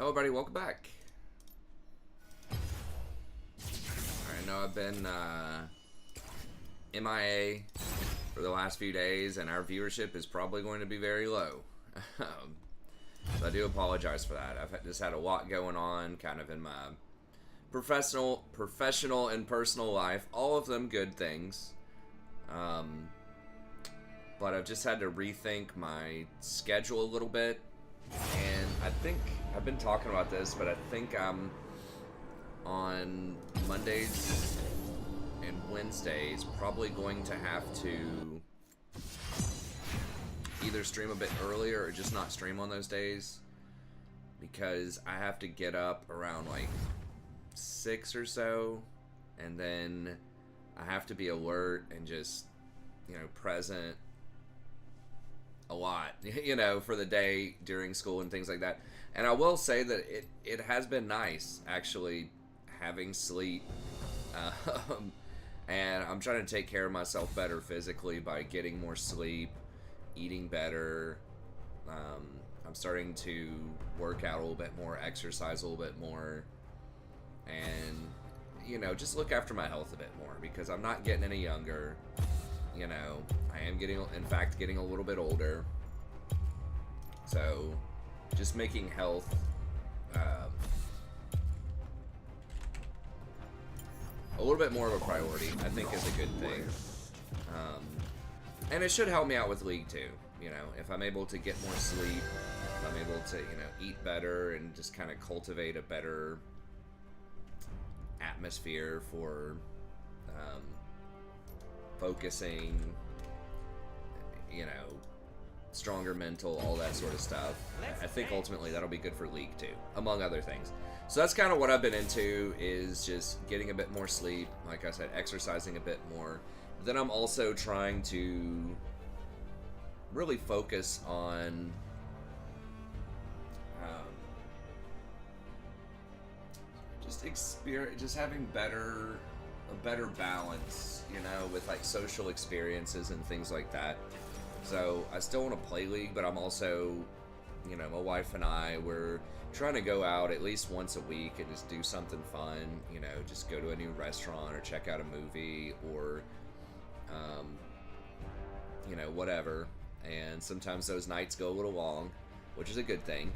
Hello everybody, welcome back. I know I've been MIA for the last few days and our viewership is probably going to be very low. So I do apologize for that. I've just had a lot going on kind of in my professional and personal life. All of them good things. But I've just had to rethink my schedule a little bit. And I think, I've been talking about this, but I think I'm on Mondays and Wednesdays probably going to have to either stream a bit earlier or just not stream on those days, because I have to get up around like 6 or so, and then I have to be alert and just, present a lot, for the day during school and things like that. And I will say that it has been nice actually having sleep, and I'm trying to take care of myself better physically by getting more sleep, eating better. I'm starting to work out a little bit more, exercise a little bit more, and just look after my health a bit more, because I'm not getting any younger. I am getting a little bit older. So, just making health a little bit more of a priority, I think, is a good thing. And it should help me out with League too. If I'm able to get more sleep, if I'm able to, eat better and just kind of cultivate a better atmosphere for focusing, stronger mental, all that sort of stuff. I think ultimately that'll be good for League too, among other things. So that's kind of what I've been into, is just getting a bit more sleep, like I said, exercising a bit more. Then I'm also trying to really focus on just having a better balance, with like social experiences and things like that. So I still want to play League, but I'm also, my wife and I, we're trying to go out at least once a week and just do something fun, just go to a new restaurant or check out a movie or, whatever. And sometimes those nights go a little long, which is a good thing.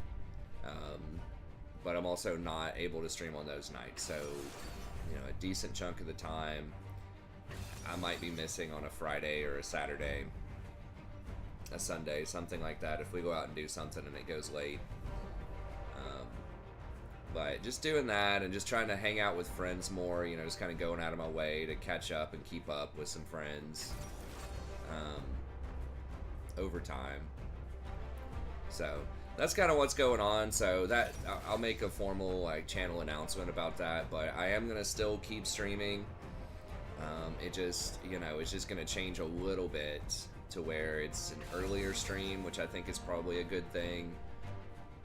But I'm also not able to stream on those nights. So, a decent chunk of the time I might be missing on a Friday or a Saturday, a Sunday, something like that, if we go out and do something and it goes late. But just doing that and just trying to hang out with friends more, just kind of going out of my way to catch up and keep up with some friends over time. So that's kind of what's going on. So that I'll make a formal channel announcement about that, but I am gonna still keep streaming. It just it's just gonna change a little bit to where it's an earlier stream, which I think is probably a good thing.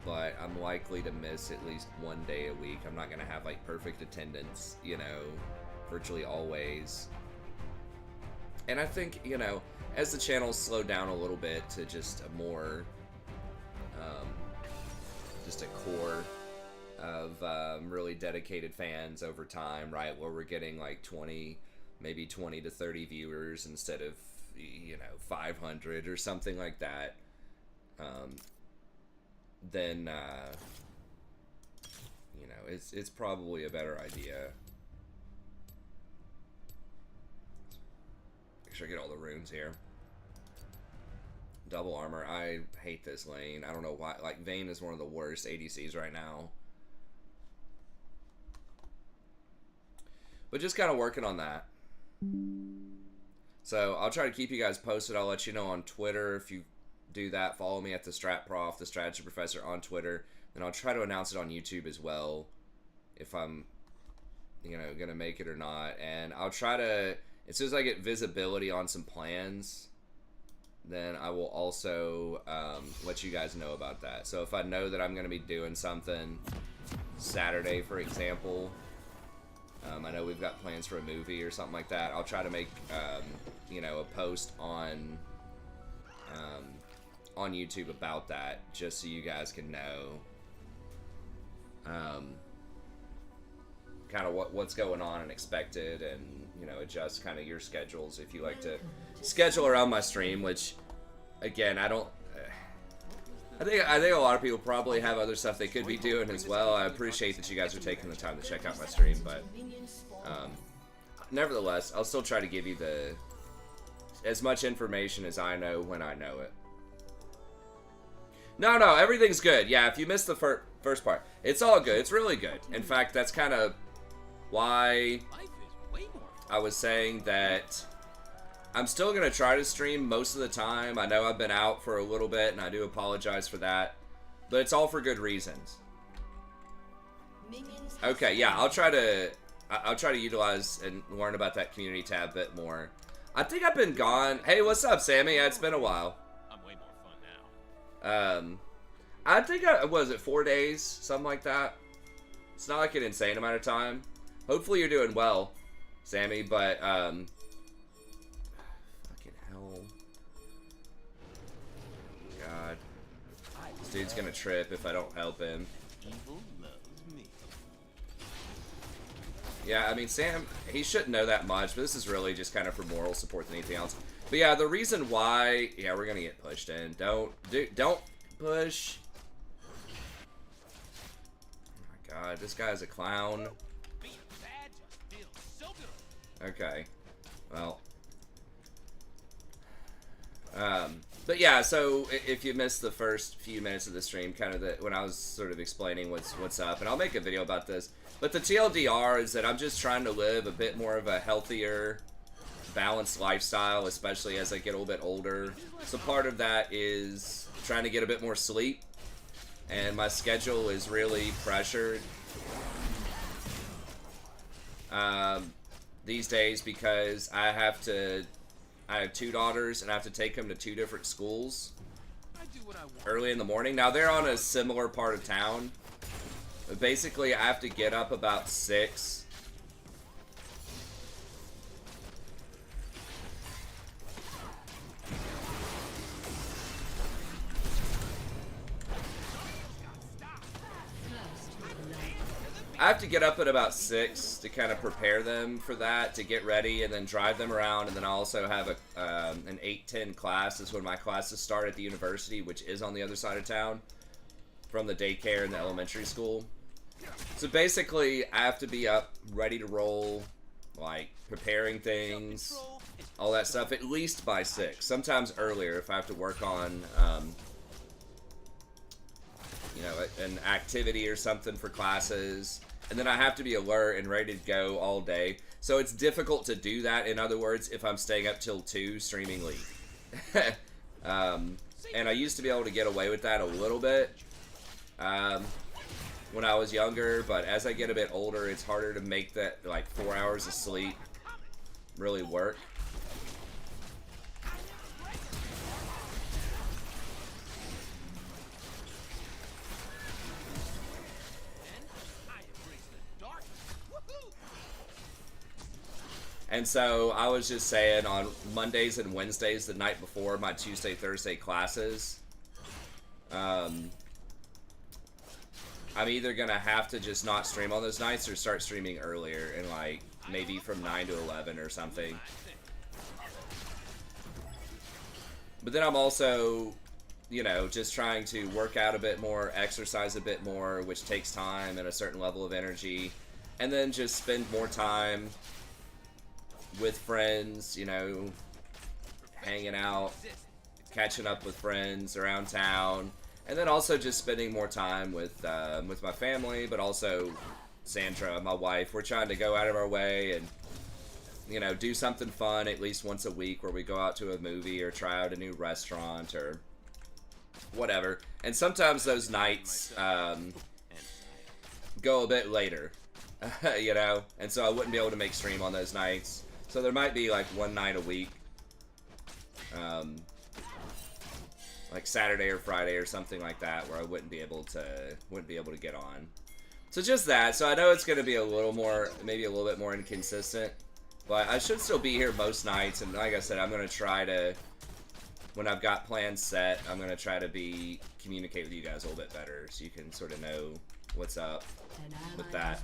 But I'm likely to miss at least one day a week. I'm not gonna have like perfect attendance, virtually always. And I think as the channel's slowed down a little bit to just a more just a core of really dedicated fans over time, right, where we're getting like 20 to 30 viewers instead of 500 or something like that, then it's probably a better idea. Make sure I get all the runes here. Double armor. I hate this lane. I don't know why. Like, Vayne is one of the worst ADCs right now. But just kind of working on that. So I'll try to keep you guys posted. I'll let you know on Twitter. If you do that, follow me at the Strat Prof, the Strategy Professor on Twitter. Then I'll try to announce it on YouTube as well, if I'm gonna make it or not. And I'll try to, as soon as I get visibility on some plans, then I will also let you guys know about that. So if I know that I'm going to be doing something Saturday, for example, I know we've got plans for a movie or something like that, I'll try to make a post on YouTube about that, just so you guys can know kind of what's going on and expected, and you know, adjust kind of your schedules if you like to schedule around my stream. Which, again, I don't. I think a lot of people probably have other stuff they could be doing as well. I appreciate that you guys are taking the time to check out my stream, but nevertheless, I'll still try to give you as much information as I know when I know it. No, everything's good. Yeah, if you missed the first part, it's all good. It's really good. In fact, that's kind of why I was saying that I'm still going to try to stream most of the time. I know I've been out for a little bit, and I do apologize for that. But it's all for good reasons. Okay, yeah, I'll try to utilize and learn about that community tab a bit more. I think I've been gone. Hey, what's up, Sammy? Yeah, it's been a while. I'm way more fun now. I think was it 4 days, something like that. It's not like an insane amount of time. Hopefully you're doing well, Sammy, but fucking hell. God. This dude's gonna trip if I don't help him. Evil loves me. Yeah, I mean, Sam, he shouldn't know that much, but this is really just kind of for moral support than anything else. But yeah, the reason why, yeah, we're gonna get pushed in. Don't push. Oh my God, this guy's a clown. Okay, well, but yeah, so if you missed the first few minutes of the stream, kind of when I was sort of explaining what's up, and I'll make a video about this, but the TLDR is that I'm just trying to live a bit more of a healthier, balanced lifestyle, especially as I get a little bit older. So part of that is trying to get a bit more sleep, and my schedule is really pressured these days because I have 2 daughters and I have to take them to 2 different schools early in the morning. Now they're on a similar part of town, but basically I have to get up about 6. I have to get up at about 6 to kind of prepare them for that, to get ready, and then drive them around. And then I also have an 8:10 class. Is when my classes start at the university, which is on the other side of town from the daycare and the elementary school. So basically, I have to be up, ready to roll, like preparing things, all that stuff, at least by 6. Sometimes earlier if I have to work on, you know, an activity or something for classes. And then I have to be alert and ready to go all day. So it's difficult to do that, in other words, if I'm staying up till 2 streaming League. And I used to be able to get away with that a little bit when I was younger. But as I get a bit older, it's harder to make that, like, 4 hours of sleep really work. And so I was just saying, on Mondays and Wednesdays, the night before my Tuesday, Thursday classes, I'm either going to have to just not stream on those nights or start streaming earlier, and like maybe from 9 to 11 or something. But then I'm also, you know, just trying to work out a bit more, exercise a bit more, which takes time and a certain level of energy, and then just spend more time with friends, you know, hanging out, catching up with friends around town, and then also just spending more time with my family, but also Sandra, my wife. We're trying to go out of our way and, you know, do something fun at least once a week, where we go out to a movie or try out a new restaurant or whatever. And sometimes those nights go a bit later, you know, and so I wouldn't be able to make stream on those nights. So there might be like one night a week, like Saturday or Friday or something like that, where I wouldn't be able to get on. So just that. So I know it's going to be a little more, maybe a little bit more inconsistent, but I should still be here most nights. And like I said, I'm going to try to, when I've got plans set, I'm going to try to communicate with you guys a little bit better, so you can sort of know what's up with that.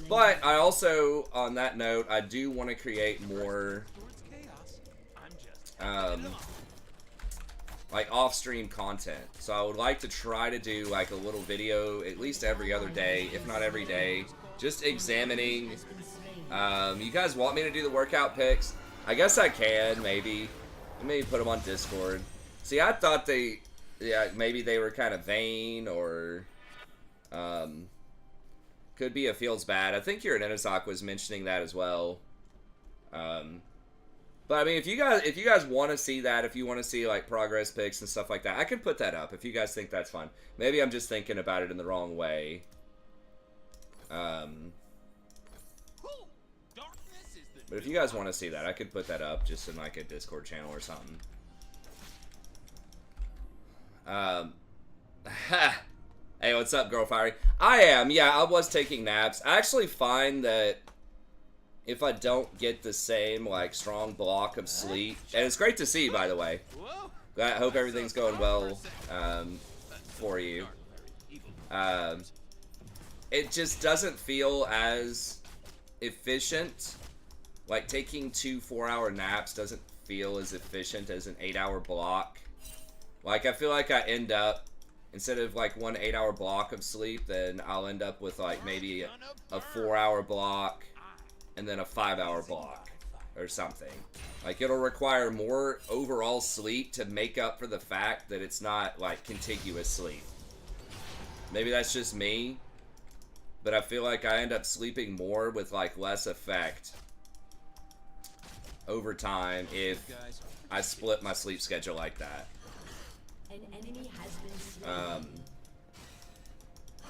But I also, on that note, I do want to create more like off-stream content. So I would like to try to do like a little video at least every other day, if not every day, just examining. You guys want me to do the workout picks? I guess I can, maybe put them on Discord. See, I thought maybe they were kind of vain, or could be a feels bad. I think your Inazak was mentioning that as well. But I mean, if you guys want to see that, if you want to see like progress pics and stuff like that, I can put that up if you guys think that's fun. Maybe I'm just thinking about it in the wrong way. But if you guys want to see that, I could put that up just in like a Discord channel or something. Hey, what's up, Girl Fiery? I am, yeah, I was taking naps. I actually find that if I don't get the same, like, strong block of sleep, and it's great to see, by the way. I hope everything's going well, for you. It just doesn't feel as efficient. Like, taking 2 4-hour naps doesn't feel as efficient as an 8-hour block. Like, I feel like I end up, instead of like 1 8-hour block of sleep, then I'll end up with like maybe a 4-hour block and then a 5-hour block or something. Like, it'll require more overall sleep to make up for the fact that it's not like contiguous sleep. Maybe that's just me, but I feel like I end up sleeping more with like less effect over time if I split my sleep schedule like that.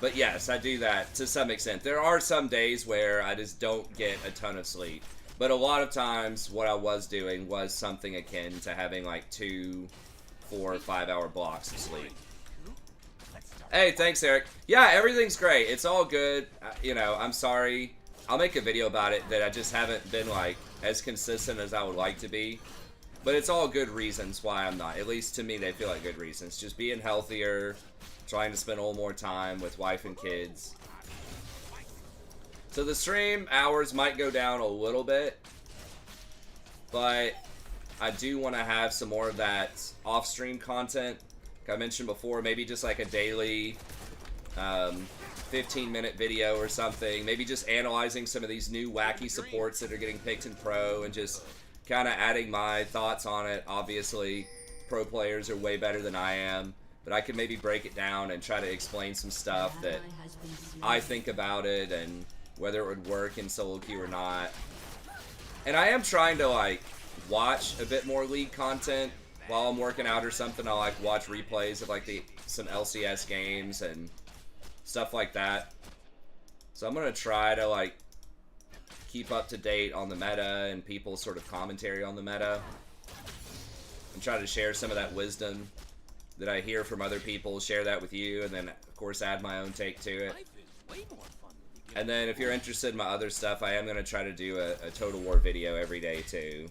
But yes, I do that to some extent. There are some days where I just don't get a ton of sleep. But a lot of times, what I was doing was something akin to having like 2 4 5-hour blocks of sleep. Hey, thanks, Eric. Yeah, everything's great. It's all good. You know, I'm sorry. I'll make a video about it that I just haven't been like as consistent as I would like to be. But it's all good reasons why I'm not. At least to me, they feel like good reasons. Just being healthier, trying to spend a little more time with wife and kids. So the stream hours might go down a little bit, but I do want to have some more of that off-stream content. Like I mentioned before, maybe just like a daily 15-minute video or something. Maybe just analyzing some of these new wacky supports that are getting picked in Pro and just kind of adding my thoughts on it. Obviously, pro players are way better than I am, but I can maybe break it down and try to explain some stuff that I think about it and whether it would work in solo queue or not. And I am trying to like watch a bit more League content while I'm working out or something. I'll like watch replays of like some LCS games and stuff like that. So I'm gonna try to like keep up to date on the meta and people's sort of commentary on the meta, and try to share some of that wisdom that I hear from other people, share that with you, and then of course add my own take to it. And then if you're interested in my other stuff, I am going to try to do a Total War video every day too,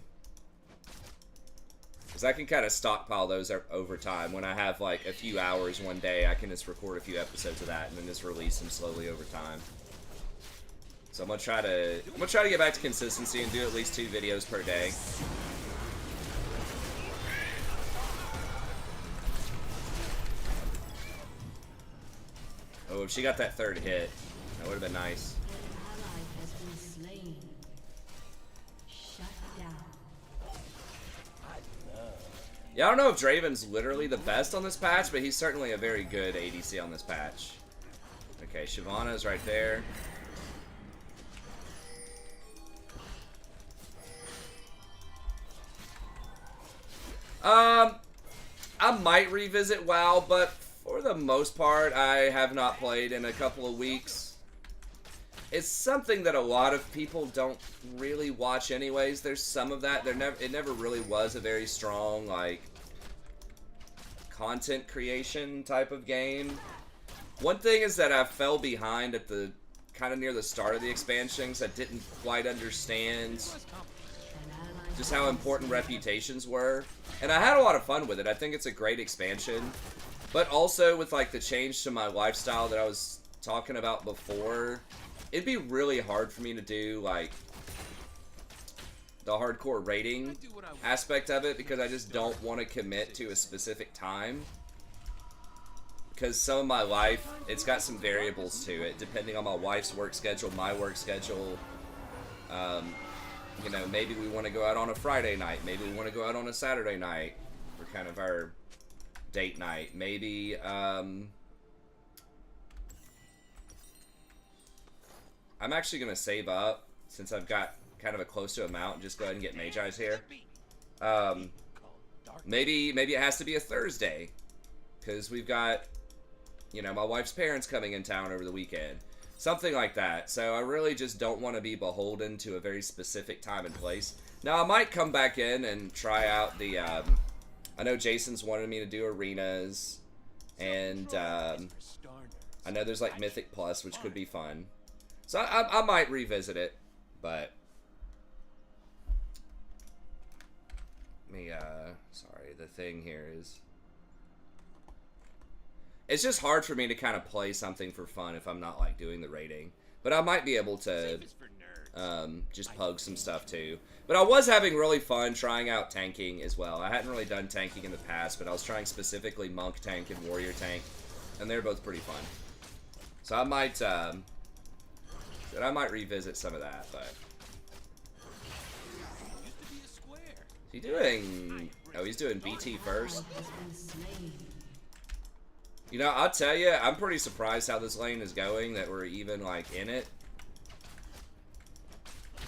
because I can kind of stockpile those over time. When I have like a few hours one day, I can just record a few episodes of that and then just release them slowly over time. So I'm gonna try to get back to consistency and do at least 2 videos per day. Oh, if she got that 3rd hit, that would have been nice. Yeah, I don't know if Draven's literally the best on this patch, but he's certainly a very good ADC on this patch. Okay, Shyvana's right there. I might revisit WoW, but for the most part, I have not played in a couple of weeks. It's something that a lot of people don't really watch anyways. There's some of that. It never really was a very strong, like, content creation type of game. One thing is that I fell behind at the kind of near the start of the expansions. I didn't quite understand just how important reputations were. And I had a lot of fun with it. I think it's a great expansion. But also with like the change to my lifestyle that I was talking about before, it'd be really hard for me to do, like, the hardcore rating aspect of it because I just don't want to commit to a specific time. Because some of my life, it's got some variables to it, depending on my wife's work schedule, my work schedule. You know, maybe we want to go out on a Friday night. Maybe we want to go out on a Saturday night for kind of our date night. Maybe, I'm actually going to save up since I've got kind of a close to amount and just go ahead and get Magi's here. Maybe it has to be a Thursday because we've got, you know, my wife's parents coming in town over the weekend. Something like that. So I really just don't want to be beholden to a very specific time and place. Now, I might come back in and try out the, I know Jason's wanted me to do arenas. And, I know there's like Mythic Plus, which could be fun. So I might revisit it. But, sorry, the thing here is... It's just hard for me to kind of play something for fun if I'm not, like, doing the rating. But I might be able to just pug some stuff, too. But I was having really fun trying out tanking as well. I hadn't really done tanking in the past, but I was trying specifically Monk Tank and Warrior Tank. And they're both pretty fun. So I might revisit some of that, but... Is he doing... Oh, he's doing BT first? You know, I'll tell you, I'm pretty surprised how this lane is going, that we're even, like, in it.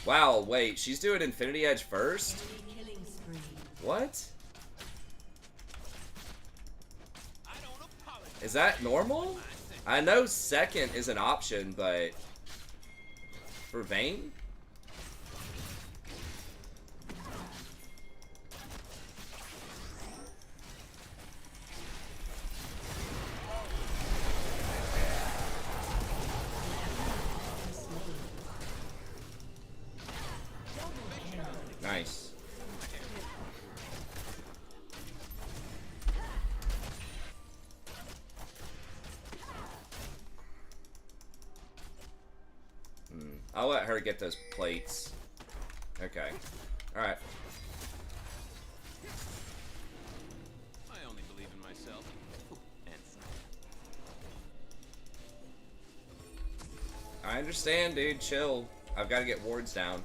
Wow, wait, she's doing Infinity Edge first? What? Is that normal? I know second is an option, but... For Vayne? Nice. I'll let her get those plates. Okay. Alright. I only believe in myself. I understand, dude. Chill. I've got to get wards down.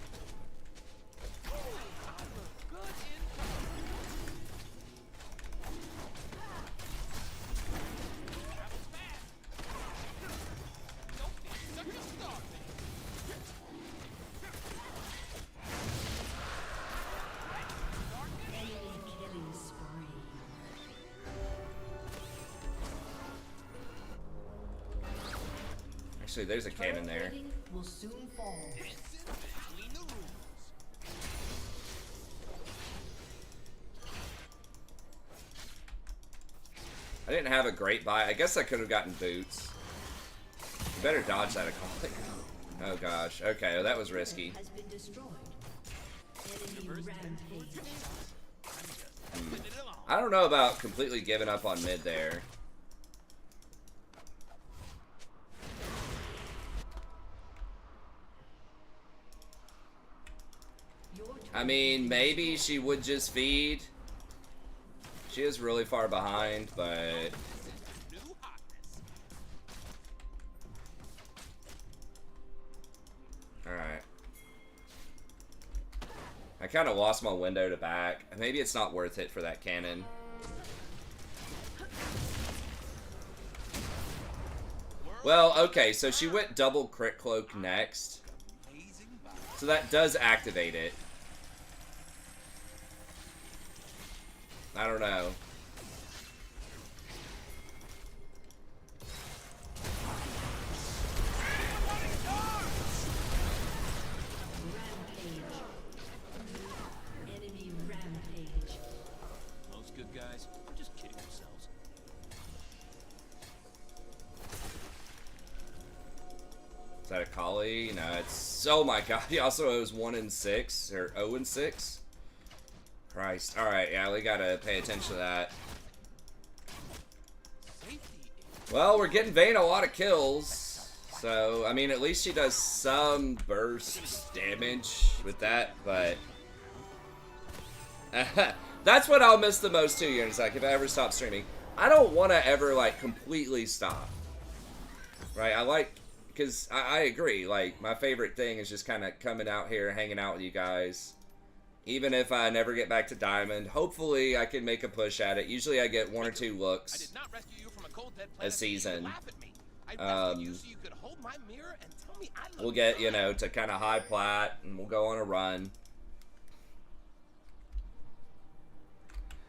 Actually, there's a cannon there. Will soon fall. I didn't have a great buy. I guess I could have gotten boots. You better dodge that ecology. Oh gosh. Okay, well, that was risky. I don't know about completely giving up on mid there. I mean, maybe she would just feed. She is really far behind, but... Alright. I kind of lost my window to back. Maybe it's not worth it for that cannon. Well, okay, so she went double crit cloak next. So that does activate it. I don't know. Enemy rampage. Most good guys are just kidding themselves. Is that a collie? No, it's... Oh my god, he also owes 1 in 6, or 0 in 6. Christ. Alright, yeah, we gotta pay attention to that. Well, we're getting Vayne a lot of kills. So, I mean, at least she does some burst damage with that, but... that's what I'll miss the most too, Yearns, like, if I ever stop streaming. I don't want to ever, like, completely stop. Right? I like... Because I agree, like, my favorite thing is just kind of coming out here, hanging out with you guys. Even if I never get back to Diamond, hopefully I can make a push at it. Usually I get 1 or 2 looks a season. We'll get, you know, to kind of high plat, and we'll go on a run.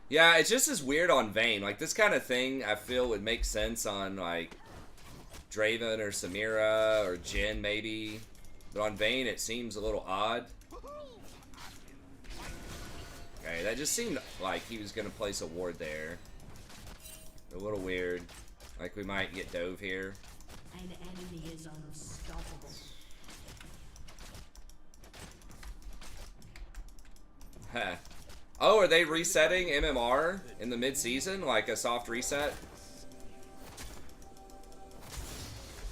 Yeah, it's just as weird on Vayne. Like, this kind of thing I feel would make sense on, like, Draven or Samira or Jhin, maybe. But on Vayne, it seems a little odd. Okay, that just seemed like he was going to place a ward there. A little weird. Like, we might get dove here. An enemy is unstoppable. Huh. Oh, are they resetting MMR in the mid-season? Like a soft reset?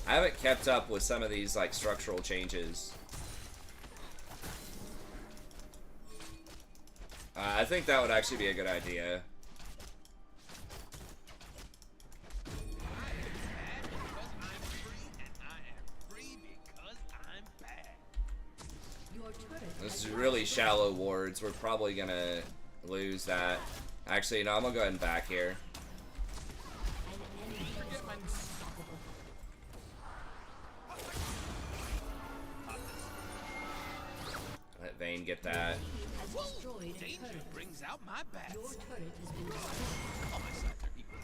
I haven't kept up with some of these, like, structural changes. I think that would actually be a good idea. This is really shallow wards. We're probably gonna lose that. Actually, no, I'm gonna go ahead and back here. Let Vayne get that. Danger brings out my bats. Your turret has been destroyed. All my sides are equal.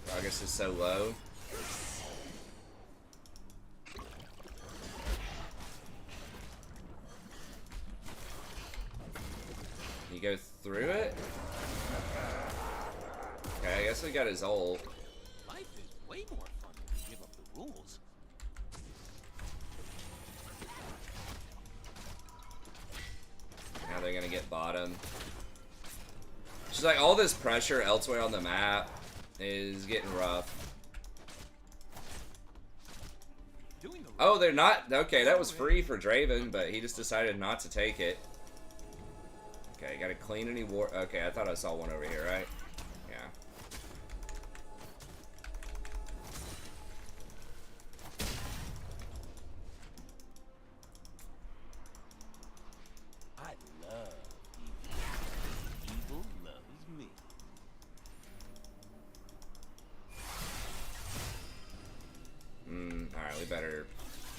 Progress is so low. You go through it? Okay, I guess we got his ult. Life is way more fun when you give up the rules. Now they're gonna get bottom. She's like, all this pressure elsewhere on the map is getting rough. Oh, they're not. Okay, that was free for Draven, but he just decided not to take it. Okay, gotta clean any war. Okay, I thought I saw one over here, right? Yeah. I love evil. Evil loves me. Alright, we better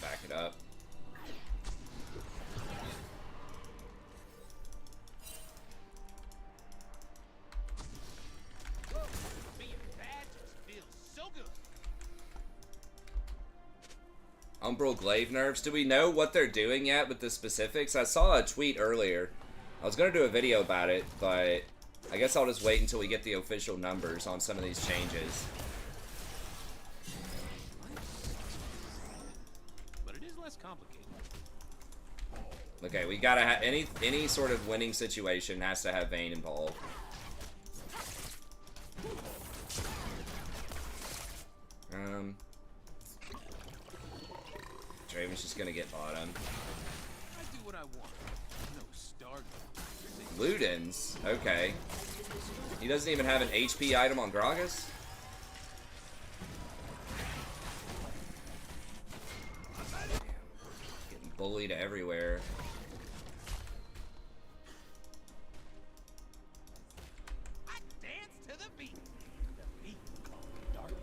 back it up. Being bad just feels so good. Umbral glaive nerfs. Do we know what they're doing yet with the specifics? I saw a tweet earlier. I was going to do a video about it, but I guess I'll just wait until we get the official numbers on some of these changes. But it is less complicated. Okay, we gotta have any sort of winning situation has to have Vayne involved. Draven's just gonna get bottom. I do what I want. No starting. Ludens? Okay. He doesn't even have an HP item on Gragas? Getting bullied everywhere. I dance to the beat. The beat called darkness.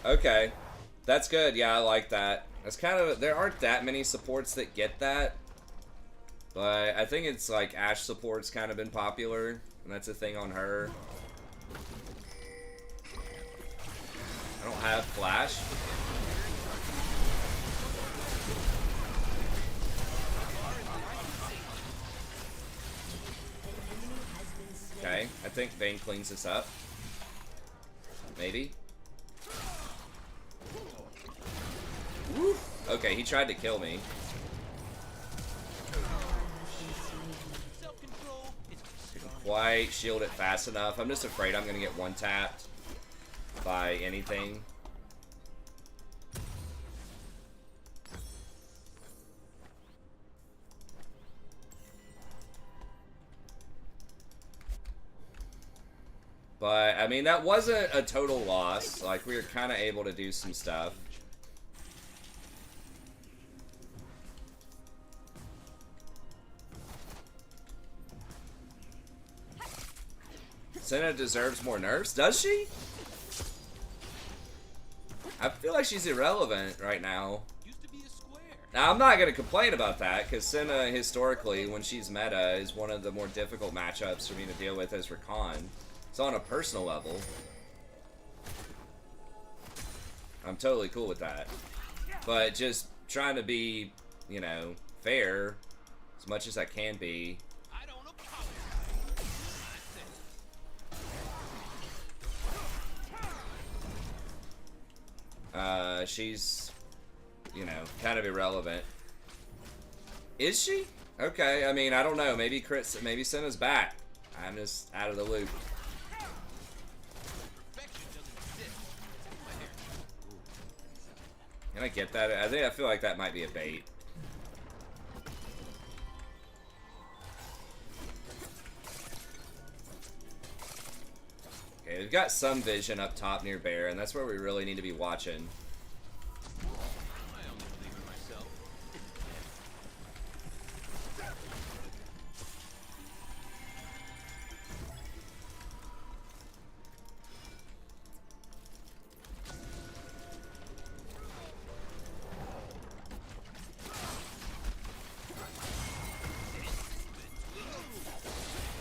Okay. That's good. Yeah, I like that. That's kind of... There aren't that many supports that get that. But I think it's like Ashe support's kind of been popular. And that's a thing on her. I don't have Flash. Okay, I think Vayne cleans this up. Maybe. Woo. Okay, he tried to kill me. Didn't quite shield it fast enough. I'm just afraid I'm gonna get one tapped by anything. But, I mean, that wasn't a total loss. Like, we were kind of able to do some stuff. Senna deserves more nerfs. Does she? I feel like she's irrelevant right now. Now, I'm not going to complain about that, because Senna, historically, when she's meta, is one of the more difficult matchups for me to deal with as Rakan. So on a personal level, I'm totally cool with that. But just trying to be, you know, fair as much as I can be. She's, you know, kind of irrelevant. Is she? Okay, I mean, I don't know. Maybe maybe Senna's back. I'm just out of the loop. Can I get that? I feel like that might be a bait. Okay, we've got some vision up top near Bear, and that's where we really need to be watching.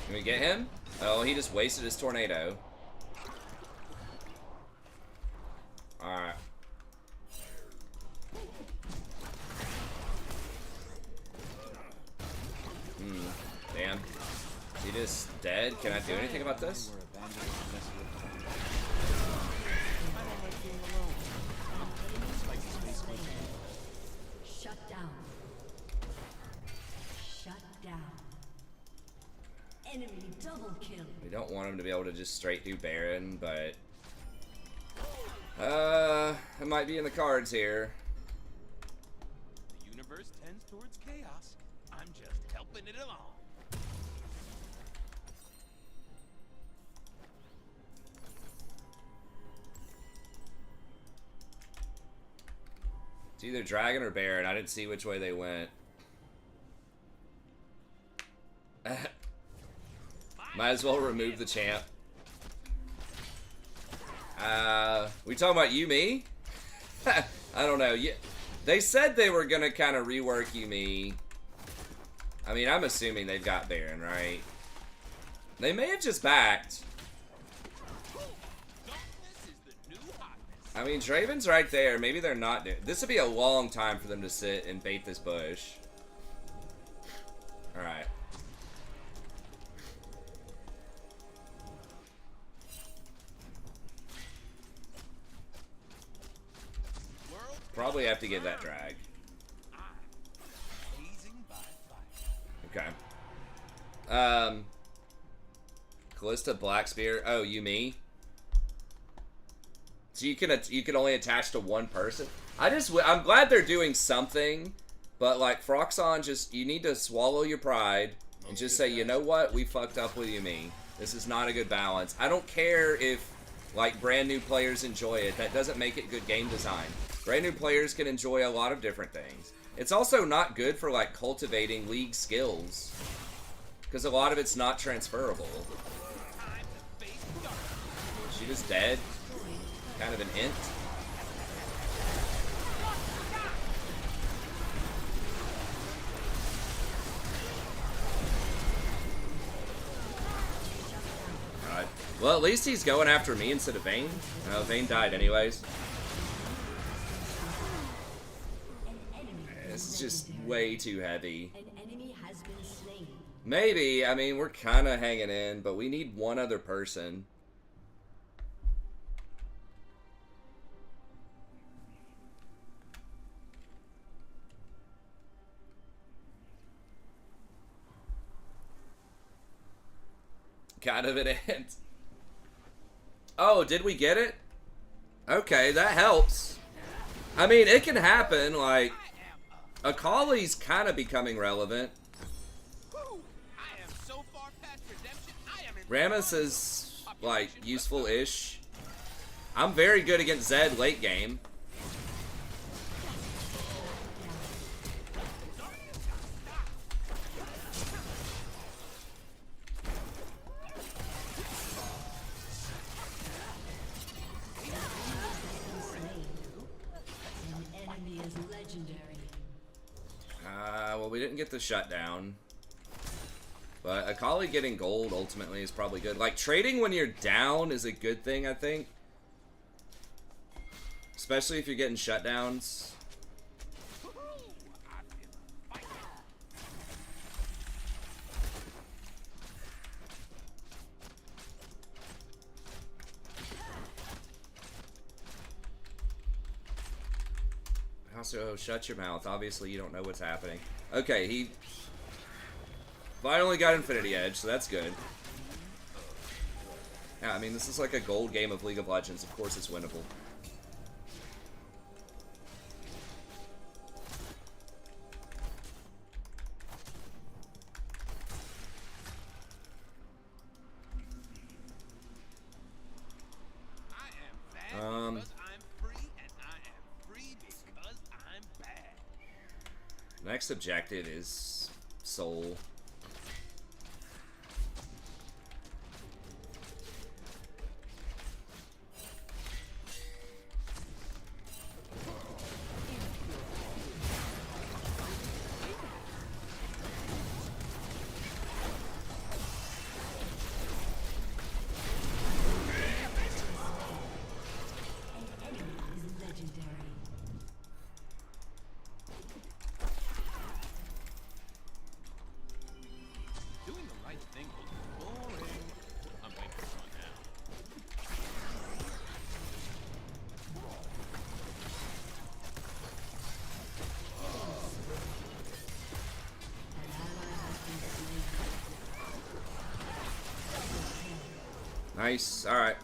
Can we get him? Oh, he just wasted his tornado. Alright. Damn. Is he just dead? Can I do anything about this? Shut down. Shut down. Enemy double kill. We don't want him to be able to just straight do Baron, but it might be in the cards here. The universe tends towards chaos. I'm just helping it along. It's either Dragon or Baron. I didn't see which way they went. Might as well remove the champ. We talking about Yumi? I don't know. They said they were gonna kind of rework Yumi. I mean, I'm assuming they've got Baron, right? They may have just backed. I mean, Draven's right there. Maybe they're not. This would be a long time for them to sit and bait this bush. All right. Probably have to get that drag. Okay. Callista Blackspear. Oh, you me? So you can only attach to one person. I'm glad they're doing something, but like Froxon, just you need to swallow your pride and just say, you know what, we fucked up with Yumi. This is not a good balance. I don't care if like brand new players enjoy it. That doesn't make it good game design. Brand new players can enjoy a lot of different things. It's also not good for like cultivating league skills, because a lot of it's not transferable. She just dead. Kind of an int. Alright. Well, at least he's going after me instead of Vayne. Vayne died anyways. It's just way too heavy. An enemy has been slain. Maybe. I mean, we're kind of hanging in, but we need one other person. Kind of an ant. Oh, did we get it? Okay, that helps. I mean, it can happen. Like, Akali's kind of becoming relevant. Rammus is like, useful-ish. I'm very good against Zed late game. Well, we didn't get the shutdown. But Akali getting gold ultimately is probably good. Like, trading when you're down is a good thing, I think. Especially if you're getting shutdowns. Also, shut your mouth. Obviously, you don't know what's happening. Okay, he finally got Infinity Edge, so that's good. Yeah, I mean, this is like a gold game of League of Legends. Of course it's winnable. Next objective is Soul. Nice. All right.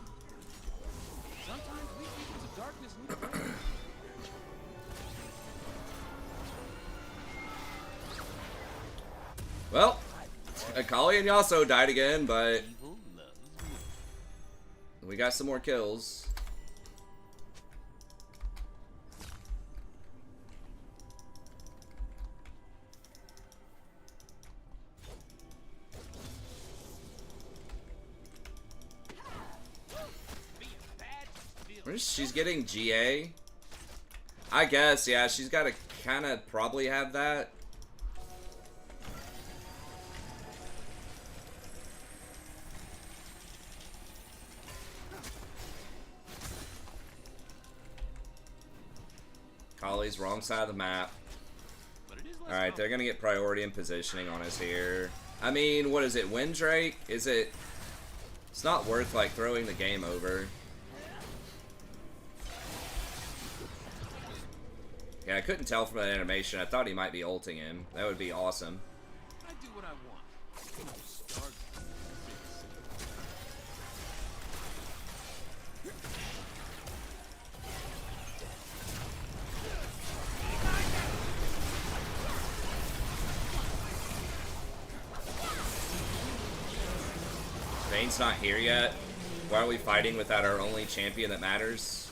Well, Akali and Yasuo died again, but we got some more kills. She's getting GA. I guess, yeah, she's got to kind of probably have that. Kali's wrong side of the map. Alright, they're going to get priority and positioning on us here. I mean, what is it? Windrake? Is it... It's not worth, like, throwing the game over. Yeah, I couldn't tell from that animation. I thought he might be ulting him. That would be awesome. I do what I want. Vayne's not here yet. Why are we fighting without our only champion that matters?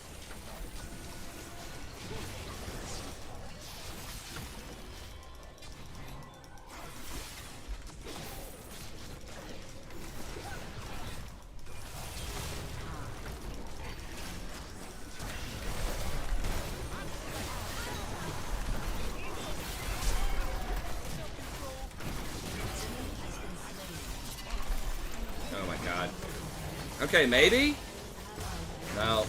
Okay, maybe? No.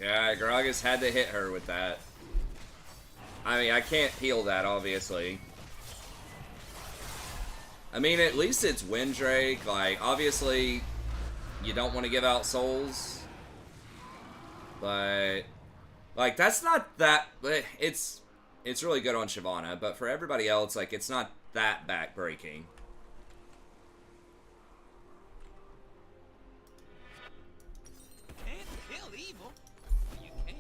Yeah, Gragas had to hit her with that. I mean, I can't heal that, obviously. I mean, at least it's Windrake. Like, obviously, you don't want to give out souls. But, like, that's not that... It's really good on Shyvana, but for everybody else, like, it's not that backbreaking. Can't kill evil. You can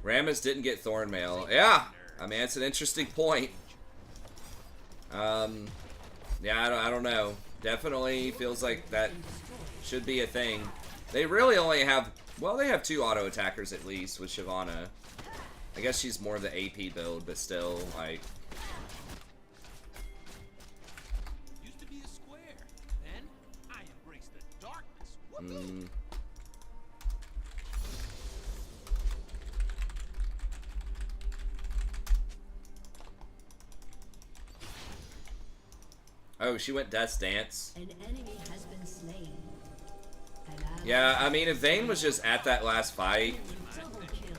Rammus didn't get Thornmail. Yeah, I mean, it's an interesting point. Yeah, I don't know. Definitely feels like that should be a thing. They really only have, well, they have 2 auto attackers at least with Shyvana. I guess she's more of the AP build, but still, like. Used to be a square. Then I embraced the darkness. Whoopee. Oh, she went Death's Dance. An enemy has been slain. Yeah, I mean, if Vayne was just at that last fight Double kill.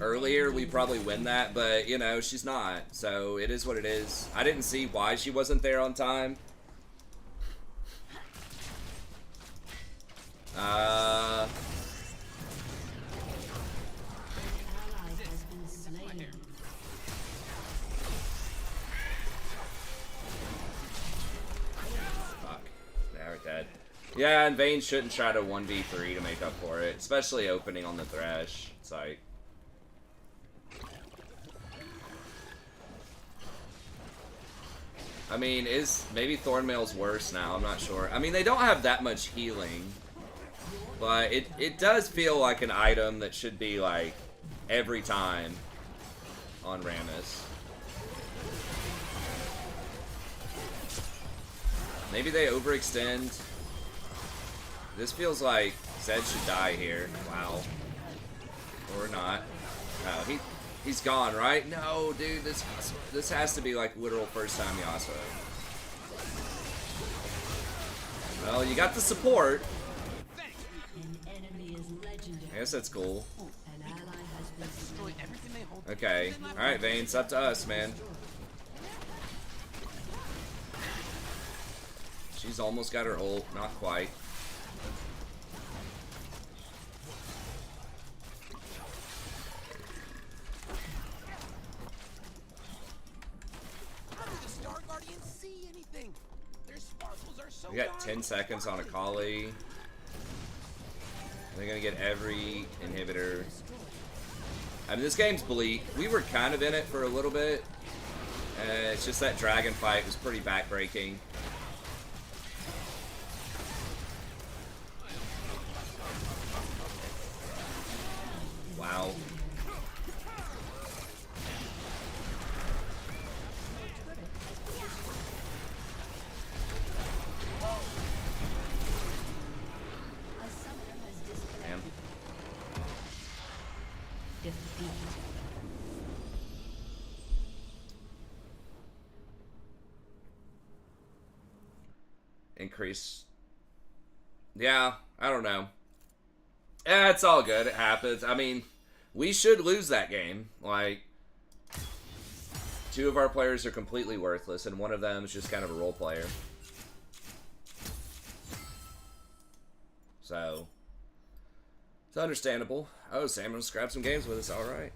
earlier, we probably win that, but, you know, she's not. So, it is what it is. I didn't see why she wasn't there on time. Ally has been slain. Fuck. Now we're dead. Yeah, and Vayne shouldn't try to 1v3 to make up for it, especially opening on the Thresh. It's like... I mean, maybe Thornmail's worse now, I'm not sure. I mean, they don't have that much healing, but it does feel like an item that should be, like, every time on Rammus. Maybe they overextend. This feels like Zed should die here. Wow. Or not. Oh, he's gone, right? No, dude, this has to be like literal first time Yasuo. Well, you got the support. An enemy is legendary. I guess that's cool. An ally has been Destroy slain. everything they hold. Okay. Alright, Vayne, it's up to us, man. She's almost got her ult. Not quite. How did the Star Guardians see anything? Their sparkles are so We got dark. 10 seconds on a Kali. They're gonna get every inhibitor. I mean, this game's bleak. We were kind of in it for a little bit. It's just that dragon fight was pretty backbreaking. Wow. A summoner has Damn. disconnected. Defeat. Increase. Yeah, I don't know. Yeah, it's all good. It happens. I mean, we should lose that game. Like, 2 of our players are completely worthless, and one of them is just kind of a role player. So, it's understandable. Oh, Sam just grabbed some games with us. All right.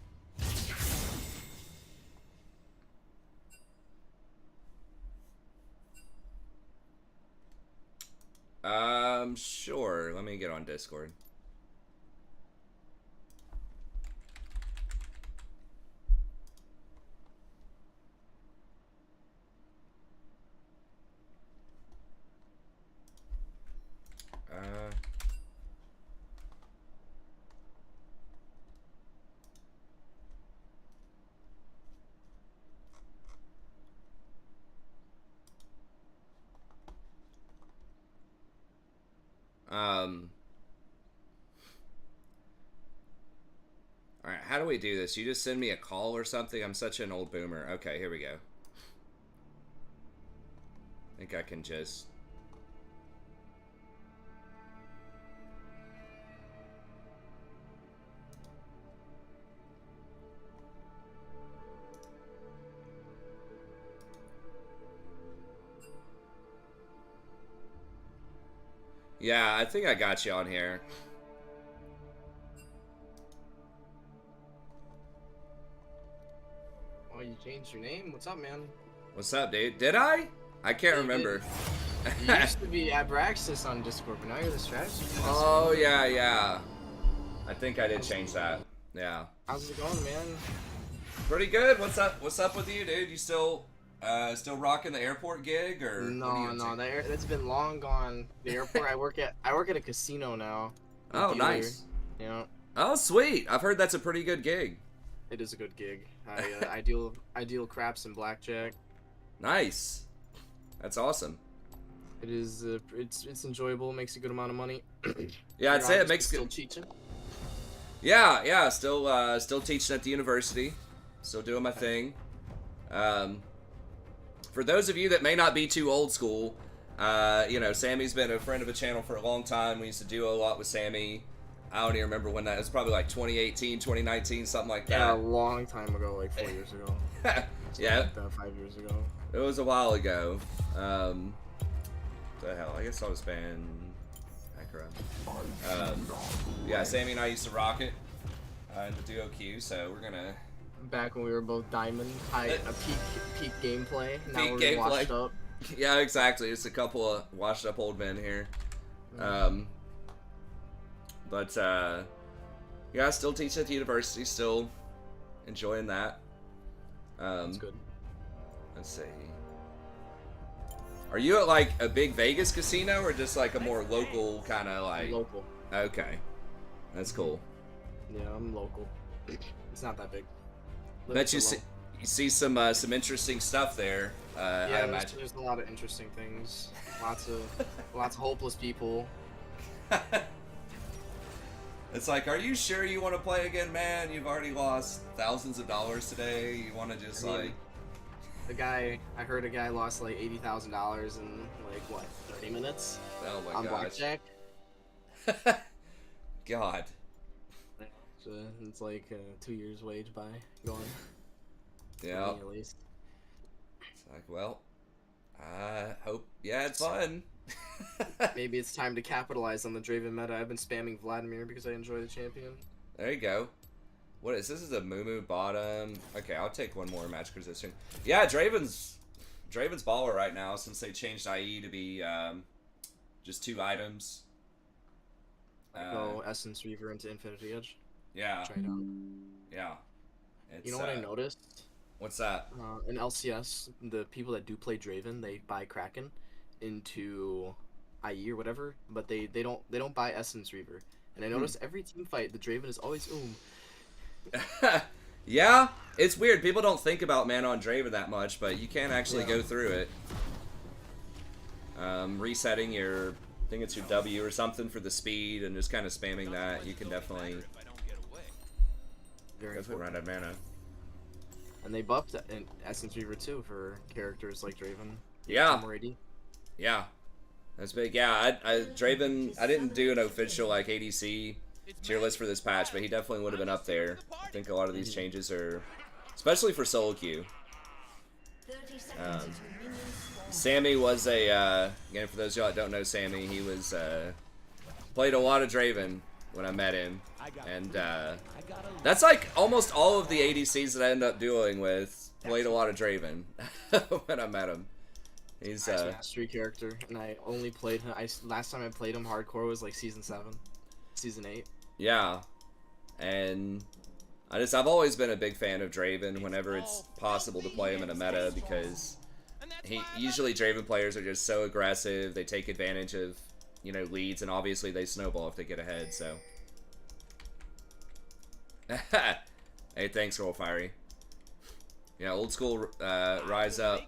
Sure. Let me get on Discord. Alright, how do we do this? You just send me a call or something? I'm such an old boomer. Okay, here we go. I think I can just... Yeah, I think I got you on here. Oh, you changed your name? What's up, man? What's up, dude? Did I? I can't You remember. You used to be Abraxas on Discord, but now you're the strategy. Oh, yeah, yeah. I think I did change that. Yeah. How's it going, man? Pretty good. What's up? What's up with you, dude? You still rocking the airport gig, or what are No, you no, into? that's been long gone. The airport. I work at a casino now. A Oh, dealer, nice. You know, Oh, sweet. I've heard that's a pretty good gig. it is a good gig. I deal craps and blackjack. Nice. That's awesome. It is it's enjoyable. Makes a good amount of money. Yeah, I'd You're say it obviously makes still good. teaching. Yeah. Still teaching at the university. Still doing my thing. For those of you that may not be too old school, Sammy's been a friend of the channel for a long time. We used to do a lot with Sammy. I don't even remember when that. It was probably like 2018, 2019, something like Yeah, a that. long time ago, like 4 years ago. Yeah, Like that, 5 years ago. it was a while ago. The hell, I guess I was banned. Yeah, Sammy and I used to rock it in the duo queue, so we're gonna. Back when we were both diamond, peak gameplay. Now Peak we're gameplay. washed up. Yeah, exactly. It's a couple of washed up old men here. Yeah, still teaching at the university, still enjoying that. That's good. Let's see. Are you at like a big Vegas casino or just like a more local kind of like? Local. Okay, that's cool. Yeah, I'm local. It's not that big. Bet you see some interesting stuff there. I Yeah, imagine. there's a lot of interesting things. Lots of hopeless people. It's like, are you sure you want to play again, man? You've already lost thousands of dollars today. You want to just like. I heard a guy lost like $80,000 in like what, 30 minutes Oh my on gosh. blackjack. God. So it's like 2 years' wage by gone. Yeah. At least. It's like, well, I hope. Yeah, it's fun. Maybe it's time to capitalize on the Draven meta. I've been spamming Vladimir because I enjoy the champion. There you go. What is this? Is a Moo bottom? Okay, I'll take one more match position. Yeah, Draven's baller right now since they changed IE to be just 2 items. Go Essence Reaver into Infinity Edge. Yeah. Try it out. Yeah. It's, You know what I noticed? What's that? In LCS, the people that do play Draven, they buy Kraken into IE or whatever, but they don't buy Essence Reaver. And I noticed every team fight, the Draven is always Yeah, it's weird. People don't think about mana on Draven that much, but you can actually go through it. Resetting your, I think it's your W or something for the speed, and just kind of spamming that. You can definitely run out of mana. And they buffed Essence Reaver too for characters like Draven. Yeah. More AD. Yeah, that's big. Yeah, Draven. I didn't do an official like ADC tier list for this patch, but he definitely would have been up there. I think a lot of these changes are, especially for solo queue. 30 seconds until minions spawn. Sammy was a again for those of y'all that don't know Sammy, he was played a lot of Draven when I met him, and that's like almost all of the ADCs that I end up dueling with played a lot of Draven when I met him. He's Nice mastery character, and I only played him. Last time I played him hardcore was like season 7, season 8. yeah, and I've always been a big fan of Draven whenever it's possible to play him in a meta, because usually Draven players are just so aggressive. They take advantage of, leads, and obviously they snowball if they get ahead. So, hey, thanks, Roll Fiery. Yeah, old school, rise up.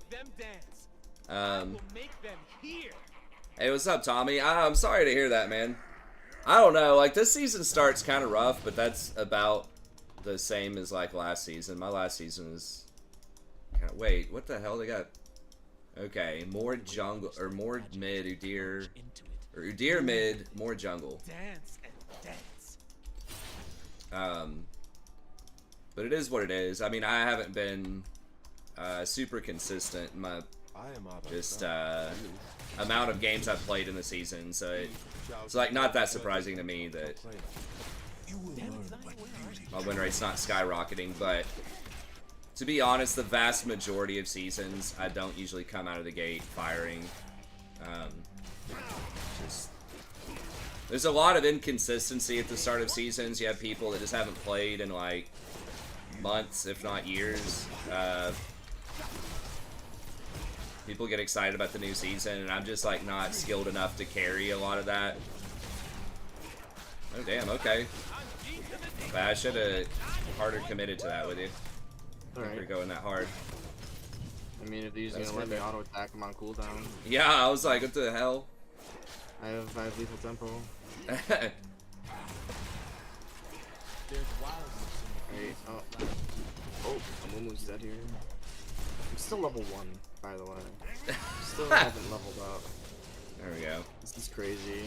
Hey, what's up, Tommy? I'm sorry to hear that, man. I don't know, like, this season starts kind of rough, but that's about the same as, like, last season. My last season was kind of... Wait, what the hell? They got... Okay, more jungle, or more mid, Udyr... Or Udyr mid, more jungle. But it is what it is. I mean, I haven't been super consistent in my just amount of games I've played in the season, so it's like not that surprising to me that my win rate's not skyrocketing. But to be honest, the vast majority of seasons I don't usually come out of the gate firing. Just There's a lot of inconsistency at the start of seasons. You have people that just haven't played in like months, if not years. People get excited about the new season, and I'm just like not skilled enough to carry a lot of that. Oh damn, okay. But I should have harder committed to that with you. Alright. You're going that hard. I mean, if he's That's gonna let me perfect. auto attack him on cooldown, Yeah, I was like, what the hell? I have lethal tempo. There's wildness in Wait, oh, Amumu's dead here. I'm still level 1, by the way. Still haven't leveled up. There we go. This is crazy.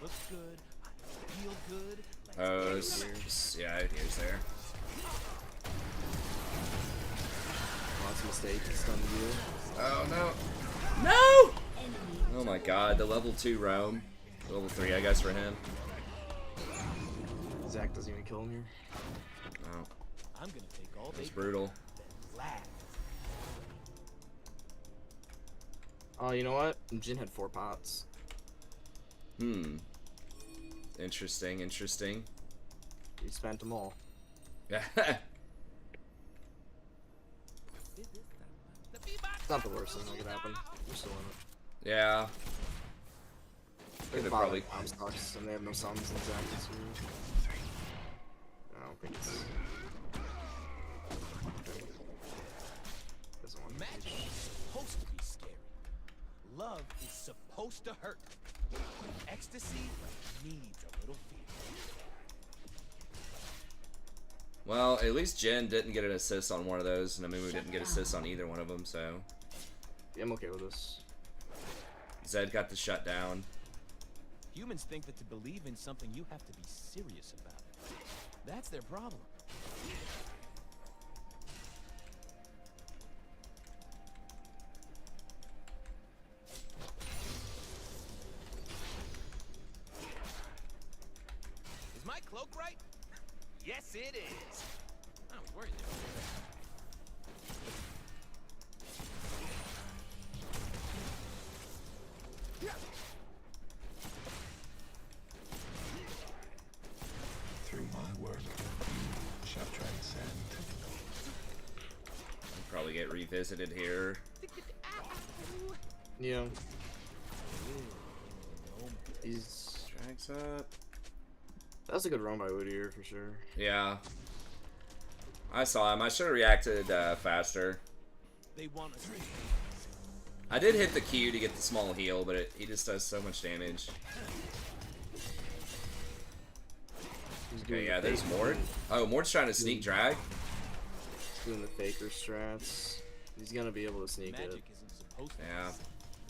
looks good. I feel good. Oh, yeah, here's there. Oh, that's a mistake. He stunned you. Oh no. No! Oh my god, the level 2 roam. Level 3, I guess, for him. Zach doesn't even kill him here. Oh, I'm gonna take all that's day. brutal. Laugh. Oh, you know what? Jin had 4 pots. Hmm. Interesting, interesting. He spent them all. It's not the worst thing that could happen. We're still in it. Yeah. There's Could've probably probably. stocks, and they have no summons in Zach this year. I don't think it's. Doesn't want to Magic is supposed to be scary. Love is supposed to hurt. Ecstasy needs a little fear. Well, at least Jen didn't get an assist on one of those, and Amumu didn't get assists on either one of them, so. Yeah, I'm okay with this. Zed got the shutdown. Humans think that to believe in something, you have to be serious about it. That's their problem. Is my cloak right? Yes, it is. I was worried there. Through my work, you shall transcend. Probably get revisited here. Yeah. He's. Drags up. That was a good run by Whittier for sure. Yeah. I saw him. I should have reacted faster. They want us. I did hit the Q to get the small heal, but he just does so much damage. He's Okay, doing yeah, the there's fake- Mort. Oh, Mort's trying to sneak drag. He's doing the faker strats. He's gonna be able to sneak Magic it. isn't supposed to. Yeah.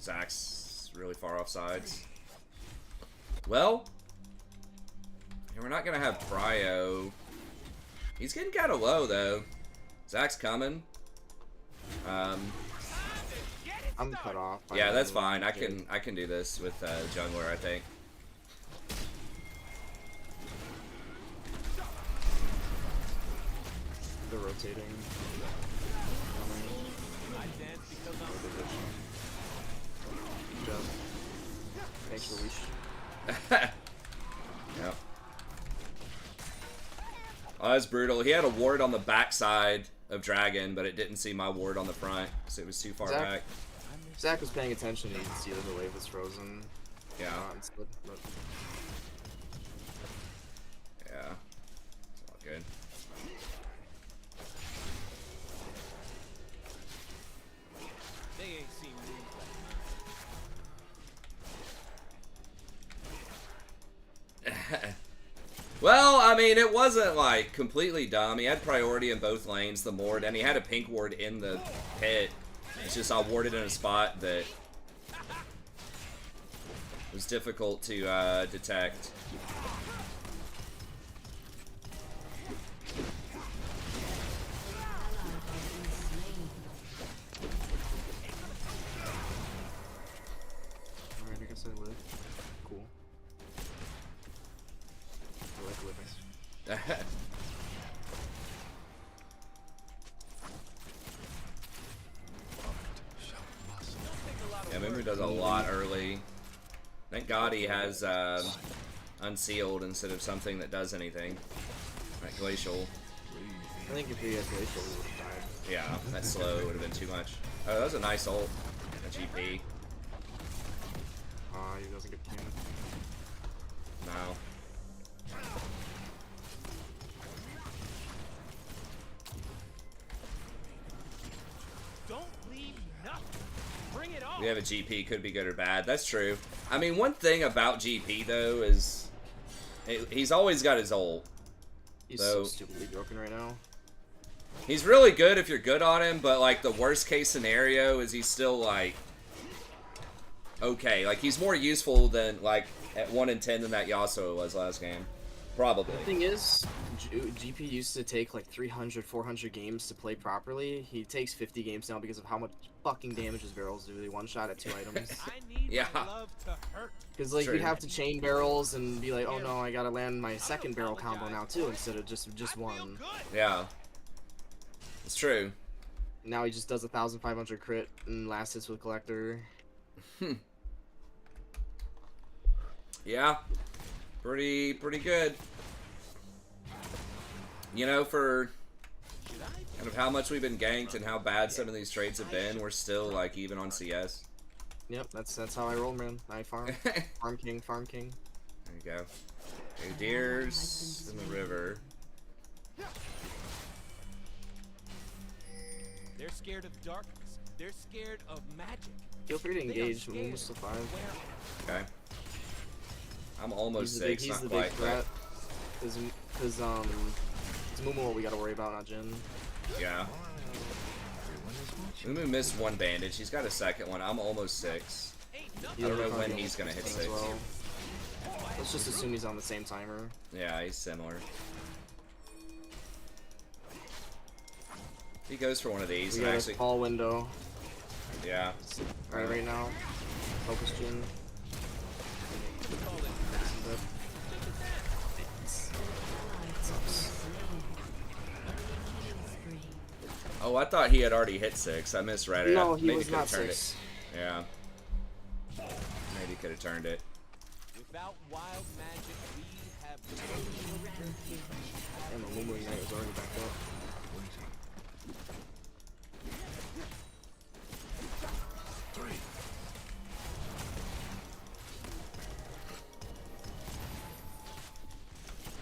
Zach's really far off sides. Well, we're not going to have Cryo. He's getting kind of low, though. Zach's coming. I'm cut off. by Yeah, the that's way. fine. I can do this with Jungler, I think. They're rotating. I dance because I'm Good job. Thanks for leash. Yep. Oh, that's brutal. He had a ward on the backside of Dragon, but it didn't see my ward on the front, so it was too far Zach? back. Zach was paying attention. He could see that the wave was frozen. Yeah. Instead, but Yeah. It's all good. They ain't seen moves like mine. Well, I mean, it wasn't like completely dumb. He had priority in both lanes, the ward, and he had a pink ward in the pit. It's just I warded in a spot that was difficult to detect. alright, I guess I live. Cool. I like living. Yeah, Mumu does a lot early. Thank God he has Unsealed instead of something that does anything. Like Glacial. I think if he had Glacial, he would have died. Yeah, that slow would have been too much. Oh, that was a nice ult. A GP. He doesn't get cannon. No. Don't leave nothing. Bring it on. We have a GP, could be good or bad. That's true. I mean, one thing about GP, though, is he's always got his ult. He's so stupidly broken right now. He's really good if you're good on him, but, like, the worst case scenario is he's still, like, okay. Like, he's more useful than, like, at 1 in 10 than that Yasuo was last game. Probably. The thing is, GP used to take like 300, 400 games to play properly. He takes 50 games now because of how much fucking damage his barrels do. They one shot at 2 items. I need Yeah. my love to hurt. Because like True. you have to chain barrels and be like, oh no, I gotta land my second barrel combo now too instead of just I feel one. good. Yeah. It's true. Now he just does 1,500 crit and last hits with collector. Yeah. Pretty good. You know, for kind of how much we've been ganked and how bad some of these trades have been, we're still, like, even on CS. Yep, that's how I roll, man. I farm. Farm king, farm king. There you go. Okay, deers in the river. They're scared of darkness. They're scared of magic. Feel free to They are engage. scared Almost to 5. where- Okay. I'm almost He's the big, 6, he's not the quite, big threat. Cause it's Mumu what we gotta worry about, not Jin. but yeah. Everyone is watching. Mumu missed 1 bandage. He's got a second one. I'm almost 6. Ain't I nothing. don't know probably when he's gonna hit as 6. well. Let's just assume he's on the same timer. Yeah, he's similar. He goes for one of these. We And got a actually, small window. yeah. Right now. Focus Jin. Oh, I thought he had already hit 6. I misread it. No, I he maybe was could have not turned 6. it. Yeah. Maybe could have turned it. Without wild magic, we have And the Mumu Ignite was already backed up.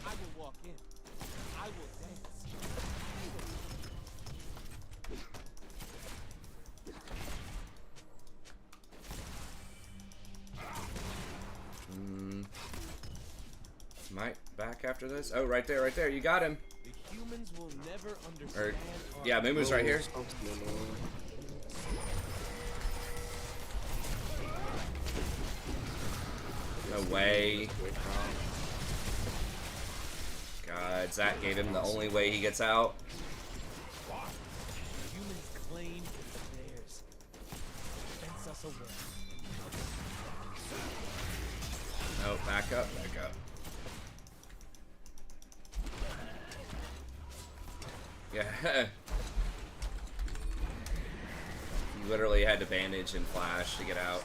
I will walk in. I will dance. Might back after this. Oh, right there, right there. You got him. The humans will never Or, understand. our yeah, Mumu's right here. Focus Mumu. No way. God, Zach gave him the only way he gets out. humans claim it's theirs. Fence us away. No, back up, back up. Yeah. He literally had to bandage and flash to get out.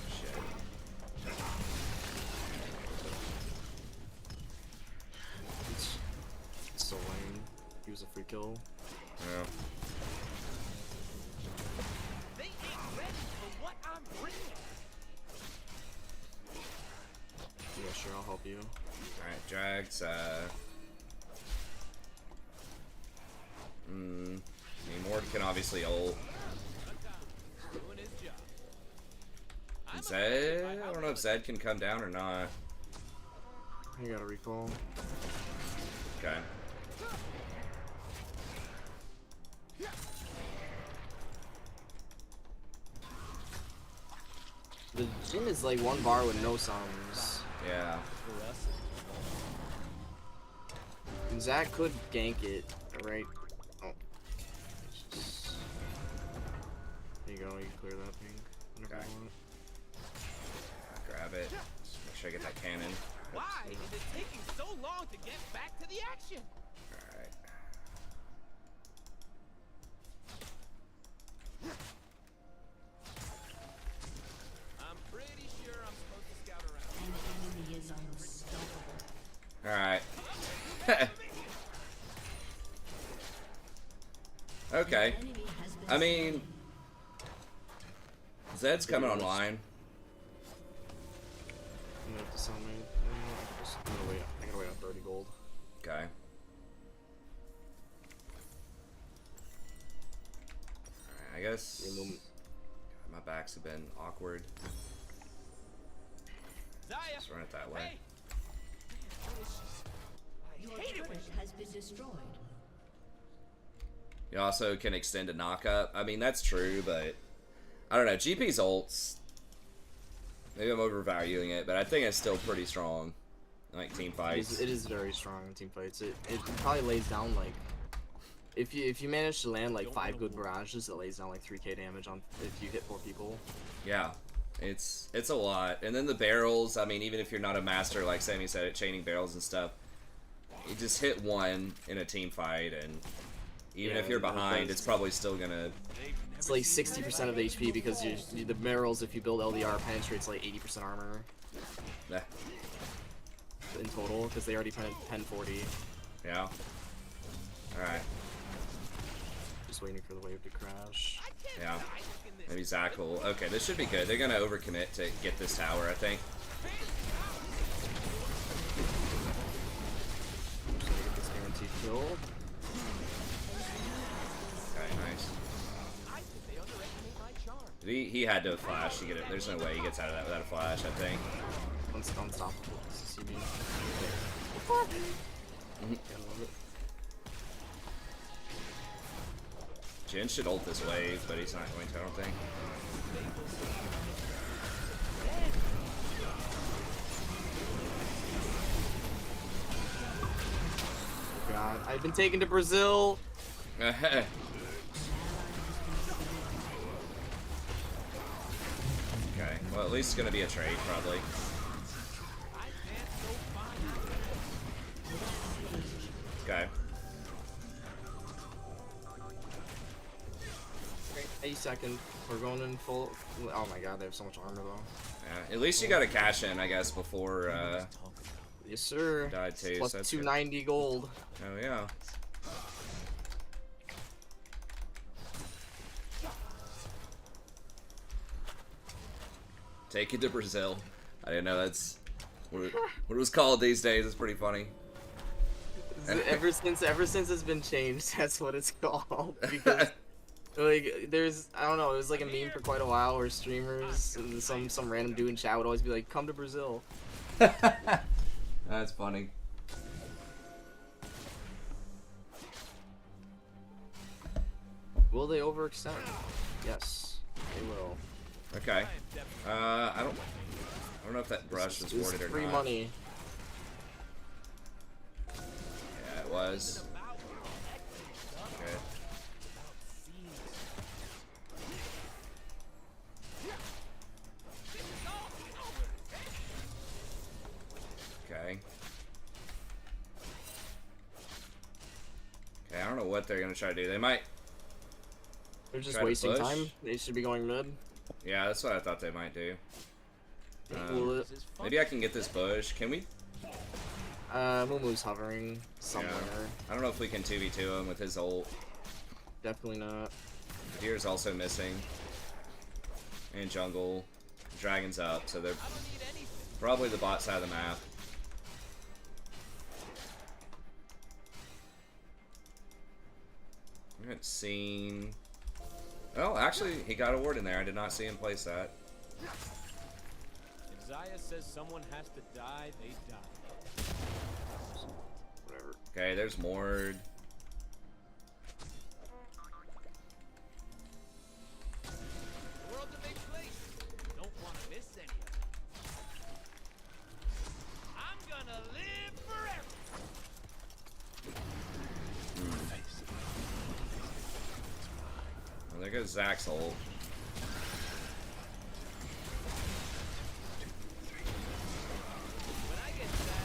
Shit. It's so lame. He was a free kill. Yeah. They ain't ready for what I'm bringing. Yeah, sure, I'll help you. Alright, Drags, I mean, Mord can obviously ult. Doing his job. I'm Zed? I don't know if Zed can come down or not. I got a recall. Okay. The Jin is like 1 bar with no sums. Yeah. for us. And Zach could gank it, right? Oh. There you go, you can clear that ping. Whenever Okay. you want. Grab it. Just make sure I get that cannon. Why is it taking so long to get back to the action? Alright. Okay. Enemy has been I mean, Zed's coming online. I'm gonna have to sell my. I'm gonna wait on 30 gold. Okay. Alright, I guess my backs have been awkward. Zaya! Let's run it that way. Hey! Your I hate it when turret has been destroyed. You also can extend a knockup. I mean, that's true, but I don't know. GP's ults, maybe I'm overvaluing it, but I think it's still pretty strong in, like, team fights. It is very strong in team fights. It probably lays down like if you manage to land like 5 good barrages, it lays down like 3k damage on if you hit 4 people. Yeah, it's a lot. And then the barrels, I mean, even if you're not a master, like Sammy said, at chaining barrels and stuff, you just hit one in a team fight, and even if you're behind, it's probably still gonna... It's like 60% of HP because the barrels, if you build LDR, penetrates like 80% armor Nah. in total because they already pen 1040. Yeah. Alright. Just waiting for the wave to crash. Yeah. Maybe Zach will... Okay, this should be good. They're gonna overcommit to get this tower, I think. Just gonna get this guaranteed kill. Okay, nice. He had to flash to get it. There's no way he gets out of that without a flash, I think. Unstoppable. CB. Mhm. Gotta love it. Jin should ult this wave, but he's not going to, I don't think. Oh god, I've been taken to Brazil. Okay, well, at least it's gonna be a trade, probably. Okay. Okay, 8 seconds. We're going in full. Oh my god, they have so much armor though. Yeah, at least you got a cash in, I guess, before Yes, sir. died too. Plus So that's good. 290 gold. Oh yeah. Take it to Brazil. I didn't know that's what it was called these days. It's pretty funny. ever since it's been changed, that's what it's called. Because like there's I don't know, it was like a meme for quite a while where streamers and some random dude in chat would always be like, "Come to Brazil." That's funny. Will they overextend? Yes, they will. Okay. I don't know if that brush was It's warded or free not. money. Yeah, it was. Okay. Okay. Okay, I don't know what they're gonna try to do. They might. They're just Try to wasting push? time. They should be going mid. Yeah, that's what I thought they might do. Will it? Maybe I can get this bush. Can we? Mumu's hovering somewhere. I don't know if we can 2v2 him with his ult. Definitely not. Deer's also missing. And jungle. Dragon's up, so they're probably the bot side of the map. I haven't seen... Oh, actually, he got a ward in there. I did not see him place that. If Zaya says someone has to die, they die. Whatever. Okay, there's Mord. The world's a big place. Don't want to miss any of it. I'm gonna live forever. Well, there goes Zach's ult. When I get sad,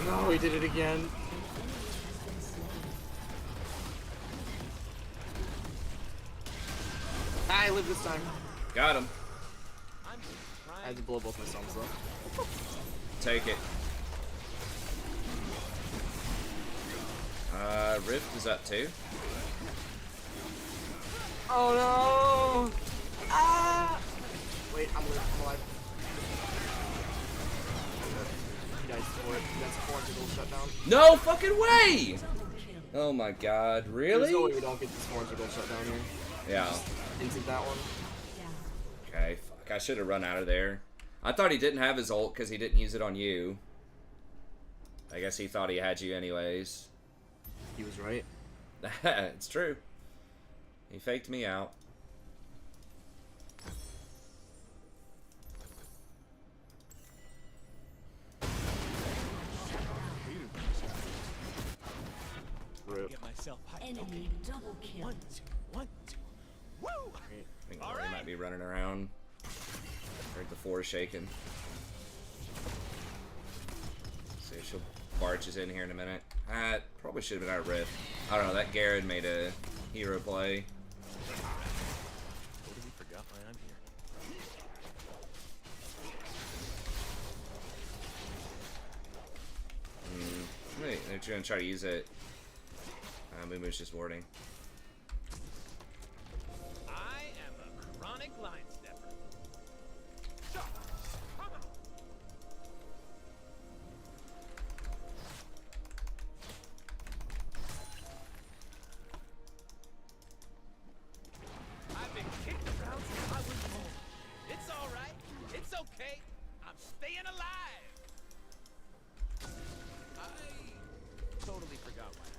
No, he did it again. I live this time. Got him. I'm just I trying had to blow both my songs though. Take it. Rift is up too. Oh no! Ah! Wait, I'm alive. He dies for it. That's 400 gold shutdown. No fucking way! Oh my god, There's really? no way we don't get this 400 gold shutdown here. Yeah. Into that one. Okay, fuck, I should have run out of there. I thought he didn't have his ult because he didn't use it on you. I guess he thought he had you anyways. He was right. It's true. He faked me out. Rip. Get myself hyped. Enemy double kill. 1, 2, 1, 2. Woo! I think Lori might be running around. Heard the floor shaking. See if she'll barges in here in a minute. Probably should have been our Rift. I don't know, that Garen made a hero play. Totally forgot why I'm here. Wait, they're gonna try to use it. Mumu's just warding. I am a chronic line stepper. Come on. I've been kicked around since I was born. It's all right. It's okay. I'm staying alive. I totally forgot why.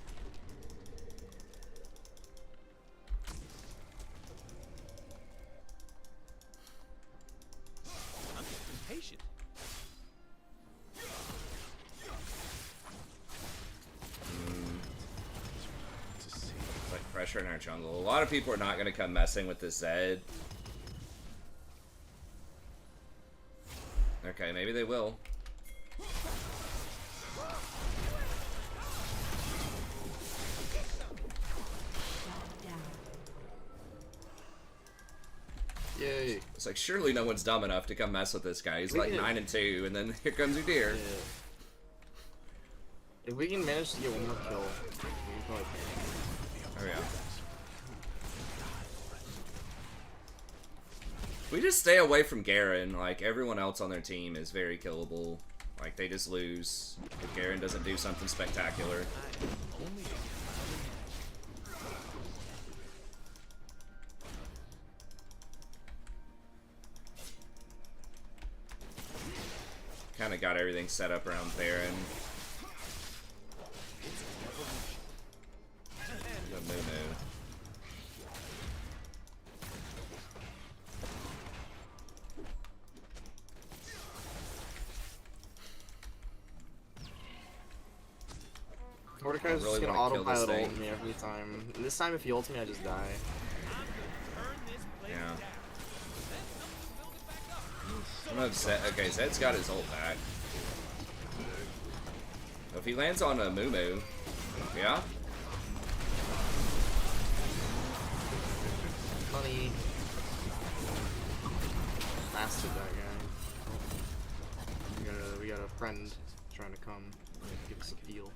I'm just impatient. It's like pressure in our jungle. A lot of people are not gonna come messing with this Zed. Okay, maybe they will. Yay. It's like, surely no one's dumb enough to come mess with this guy. He's like 9-2, and then here comes your deer. Yeah. If we can manage to get one more kill, we can probably Oh yeah. We just stay away from Garen. Like, everyone else on their team is very killable. Like, they just lose if Garen doesn't do something spectacular. Kind of got everything set up around Baron. The Moo. Mordecai's really just gonna wanna kill this autopilot thing. ult me every time. And this time if he ults me, I just die. Yeah. I'm upset. Okay, Zed's got his ult back. So if he lands on a Moo, yeah. Money. Mastered that guy. We got a friend trying to come give us a deal.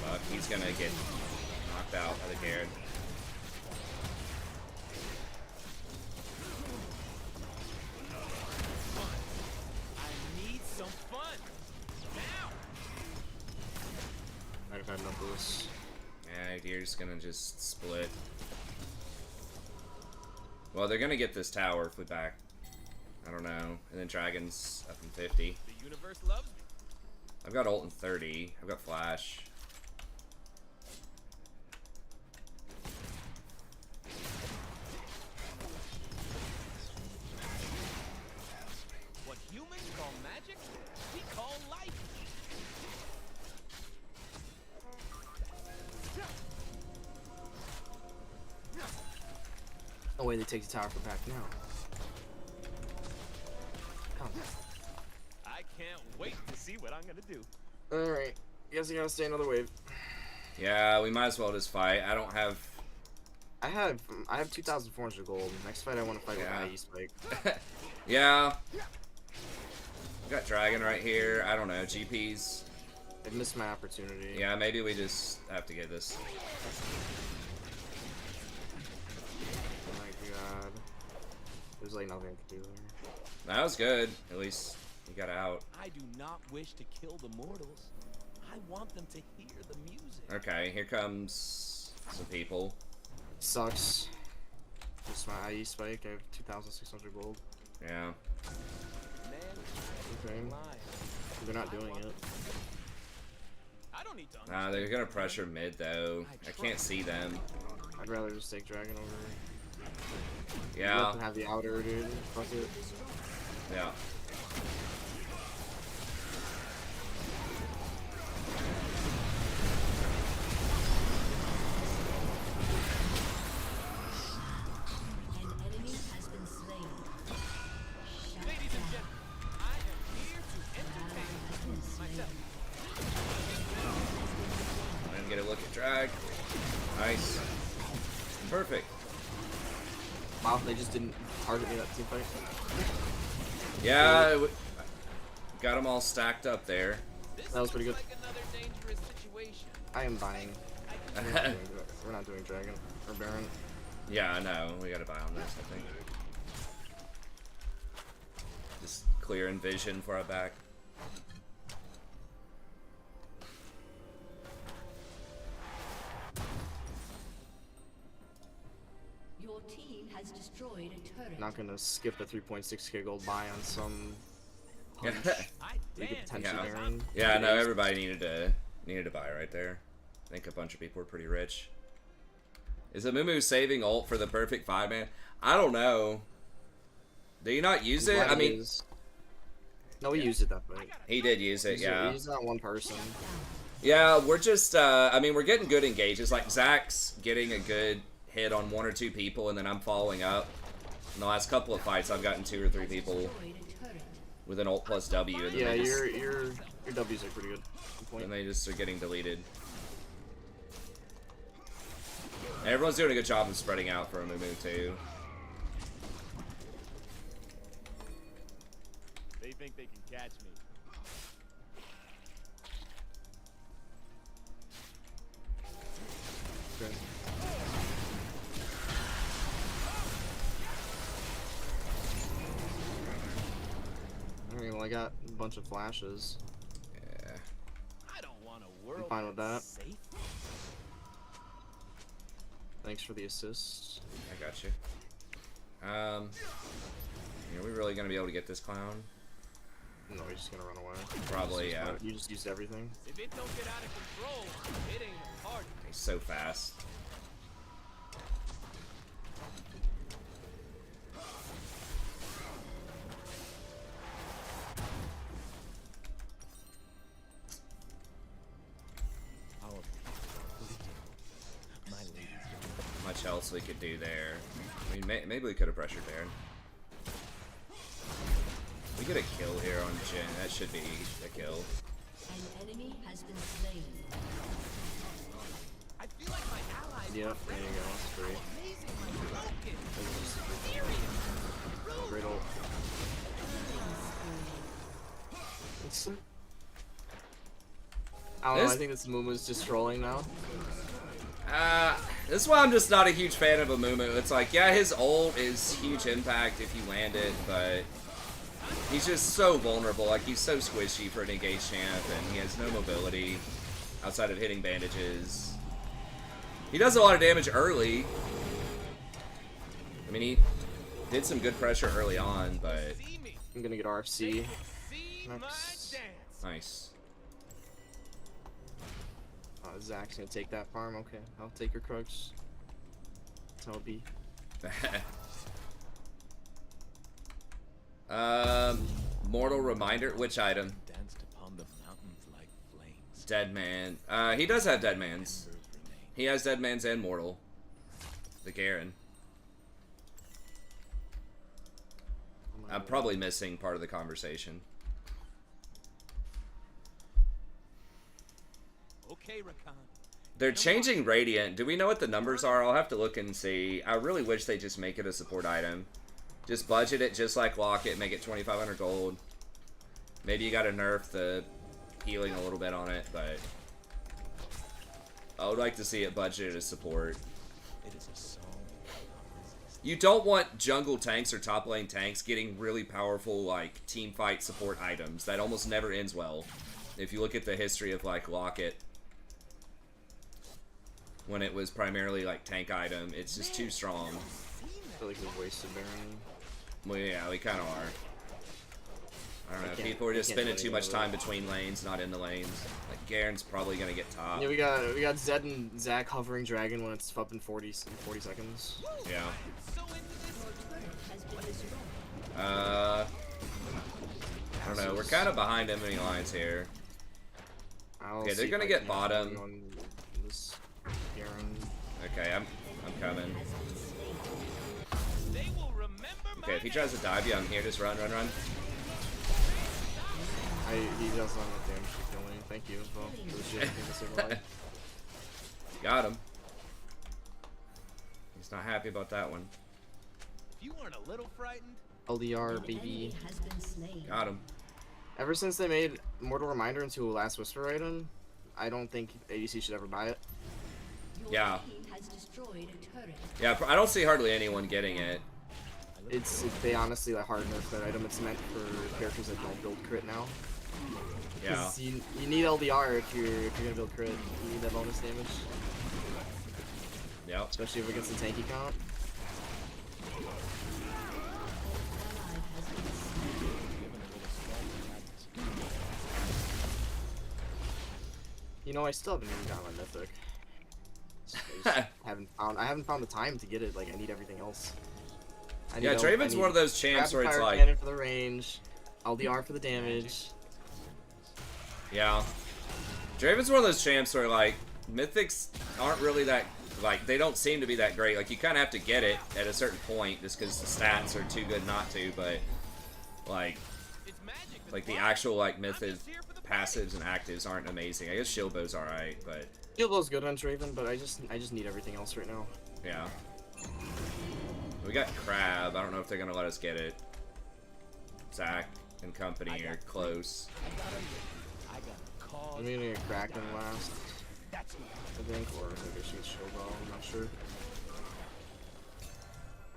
Fuck, he's gonna get knocked out by the Garen. I need some fun. Now. I've had enough of this. Yeah, you're just gonna just split. Well, they're gonna get this tower if we back. I don't know. And then Dragon's up in 50. The universe loves me. I've got ult in 30. I've got flash. What humans call magic, we call life. No way they take the tower for back now. Come I can't wait to see what I'm gonna do. on. Alright. Guess I gotta stay another wave. Yeah, we might as well just fight. I don't have... I have 2,400 gold. Next fight I want to fight Yeah. with IE Spike. Yeah. We got Dragon right here. I don't know. GPs. I missed my opportunity. Yeah, maybe we just have to get this. Oh my god. There's like nothing to do there. That was good. At least you got out. I do not wish to kill the mortals. I want them to hear the music. Okay, here comes some people. Sucks. Just my IE spike. I have 2,600 gold. Yeah. Man, Okay. lying. They're not doing it. I don't need to They're gonna pressure mid though. I can't see them. I'd rather just take Dragon over. Yeah. Let them have the outer, dude. Fuck it. Yeah. An enemy has been slain. Shut Ladies and down. gentlemen, I am here to entertain Has been slain. myself. And get a look at drag. Nice. Perfect. Wow, they just didn't target me that team fight. Yeah. Got them all stacked up there. This That was pretty looks good. like another dangerous situation. I am buying. We're not doing Dragon or Baron. Yeah, I know. We gotta buy on this, I think. Just clear and vision for our back. Your team has destroyed a turret. Not gonna skip the 3.6k gold buy on some. Yeah. I We could dance. potentially Yeah. Baron. Yeah, I know everybody needed to buy right there. I think a bunch of people were pretty rich. Is Amumu saving ult for the perfect 5-man? I don't know. Do you not use it? I mean, no, we used it that way. he did use it, yeah. We used it on one person. Yeah, we're just, I mean, we're getting good engages. Like, Zach's getting a good hit on 1 or 2 people, and then I'm following up. In the last couple of fights, I've gotten 2 or 3 people Destroyed a turret. with an ult plus W, and then, Yeah, they, just, your W's are pretty good. Good point. and they just are getting deleted. And everyone's doing a good job of spreading out for Amumu, too. They think they can catch me. Okay. Alright, well I got a bunch of flashes. Yeah. I don't want a world fine with that's that. safe. Thanks for the assist. I got you. Are we really gonna be able to get this clown? No, he's just gonna run away. Probably, yeah. You just used everything. If it don't get out of control, it ain't a party. He's so fast. My ladies. Much else we could do there. I mean, maybe we could have pressured there. We get a kill here on Jin. That should be a kill. An enemy has been slain. I feel like my allies Yep, are there you go. That's free. amazingly broken. Oh, great ult. I don't know, This- I think this Mumu's just trolling now. This is why I'm just not a huge fan of Amumu. It's like, yeah, his ult is huge impact if you land it, but he's just so vulnerable. Like, he's so squishy for an engaged champ, and he has no mobility outside of hitting bandages. He does a lot of damage early. I mean, he did some good pressure early on, but See me. I'm gonna get RFC. See my Nice. dance. nice. Zach's gonna take that farm. Okay, I'll take your crux. That's how it be. Mortal Reminder, which item? Danced upon the mountains like flames. Dead Man. He does have Dead Man's. He has Dead Man's and Mortal. The Garen. I'm probably missing part of the conversation. Okay, Rakan. They're changing Radiant. Do we know what the numbers are? I'll have to look and see. I really wish they just make it a support item. Just budget it just like Locket, make it 2,500 gold. Maybe you gotta nerf the healing a little bit on it, but I would like to see it budgeted as support. It is a song. You don't want jungle tanks or top lane tanks getting really powerful, like, team fight support items. That almost never ends well. If you look at the history of, like, Locket, when it was primarily, like, tank item, it's just too strong. I feel like we've wasted Baron. Well, yeah, we kind of are. I don't know, can't- people are just I can't spending do too much anything time with between lanes, not in the lanes. Like, Garen's probably gonna get top. Yeah, we got Zed and Zac hovering dragon when it's up in 40 seconds. Yeah. So into this. I don't know, we're kind of behind enemy lines here. I'll Okay, see they're if gonna I get can bottom. on this Garen. Okay, I'm coming. They will remember Okay, if he tries to dive you, I'm here. Just run. He does not have damage to kill me. Thank you as well. For the shit, I think that's a lie. Got him. He's not happy about that one. If you weren't a little frightened, LDR, baby. Has been slain. Got him. Ever since they made Mortal Reminder into a Last Whisper item, I don't think ADC should ever buy it. Your Yeah. team has destroyed a turret. Yeah, I don't see hardly anyone getting it. They honestly like hard nerf that item. It's meant for characters that don't build crit now. Yeah. 'Cause you need LDR if you're gonna build crit. You need that bonus damage, Yep. especially if against the tanky comp. You know, I still haven't even got my mythic. I haven't found the time to get it. Like I need everything else. Yeah, Draven's one of those champs where it's Fire like, cannon for the range, LDR for the damage. yeah. Draven's one of those champs where like mythics aren't really that, like, they don't seem to be that great. Like, you kind of have to get it at a certain point just because the stats are too good not to, but like it's magic. like the actual like mythic passives and actives aren't amazing. I guess shield bow's alright, but Shield Bow's good on Draven, but I just need everything else right now. yeah. We got Crab. I don't know if they're gonna let us get it. Zac and company are close. I got a cause. I'm gonna get Kraken last, That's I think, or maybe I should Shield Bow. I'm not sure.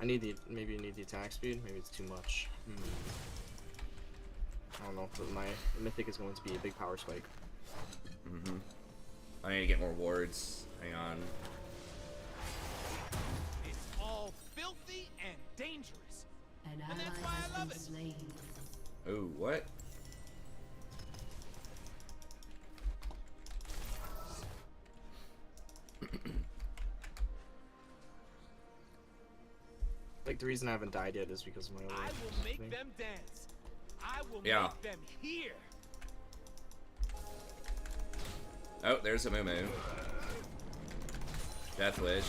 Maybe I need the attack speed. Maybe it's too much. I don't know, but my mythic is going to be a big power spike. Mm-hmm. I need to get more wards. Hang on. It's all filthy and dangerous. An And ally that's why I has love been it. slain. Ooh, what? Like the reason I haven't died yet is because of my I ult. will make them dance. I will Yeah. make them hear. Oh, there's a Moo. Death Wish.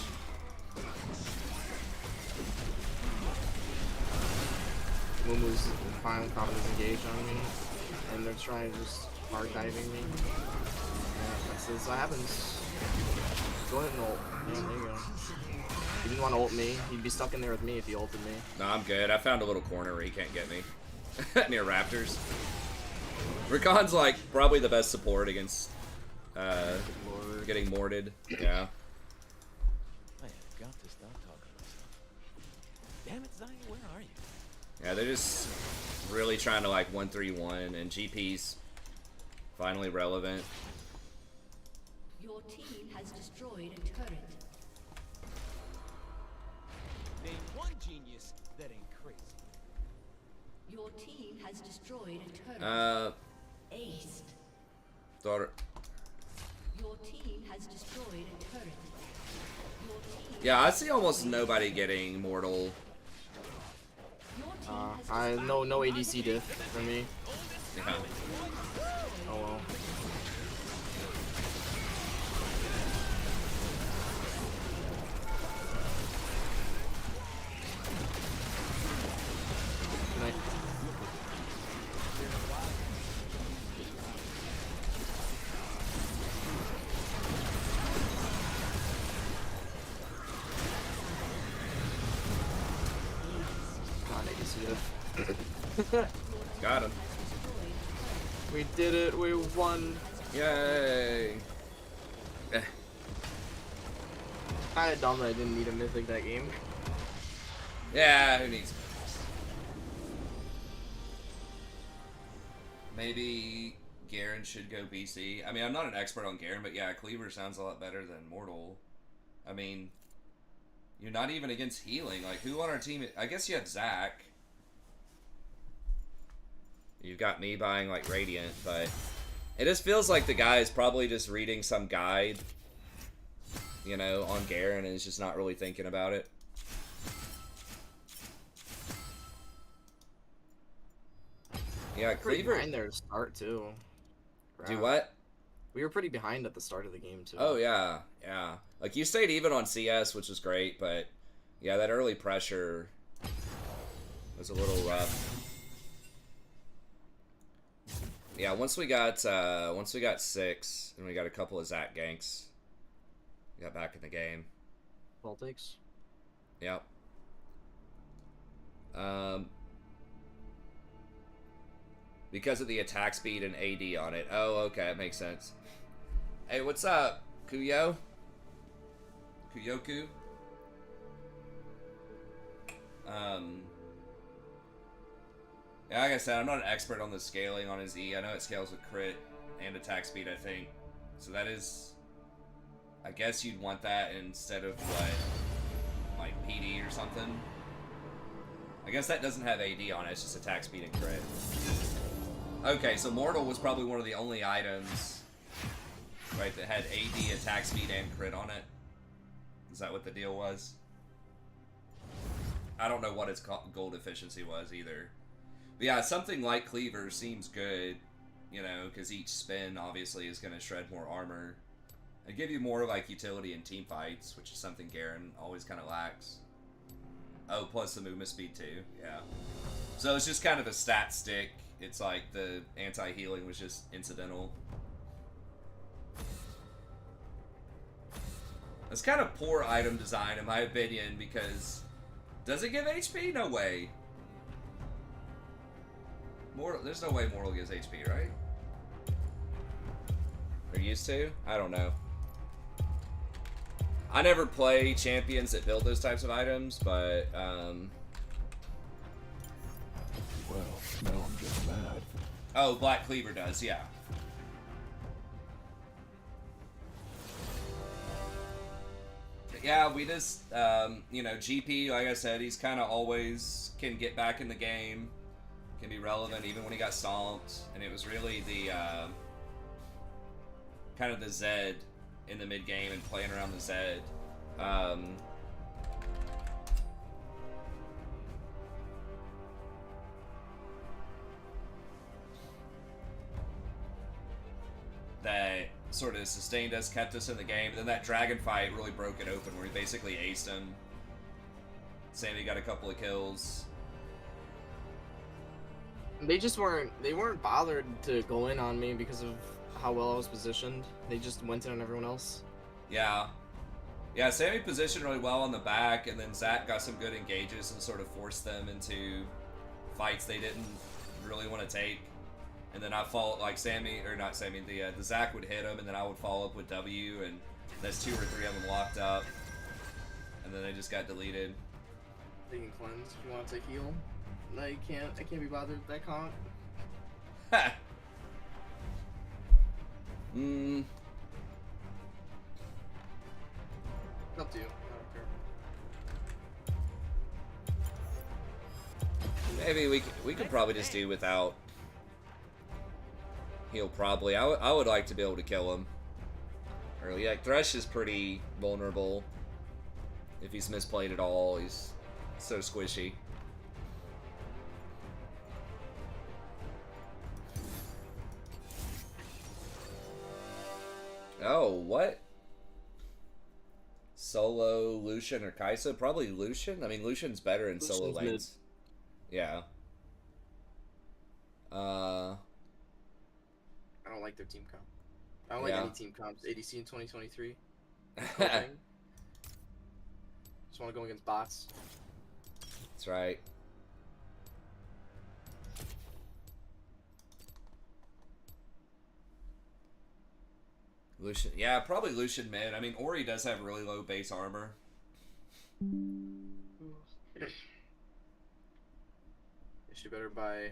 Mumu's finally confidence engaged on me, and they're trying to just hard diving me. Yeah, that's what happens. Go ahead and ult. Yeah, there you go. He didn't want to ult me. He'd be stuck in there with me if he ulted me. No, I'm good. I found a little corner where he can't get me. Near Raptors. Rakan's like probably the best support against Lord. getting morted. Yeah. I have got to stop talking to myself. Damn it, Zion, where are you? Yeah, they're just really trying to like 1-3-1, and GP's finally relevant. Your team has destroyed a turret. Name one genius that ain't crazy. Your team has destroyed a turret. Aced. Daughter. Your team has destroyed a turret. Your team. Yeah, I see almost nobody getting mortal. Your team has No ADC diff for me. Yeah. Oh well. Good night. Come on, ADC diff. Got him. We did it. We won. Yay! Kinda dumb that I didn't need a mythic that game. Yeah, who needs? Maybe Garen should go BC. I mean, I'm not an expert on Garen, but yeah, Cleaver sounds a lot better than Mortal. I mean, you're not even against healing. Like, who on our team? I guess you have Zach. You've got me buying, like, Radiant, but it just feels like the guy is probably just reading some guide, you know, on Garen, and is just not really thinking about it. Yeah, Pretty Cleaver. behind there to start too. Do what? We were pretty behind at the start of the game too. Oh yeah, yeah. Like you stayed even on CS, which was great, but yeah, that early pressure was a little rough. Yeah, once we got 6 and we got a couple of Zach ganks, we got back in the game. Ball takes. Yep. Because of the attack speed and AD on it. Oh, okay, it makes sense. Hey, what's up, Kuyo? Kuyoku? Yeah, like I said, I'm not an expert on the scaling on his E. I know it scales with crit and attack speed, I think. So that is... I guess you'd want that instead of, what, like PD or something? I guess that doesn't have AD on it, it's just attack speed and crit. Okay, so Mortal was probably one of the only items, right, that had AD, attack speed, and crit on it. Is that what the deal was? I don't know what its gold efficiency was either. But yeah, something like Cleaver seems good, you know, because each spin obviously is going to shred more armor. And give you more like utility in team fights, which is something Garen always kind of lacks. Oh, plus the movement speed too, yeah. So it's just kind of a stat stick. It's like the anti-healing was just incidental. It's kind of poor item design in my opinion, because does it give HP? No way. There's no way Mortal gives HP, right? Or used to? I don't know. I never play champions that build those types of items, but Well, now I'm just mad. oh, Black Cleaver does, yeah. But yeah, we just, you know, GP, like I said, he's kind of always can get back in the game, can be relevant even when he got stomped, and it was really the, kind of the Zed in the mid game and playing around the Zed. That sort of sustained us, kept us in the game. And then that dragon fight really broke it open, where he basically aced him. Sammy got a couple of kills. They just weren't bothered to go in on me because of how well I was positioned. They just went in on everyone else. Yeah. Yeah, Sammy positioned really well on the back, and then Zach got some good engages and sort of forced them into fights they didn't really want to take. And then I followed, like the Zach would hit him, and then I would follow up with W, and there's 2 or 3 of them locked up. And then they just got deleted. They can cleanse if you want to heal. No, you can't. I can't be bothered with that comp. Ha! Up to you. I don't care. Maybe we could probably just do without heal. Probably I would like to be able to kill him early. Like Thresh is pretty vulnerable if he's misplayed at all. He's so squishy. Oh, what? Solo, Lucian, or Kai'Sa? Probably Lucian. I mean, Lucian's better in solo Lucian's lanes. Yeah. I don't like their team comp. I don't like any team comps. ADC in 2023. Just want to go against bots. That's right. Lucian, yeah, probably Lucian mid. I mean, Ori does have really low base armor. She better buy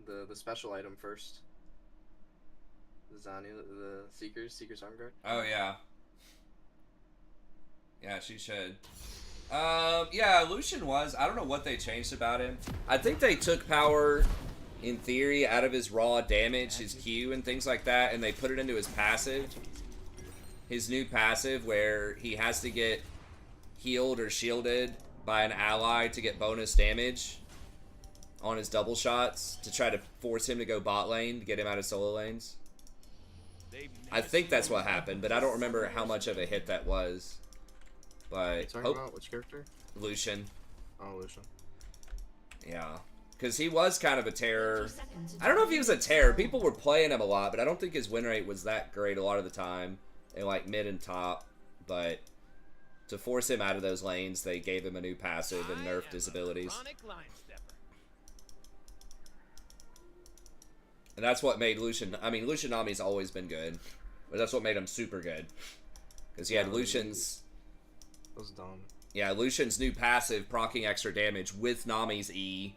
the special item first. The Zani, the Seeker's Arm Guard. Oh yeah. Yeah, she should. Yeah, Lucian was. I don't know what they changed about him. I think they took power, in theory, out of his raw damage, his Q and things like that, and they put it into his passive. His new passive, where he has to get healed or shielded by an ally to get bonus damage on his double shots to try to force him to go bot lane to get him out of solo lanes. I think that's what happened, but I don't remember how much of a hit that was. But Talking about which character? Lucian. Oh, Lucian. Yeah. Because he was kind of a terror. I don't know if he was a terror. People were playing him a lot, but I don't think his win rate was that great a lot of the time. In like mid and top. But to force him out of those lanes, they gave him a new passive and nerfed his abilities. And that's what made Lucian... I mean, Lucian Nami's always been good. But that's what made him super good. Because he had Lucian's... That was dumb. Yeah, Lucian's new passive proccing extra damage with Nami's E.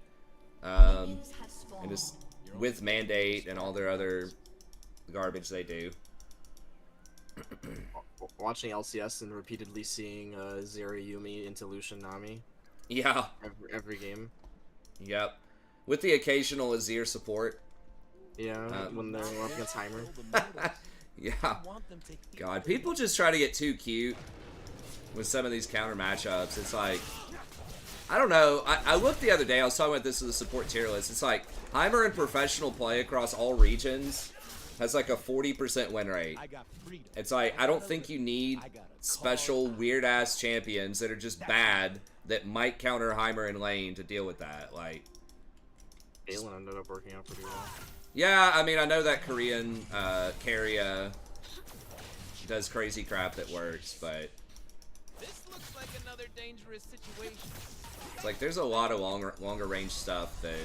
And just with Mandate and all their other garbage they do. Watching LCS and repeatedly seeing Zeri Yumi into Lucian Nami. Yeah. Every game. Yep. With the occasional Azir support. Yeah, when they're up against Heimer. Yeah. God, people just try to get too cute with some of these counter matchups. It's like, I don't know. I looked the other day, I was talking about this with the support tier list. It's like, Heimer in professional play across all regions has like a 40% win rate. It's like, I don't think you need special weird-ass champions that are just bad that might counter Heimer in lane to deal with that. Like, Galen ended up working out pretty well. Yeah, I mean, I know that Korean carry does crazy crap that works, but This looks like another dangerous situation. it's like there's a lot of longer range stuff that,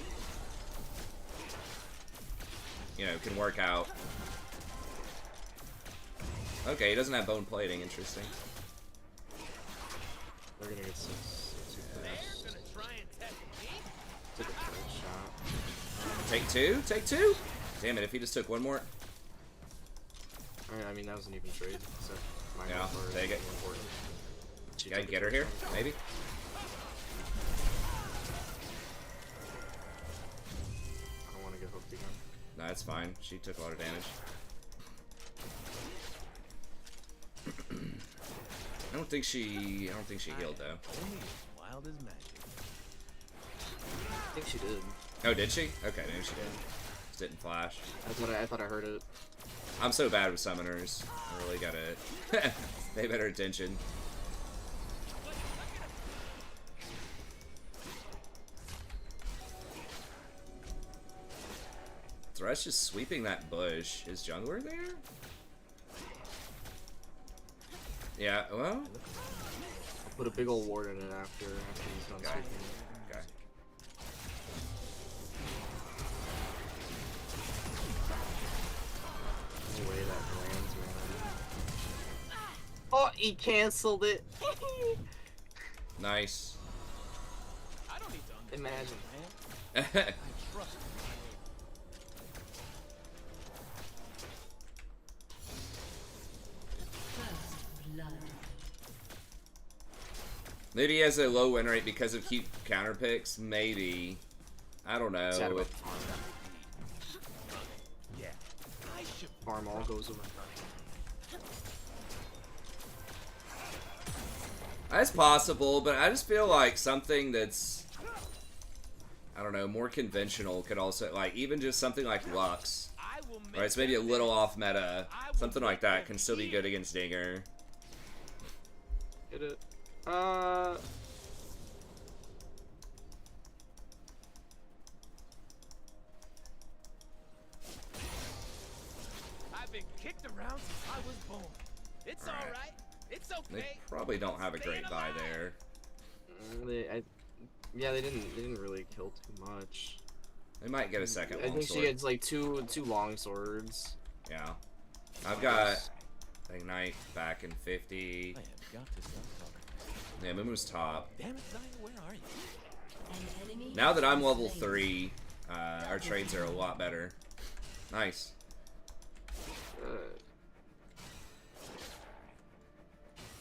you know, can work out. Okay, he doesn't have bone plating. Interesting. They're gonna get six They're gonna try and test me. Took a third shot. Take two? Take two? Damn it, if he just took one more. I mean, that was an even trade. So Yeah, take it. important. She Can I took get the her first here? one. Maybe? I don't want to get hooked again. No, that's fine. She took a lot of damage. I don't think she healed though. Only as wild as magic. I think she did. Oh, did she? Okay, maybe she did. Just didn't flash. I thought I heard it. I'm so bad with summoners. I really gotta pay better attention. Thresh just sweeping that bush. Is jungler there? Yeah, well. I'll put a big old ward in it after he's done Got it. speaking. Okay. No way that lands, man. Oh, he canceled it. Nice. I don't need to understand, Imagine. man. I trust you. First blood. Maybe he has a low win rate because of cute counter picks. Maybe. I don't know. Sad about farm. Yeah. I should Farm all goes away. That's possible, but I just feel like something that's, I don't know, more conventional could also, like, even just something like Lux, I will make right? It's maybe a little off meta. Something like that can still be good against Dinger. Get it. I've been kicked around since I was born. It's All right. all right. It's okay. They probably don't have a great buy there. Yeah, they didn't really kill too much. They might get a second I think she longsword. gets like two long swords. Yeah. I've got Ignite back in 50. I have got to stop talking. Yeah, Mumu's top. Damn it, Zion, where are you? An enemy Now that has I'm been level slain. 3, our trades are a lot better. Nice.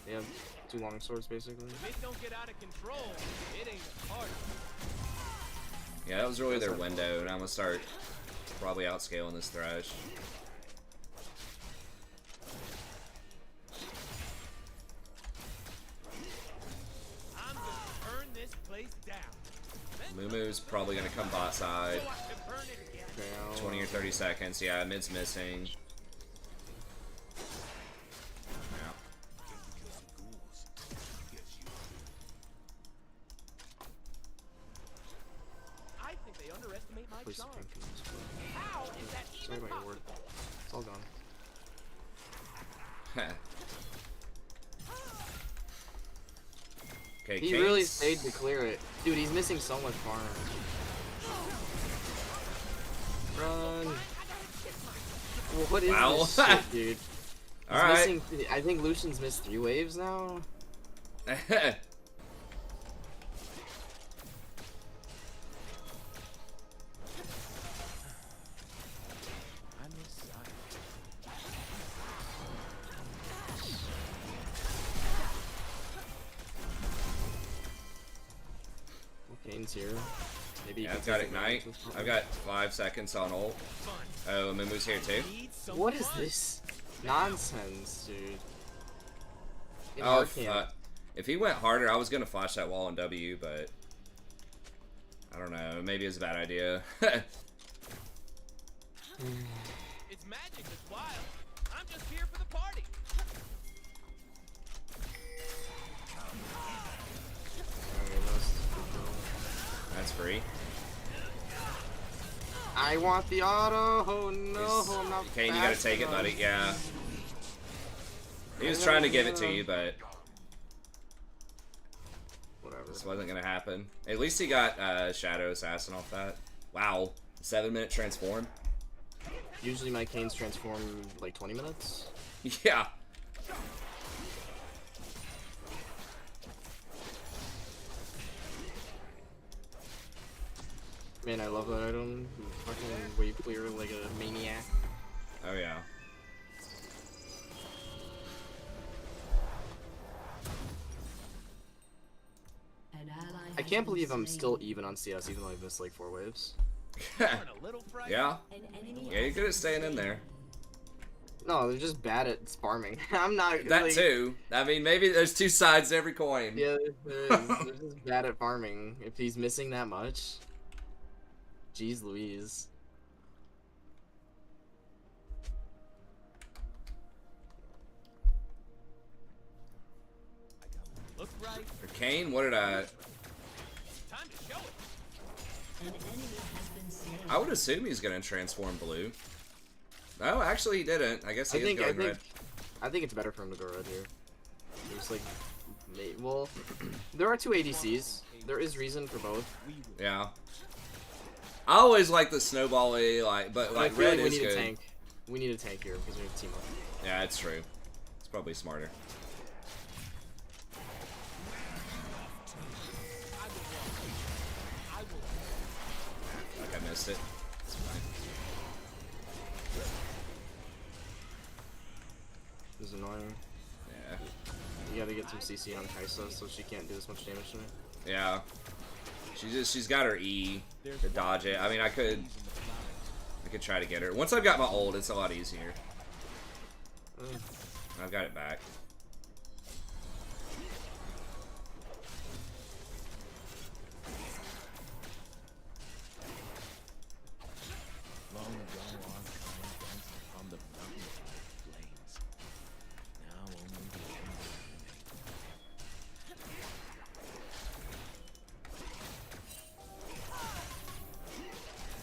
Yeah, 2 long swords basically. If it don't get out of control, it ain't a party. Yeah, that was really their window, and I'm gonna start probably outscaling this Thresh. I'm gonna burn this place down. Mumu's probably gonna come bot side. So I can burn it again. Okay, I'll, 20 or 30 seconds. Yeah, mid's missing. Yeah. I think they underestimate my Please charm. pink in this one. How is that Sorry even about your word. possible? It's all gone. Okay, He Kane's- really stayed to clear it. Dude, he's missing so much farm. Run. Well, what is Wow. this shit, dude? He's Alright. missing, I think Lucian's missed 3 waves now. I miss Zion. Kane's here. Maybe you Yeah, can I've got take Ignite. advantage of this I've got 5 seconds on ult. Oh, Mumu's here too. Need some What is fun. this nonsense, dude? Get Oh, hard camp. fuck. If he went harder, I was gonna flash that wall on W, but I don't know. Maybe it's a bad idea. It's magic, it's wild. I'm just here for the party. Alright, that's good though. That's free. I want the auto. Oh no, I'm not Kane, you gotta fast take it, enough. buddy. Yeah. He was trying to give it to you, but Whatever. this wasn't gonna happen. At least he got Shadow Assassin off that. Wow. 7-minute transform. Usually my Kanes transform like 20 minutes. Yeah. Man, I love that item. Fucking wave clear like a maniac. Oh yeah. An ally I has can't been believe I'm slain. still even on CS even though I've missed like 4 waves. Burn a little fright. Yeah. An enemy Yeah, you're has good been at staying in slain. there. No, they're just bad at sparming. I'm not That like, too. I mean, maybe there's 2 sides to every coin. Yeah, there is. They're just bad at farming. If he's missing that much. Jeez Louise. Look right. For Kane, what did I... Time to show it. An enemy has been slain. I would assume he's gonna transform blue. No, actually he didn't. I guess he is going red. I think it's better for him to go red here. There's like, well, there are 2 ADCs. There is reason for both. Yeah. I always like the snowball-y, like, but I like feel red like we is need good. a tank. We need a tank here because we have a team up. Yeah, it's true. It's probably smarter. Like I missed it. It's fine. This is annoying. Yeah. You gotta get some CC on Kaisa so she can't do this much damage to me. Yeah. She's got her E to dodge it. I mean, I could try to get her. Once I've got my ult, it's a lot easier. I've got it back. Long ago, our kind danced upon the mountain of flames. Now only the embers remain.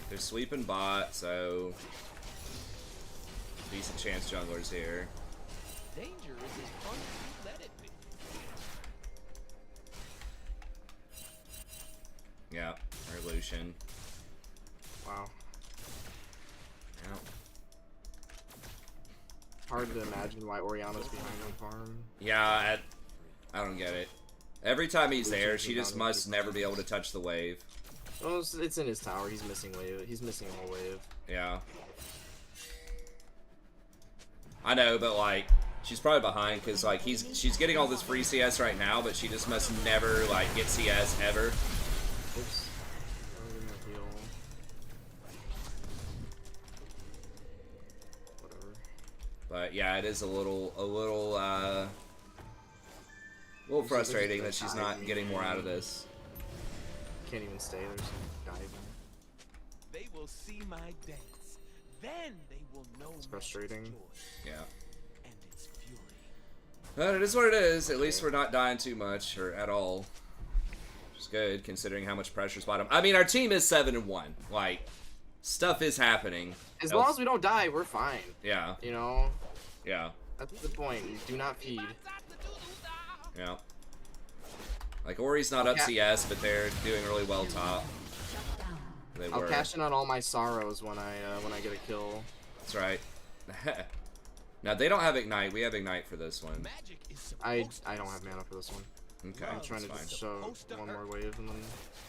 They're sweeping bot, so decent chance jungler's here. Danger is as fun as you let it be. Yeah, or Lucian. Wow. Yeah. Hard to imagine why Oriana's behind on farm. Yeah, I don't get it. Every time he's there, she just must never be able to touch the wave. Well, it's in his tower. He's missing wave. He's missing a whole wave. Yeah. I know, but like, she's probably behind because like she's getting all this free CS right now, but she just must never like get CS ever. Oops. I'm gonna heal. Whatever. But yeah, it is a little frustrating that she's not getting more out of this. Can't even stay. There's some diving. They will see my dance. Then they will know It's frustrating. magic's joy Yeah. and its fury. But it is what it is. At least we're not dying too much or at all. Which is good considering how much pressure's bottom. I mean, our team is 7-1. Like, stuff is happening. As long as we don't die, we're fine. Yeah. You know? Yeah. That's the point. Do not feed. Yeah. Like, Ori's not up CS, but they're doing really well top. They I'll were. cash in on all my sorrows when I get a kill. That's right. Now, they don't have Ignite. We have Ignite for this one. Magic is I supposed to don't have mana for this one. Okay, I'm trying to that's just fine. show one more wave and then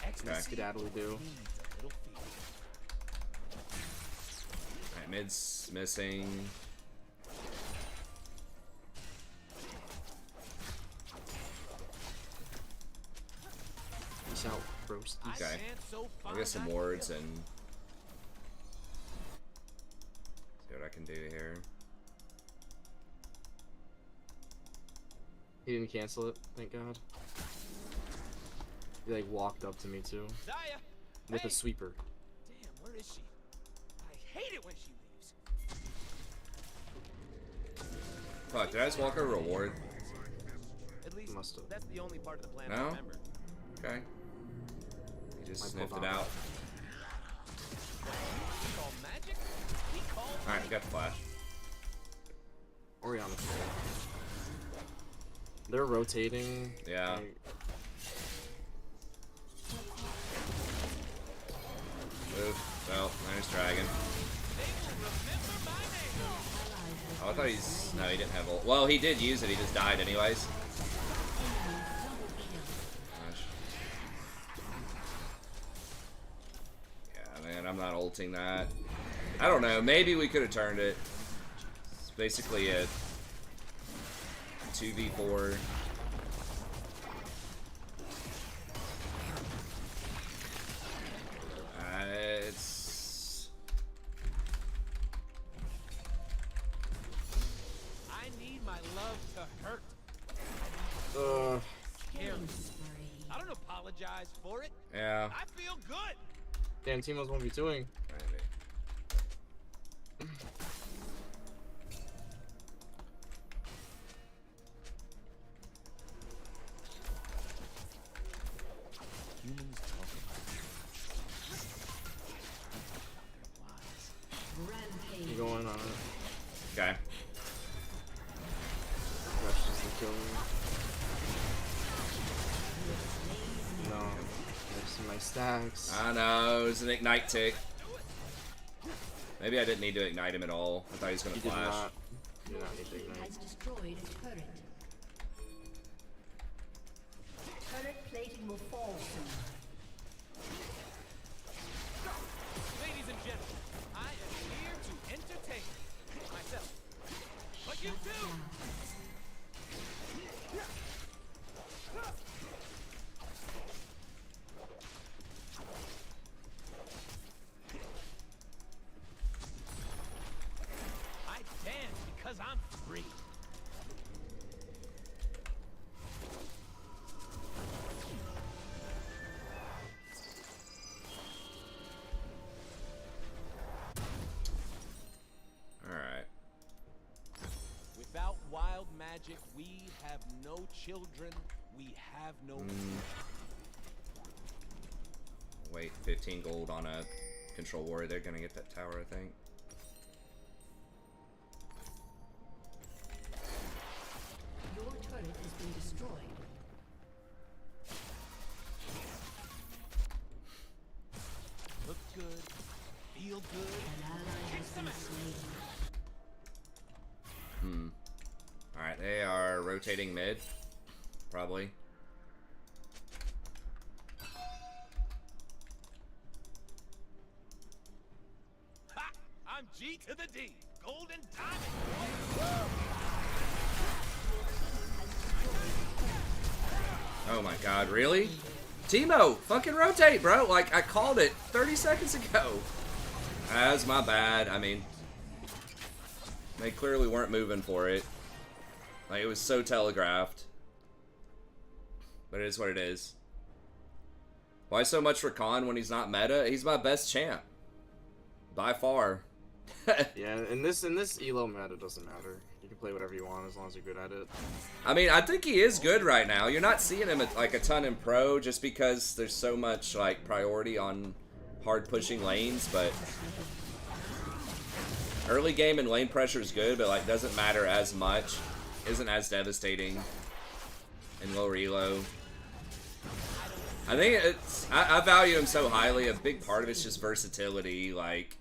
ecstasy skedaddly do. needs a little fear. Alright, mid's missing. Peace out, roast. I Okay. can't so I'll fine get some I wards feel. and see what I can do here. He didn't cancel it, thank God. He like walked up to me too Zaya, with hey. a sweeper. Damn, where is she? I hate it when she leaves. Fuck, did I just walk over a ward? At least Must've. that's the only part of the plan I No? remember. Okay. He just Might sniffed pop it out. out. He called magic? He called Alright, we got the flash. Oriana. They're rotating. Yeah. like- Move. Well, there's Dragon. Oh, I thought he's... No, he didn't have ult. Well, he did use it. He just died anyways. Gosh. Yeah, man, I'm not ulting that. I don't know. Maybe we could have turned it. It's basically a 2v4. It's... I need my love to hurt. Careless. I don't apologize for it. Yeah. I feel good. Damn, Timo's 1v2ing. Maybe. Humans talk You Rampage. going on it. Okay. Rush is the killer. No. There's my stacks. I know, it was an ignite tick. Maybe I didn't need to ignite him at all. I thought he was gonna You did flash. not. You did not need to Team ignite. has destroyed a turret. Turret plating will fall soon. Ladies and gentlemen, I am here to entertain myself. But you too. I dance because I'm free. Alright. Without wild magic, we have no children. We have no. Wait, 15 gold on a control warrior. They're gonna get that tower, I think. Your turret has been destroyed. Look good, feel good. An ally has been slain. rotating mid, probably. Ha! I'm G to the D. Golden diamond. Oh my god, really? Timo, fucking rotate, bro. Like, I called it 30 seconds ago. That's my bad. I mean, they clearly weren't moving for it. Like, it was so telegraphed. But it is what it is. Why so much Rakan when he's not meta? He's my best champ. By far. Yeah, in this elo meta, it doesn't matter. You can play whatever you want as long as you're good at it. I mean, I think he is good right now. You're not seeing him like a ton in pro just because there's so much like priority on hard pushing lanes, but early game and lane pressure is good, but like doesn't matter as much. Isn't as devastating in lower elo. I think I value him so highly. A big part of it's just versatility. Like,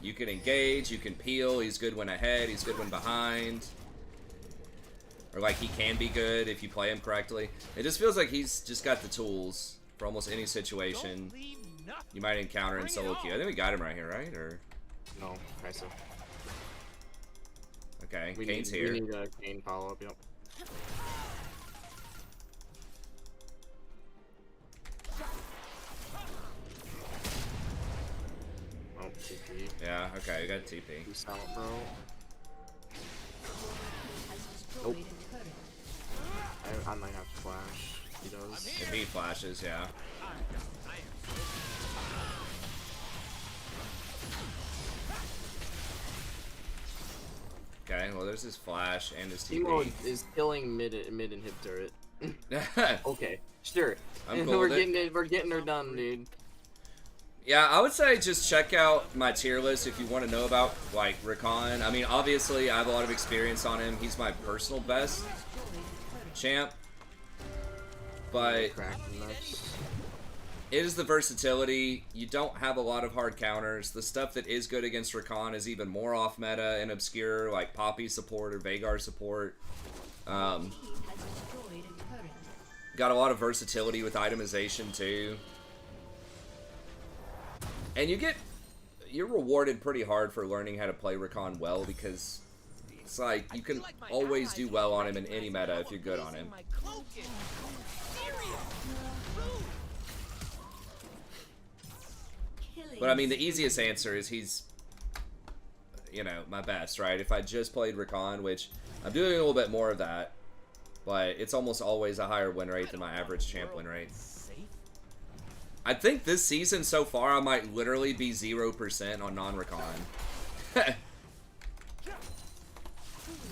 you can engage, you can peel. He's good when ahead. He's good when behind. Or like he can be good if you play him correctly. It just feels like he's just got the tools for almost any situation you might encounter in solo queue. I think we got him right here, right? Or No, Kai'Sa. okay, Kane's here. We need a Kane follow up. Yep. Oh, TP. Yeah, okay, we got TP. Too silent, bro. Nope. I might have to flash. He does. If he flashes, yeah. Okay, well there's his flash and his Timo TP. is killing mid and hip turret. Okay, sure. I'm cool with it. We're getting her done, dude. Yeah, I would say just check out my tier list if you want to know about, like, Rakan. I mean, obviously, I have a lot of experience on him. He's my personal best champ. But it is the versatility. You don't have a lot of hard counters. The stuff that is good against Rakan is even more off-meta and obscure, like Poppy support or Veigar support. Got a lot of versatility with itemization, too. And you're rewarded pretty hard for learning how to play Rakan well, because it's like you can always do well on him in any meta if you're good on him. But I mean, the easiest answer is he's, you know, my best, right? If I just played Rakan, which I'm doing a little bit more of that, but it's almost always a higher win rate than my average champ win rate. I think this season so far I might literally be 0% on non-Rakan.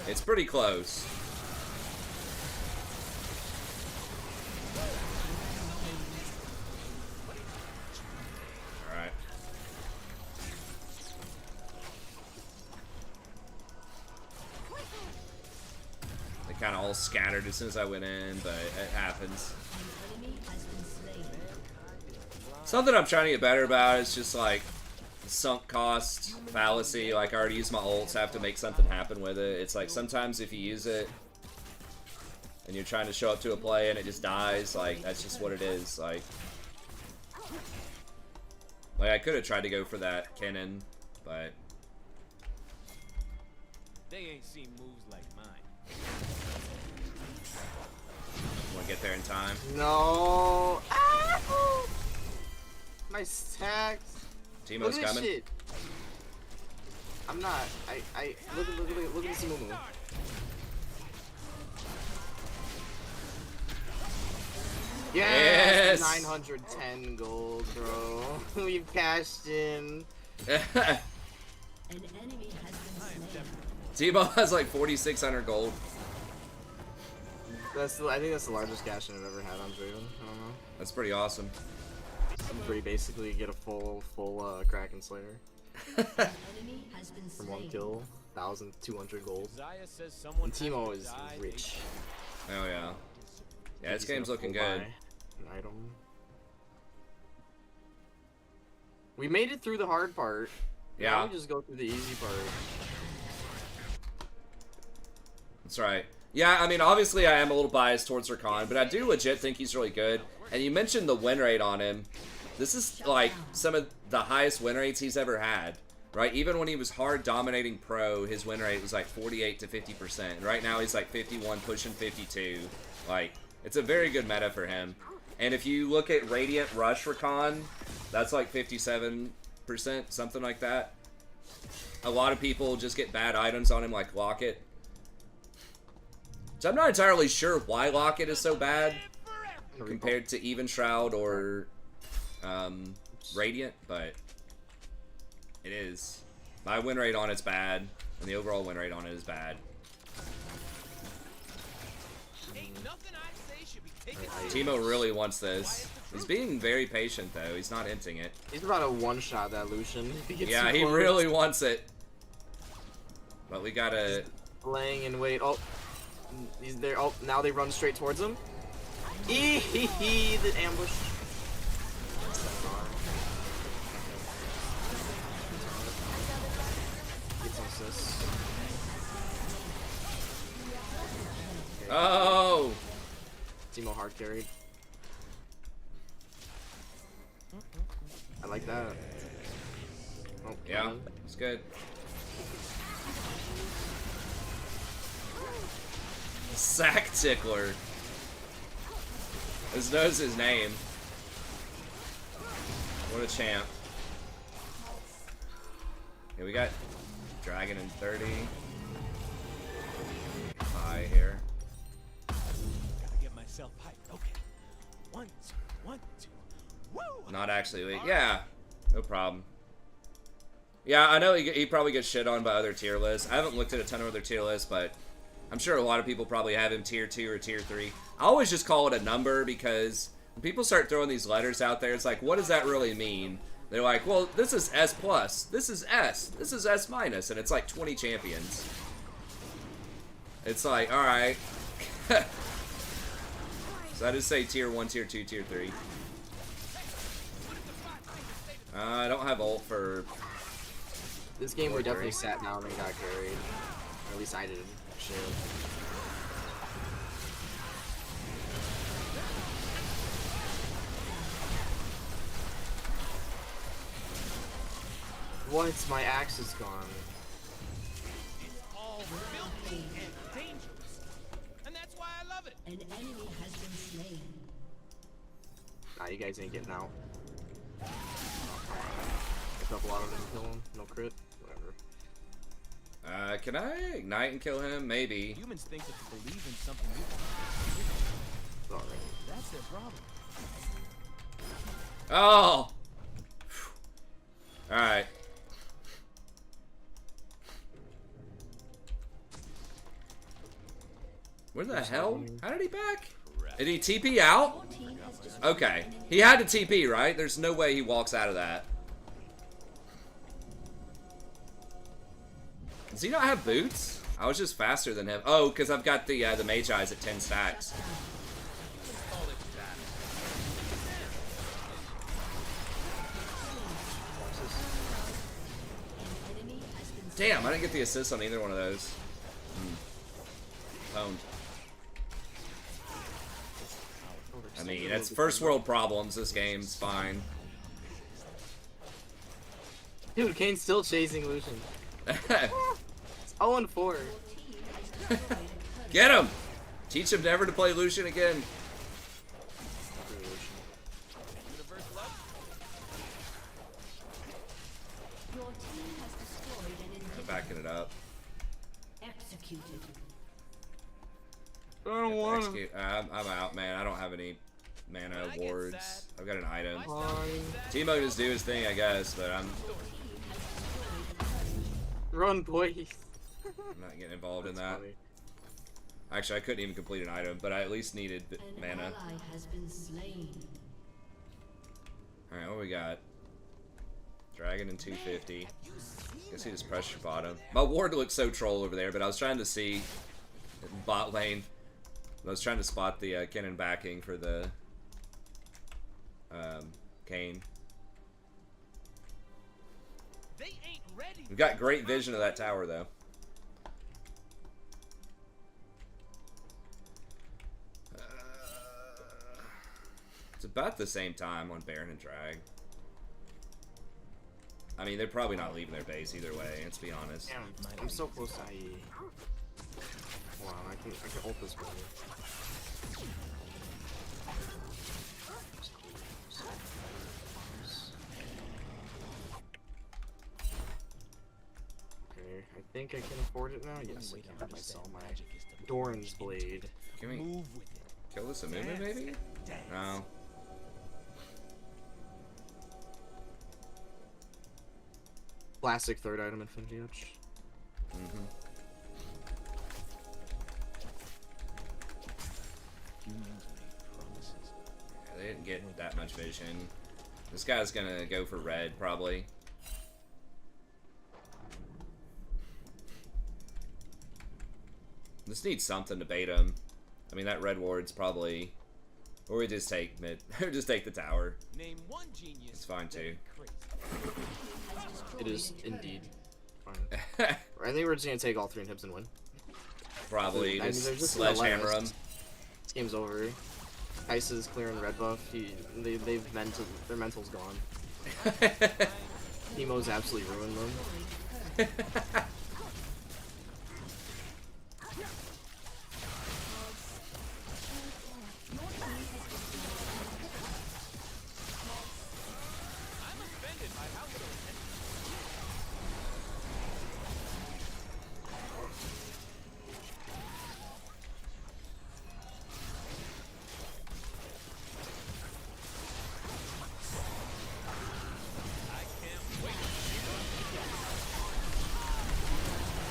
It's pretty close. Alright. They kind of all scattered as soon as I went in, but it happens. Something I'm trying to get better about is just like the sunk cost fallacy. Like, I already used my ults, I have to make something happen with it. It's like sometimes if you use it and you're trying to show up to a play and it just dies, like that's just what it is. Like I could have tried to go for that cannon, but they ain't seen moves like mine. want to get there in time. No. Ah! My stacks. Timo's coming. Shit. I'm not. I look at this Mumu. Yes! 910 gold, bro. We've cashed in. An enemy has been slain. Timo has like 4,600 gold. I think that's the largest cash in I've ever had on Draven. I don't know. That's pretty awesome. Where you basically get a full Kraken Slayer Enemy has been from slain. 1 kill, 1,200 gold. Isaiah says someone And Timo has is to die. rich. Oh yeah. Yeah, this He's game's gonna looking full good. buy An item. We made it through the hard part. Yeah. Now we just go through the easy part. That's right. Yeah, I mean, obviously I am a little biased towards Rakan, but I do legit think he's really good. And you mentioned the win rate on him. This is, like, some of the highest win rates he's ever had, right? Even when he was hard dominating pro, his win rate was, like, 48 to 50%. And right now he's, like, 51, pushing 52. Like, it's a very good meta for him. And if you look at Radiant Rush Rakan, that's, like, 57%, something like that. A lot of people just get bad items on him, like Locket. So I'm not entirely sure why Locket is so bad compared to Even Shroud or Radiant, but it is. My win rate on it's bad, and the overall win rate on it is bad. Teemo really wants this. He's being very patient, though. He's not hinting it. He's about to one-shot that Lucian. Yeah, he really wants it. But we gotta... Laying in wait. Oh, he's there. Oh, now they run straight towards him. Eeeeee, the ambush. Get some assists. Oh! Teemo hard carried. I like that. Oh, Yeah, it's good. Sack Tickler. This knows his name. What a champ. Yeah, we got Dragon in 30. High here. Gotta get myself hyped. Okay. 1, 2, 1, 2. Woo! Not actually. Wait. Yeah, no problem. Yeah, I know he probably gets shit on by other tier lists. I haven't looked at a ton of other tier lists, but I'm sure a lot of people probably have him tier 2 or tier 3. I always just call it a number because when people start throwing these letters out there, it's like, what does that really mean? They're like, well, this is S+, this is S, this is S-, and it's like 20 champions. It's like, alright. So I just say tier 1, tier 2, tier 3. I don't have ult for... This game we definitely sat down and got carried. Or at least I did. Shit. What? My axe is gone. It's all filthy and dangerous. And that's why I love it. An enemy has been slain. Nah, you guys ain't getting out. Pick up a lot of them, kill him. No crit. Whatever. Can I ignite and kill him? Maybe. Humans think that to believe in something new. Alright. That's their problem. Oh! Alright. Where the hell? How did he back? Did he TP out? Okay. He had to TP, right? There's no way he walks out of that. Does he not have boots? I was just faster than him. Oh, because I've got the mage eyes at 10 stacks. Damn, I didn't get the assist on either one of those. Pwned. I mean, it's first world problems. This game's fine. Dude, Kane's still chasing Lucian. It's 0-4. Get him! Teach him never to play Lucian again. I'm backing it up. Executed. I don't want to. Execute. I'm out, man. I don't have any mana wards. I've got an item. Teemo just do his thing, I guess, but I'm Run, boys. not getting involved in That's that. funny. Actually, I couldn't even complete an item, but I at least needed mana. Ally has been slain. Alright, what we got? Dragon and 250. Guess he just pressure bottom. My ward looks so troll over there, but I was trying to see bot lane. I was trying to spot the cannon backing for the Kane. We've got great vision of that tower, though. about the same time on Baron and Drag. I mean, they're probably not leaving their base either way, let's be honest. Damn, I'm so close to IE. Wow, I can ult this one. Okay, I think I can afford it now. Yes, I can. I sell my Doran's blade. Can we Move with it. kill this Amumu maybe? No. Classic third item Infinity Edge. Mm-hmm. Humans make promises. Yeah, they didn't get that much vision. This guy's gonna go for red, probably. This needs something to bait him. I mean, that red ward's probably... Or we just take mid... or just take the tower. Name one genius. It's fine, too. It is indeed fine. I think we're just gonna take all 3 inhibs and win. Probably. I mean, Just there's just sledgehammer no him. This game's over. Ice is clearing red buff. They've mental. Their mental's gone. Nemo's absolutely ruined them.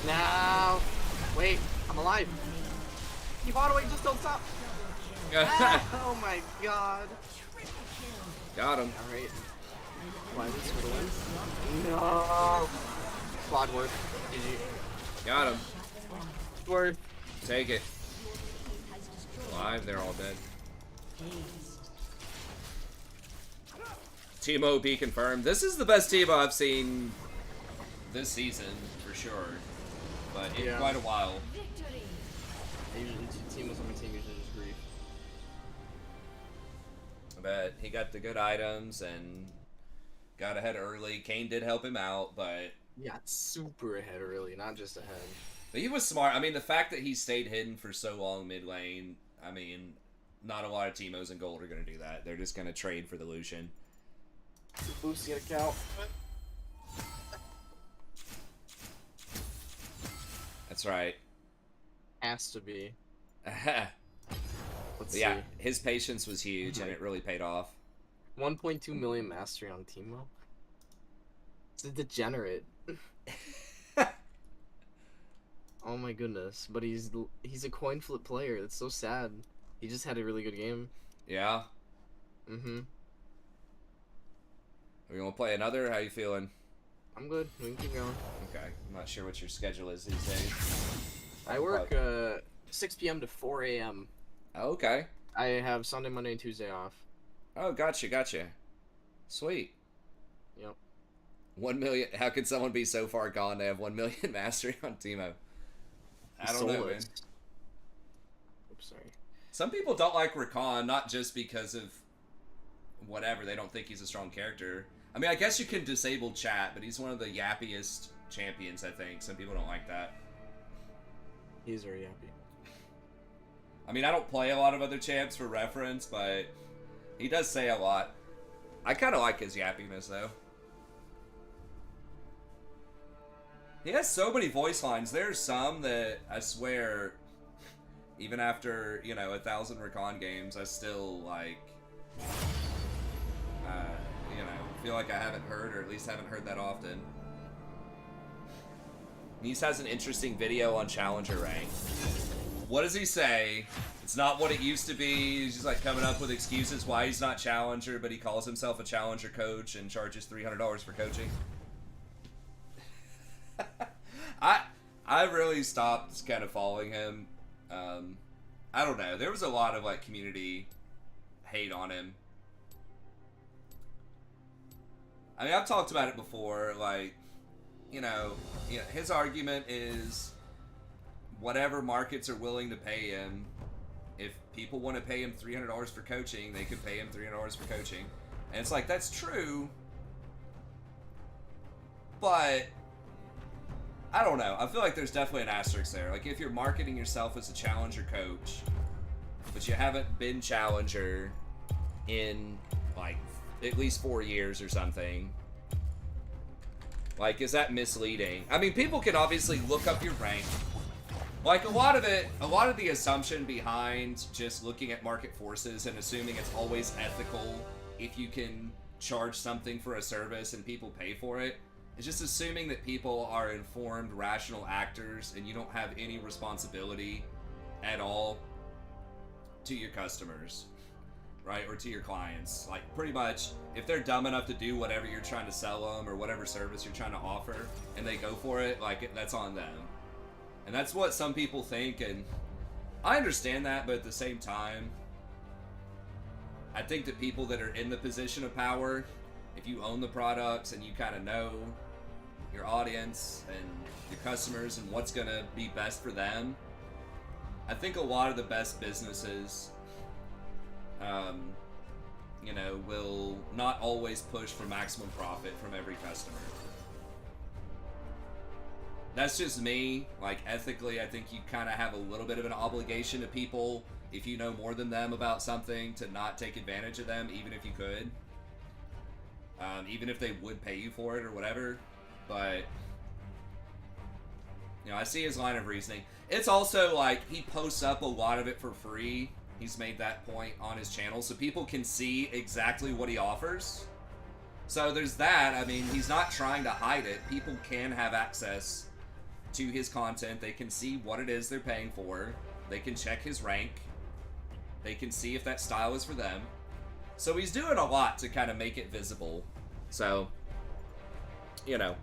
Now, wait, I'm alive. Keep auto, just don't stop. Oh my god. Got him. Alright. Why is this for the win? No. Squad work. GG. Got him. Word. Take it. Alive, they're all dead. Teemo be confirmed. This is the best Teemo I've seen this season, for sure. But in Yeah. quite a while. Usually, team was on my team usually just grief. But he got the good items and got ahead early. Kane did help him out, but He got super ahead early, not just ahead. he was smart. I mean, the fact that he stayed hidden for so long mid lane, I mean, not a lot of Teemos in gold are going to do that. They're just going to trade for the Lucian. Boost, get a cow. That's right. Has to be. Let's Yeah, see. his patience was huge, and it really paid off. 1.2 million mastery on Teemo. It's a degenerate. Oh my goodness, but he's a coin flip player. That's so sad. He just had a really good game. Yeah. Mm-hmm. We want to play another? How you feeling? I'm good. We can keep going. Okay. I'm not sure what your schedule is these days. I work 6 p.m. to 4 a.m. Oh, okay. I have Sunday, Monday, and Tuesday off. Oh, gotcha. Sweet. Yep. 1 million. How could someone be so far gone they have 1 million mastery on Teemo? I don't know, man. Oops, sorry. Some people don't like Rakan, not just because of whatever. They don't think he's a strong character. I mean, I guess you can disable chat, but he's one of the yappiest champions, I think. Some people don't like that. He's very happy. I mean, I don't play a lot of other champs for reference, but he does say a lot. I kind of like his yappiness, though. He has so many voice lines. There's some that I swear, even after, 1,000 Rakan games, I still, feel like I haven't heard, or at least haven't heard that often. Nice has an interesting video on Challenger rank. What does he say? It's not what it used to be. He's just coming up with excuses why he's not Challenger, but he calls himself a Challenger coach and charges $300 for coaching. I really stopped kind of following him. I don't know. There was a lot of community hate on him. I mean, I've talked about it before. His argument is whatever markets are willing to pay him, if people want to pay him $300 for coaching, they could pay him $300 for coaching. And it's like, that's true, but I don't know. I feel like there's definitely an asterisk there. Like, if you're marketing yourself as a challenger coach, but you haven't been challenger in, like, at least 4 years or something, like, is that misleading? I mean, people can obviously look up your rank. Like, a lot of the assumption behind just looking at market forces and assuming it's always ethical if you can charge something for a service and people pay for it, is just assuming that people are informed, rational actors, and you don't have any responsibility at all to your customers, right? Or to your clients. Like, pretty much, if they're dumb enough to do whatever you're trying to sell them or whatever service you're trying to offer, and they go for it, like, that's on them. And that's what some people think, and I understand that, but at the same time, I think that people that are in the position of power, if you own the products and you kind of know your audience and your customers and what's going to be best for them, I think a lot of the best businesses, you know, will not always push for maximum profit from every customer. That's just me. Like, ethically, I think you kind of have a little bit of an obligation to people, if you know more than them about something, to not take advantage of them, even if you could. Even if they would pay you for it or whatever. But, you know, I see his line of reasoning. It's also like, he posts up a lot of it for free. He's made that point on his channel, so people can see exactly what he offers. So there's that. I mean, he's not trying to hide it. People can have access to his content. They can see what it is they're paying for. They can check his rank. They can see if that style is for them. So he's doing a lot to kind of make it visible. So, you know,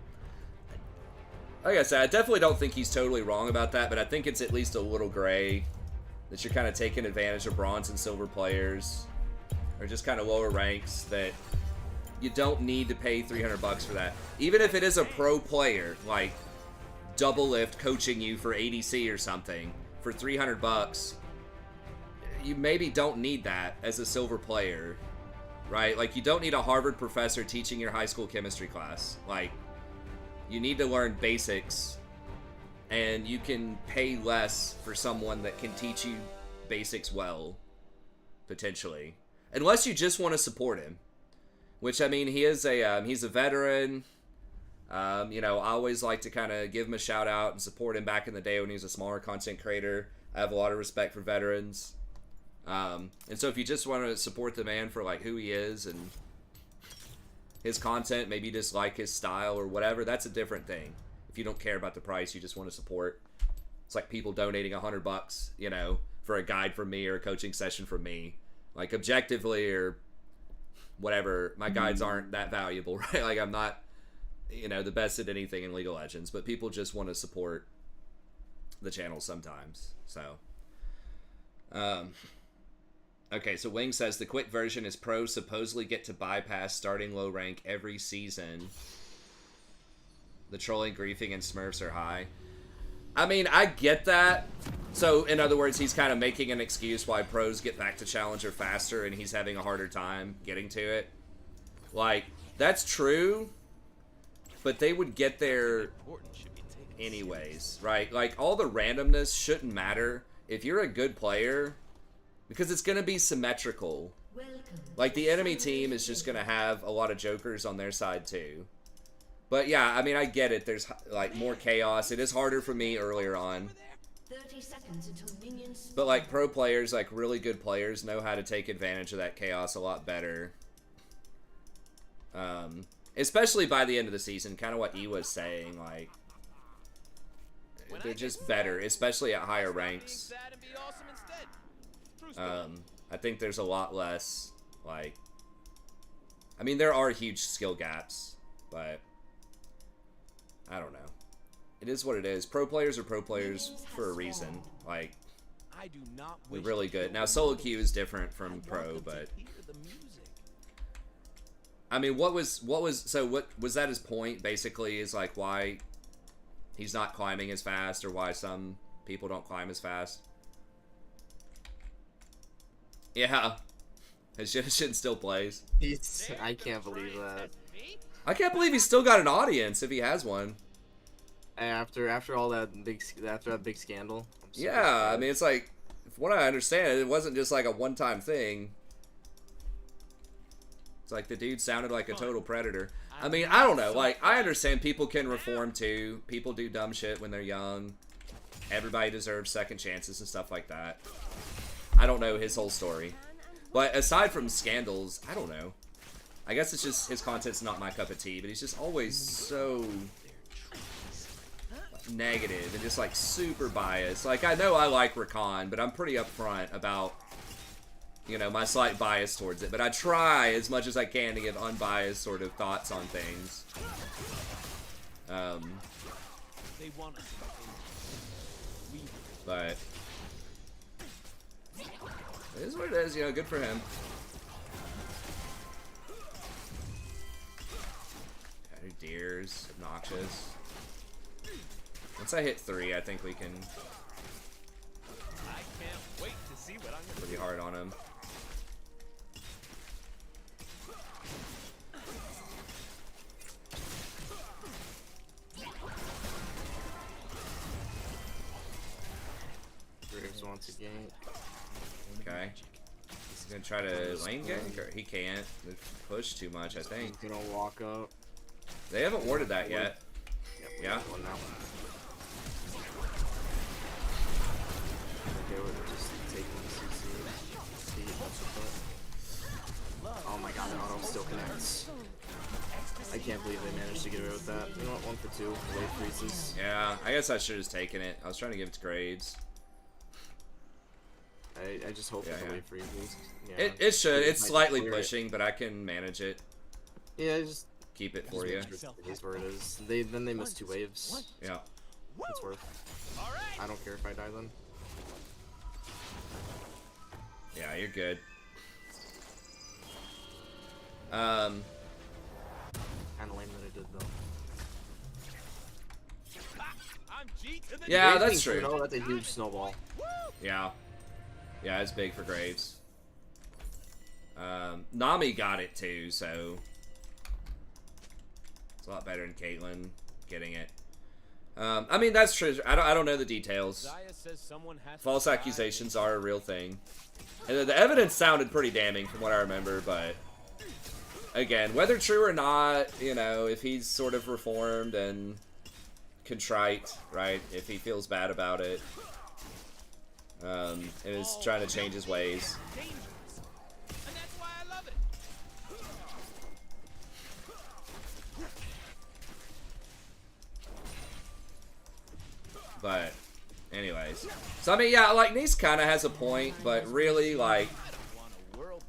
like I said, I definitely don't think he's totally wrong about that, but I think it's at least a little gray that you're kind of taking advantage of bronze and silver players, or just kind of lower ranks, that you don't need to pay $300 for that. Even if it is a pro player, like Double Lift coaching you for ADC or something for $300, you maybe don't need that as a silver player, right? Like, you don't need a Harvard professor teaching your high school chemistry class. Like, you need to learn basics, and you can pay less for someone that can teach you basics well, potentially, unless you just want to support him. Which, I mean, he is a he's a veteran. You know, I always like to kind of give him a shout out and support him back in the day when he was a smaller content creator. I have a lot of respect for veterans. And so if you just want to support the man for, like, who he is and his content, maybe you dislike his style or whatever, that's a different thing. If you don't care about the price, you just want to support. It's like people donating $100, you know, for a guide from me or a coaching session from me. Like, objectively or whatever, my guides aren't that valuable, right? Like, I'm not, you know, the best at anything in League of Legends, but people just want to support the channel sometimes. So, okay, so Wing says the quick version is pros supposedly get to bypass starting low rank every season. The trolling, griefing, and smurfs are high. I mean, I get that. So, in other words, he's kind of making an excuse why pros get back to Challenger faster and he's having a harder time getting to it. Like, that's true, but they would get there anyways, right? Like, all the randomness shouldn't matter if you're a good player, because it's going to be symmetrical. Like, the enemy team is just going to have a lot of jokers on their side too. But yeah, I mean, I get it. There's, like, more chaos. It is harder for me earlier on. 30 seconds until minions. But, like, pro players, like, really good players, know how to take advantage of that chaos a lot better. Especially by the end of the season, kind of what E was saying, like, they're just better, especially at higher ranks. I think there's a lot less, like, I mean, there are huge skill gaps, but I don't know. It is what it is. Pro players are pro players for a reason. Like, they're really good. Now, solo queue is different from pro, but I mean, what was that his point, basically, is like why he's not climbing as fast, or why some people don't climb as fast? Yeah. His Shin still plays. I can't believe that. I can't believe he's still got an audience if he has one. After all that big scandal. I'm so Yeah, I surprised. mean, it's like, from what I understand, it wasn't just like a one-time thing. It's like the dude sounded like a total predator. I mean, I don't know. Like, I understand people can reform too. People do dumb shit when they're young. Everybody deserves second chances and stuff like that. I don't know his whole story. But aside from scandals, I don't know. I guess it's just his content's not my cup of tea, but he's just always so negative and just like super biased. Like, I know I like Rakan, but I'm pretty upfront about, you know, my slight bias towards it. But I try as much as I can to give unbiased sort of thoughts on things. They want us in the But it is what it is, you know, good for him. Yeah, deers, obnoxious. Once I hit 3, I think we can I can't wait to see what I'm gonna pretty hard on him. Graves wants a gank. Okay. He's gonna try to lane gank, or he can't. They push too much, I think. He's gonna walk up. They haven't warded that yet. Yeah. One now. Okay, we're just taking the CC. Oh my god, the auto still connects. I can't believe they managed to get away with that. You know what? 1 for 2. Wave freezes. Yeah, I guess I should have taken it. I was trying to give it to Graves. I just hope that the wave freezes. Yeah. It should. It's Might slightly clear it. pushing, but I can manage it. Yeah, just Keep it for you. make sure it is where it is. Then they miss 2 waves. Yeah. It's worth. I don't care if I die then. Yeah, you're good. Kinda lame that I did though. I'm G to the Yeah, Graves that's being true. 2-0, that's a huge snowball. Yeah. Yeah, it's big for Graves. Nami got it too, so it's a lot better than Caitlyn getting it. I mean, that's true. I don't know the details. Zaya says someone has False to die. accusations are a real thing. And the evidence sounded pretty damning from what I remember, but again, whether true or not, you know, if he's sort of reformed and contrite, right? If he feels bad about it, and is trying to change his ways. Dangerous. And that's why I love it. But anyways, so I mean, yeah, like Nice kind of has a point, but really, like,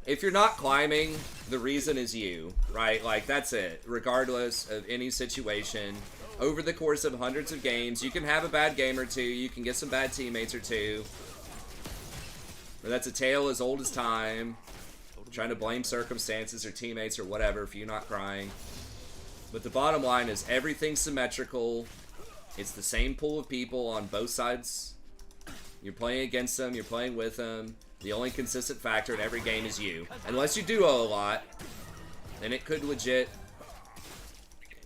if you're not climbing, the reason is you, right? Like, that's it. Regardless of any situation, over the course of hundreds of games, you can have a bad game or two, you can get some bad teammates or two, but that's a tale as old as time. Trying to blame circumstances or teammates or whatever for you not crying. But the bottom line is everything's symmetrical. It's the same pool of people on both sides. You're playing against them, you're playing with them. The only consistent factor in every game is you. Unless you duo a lot, then it could legit,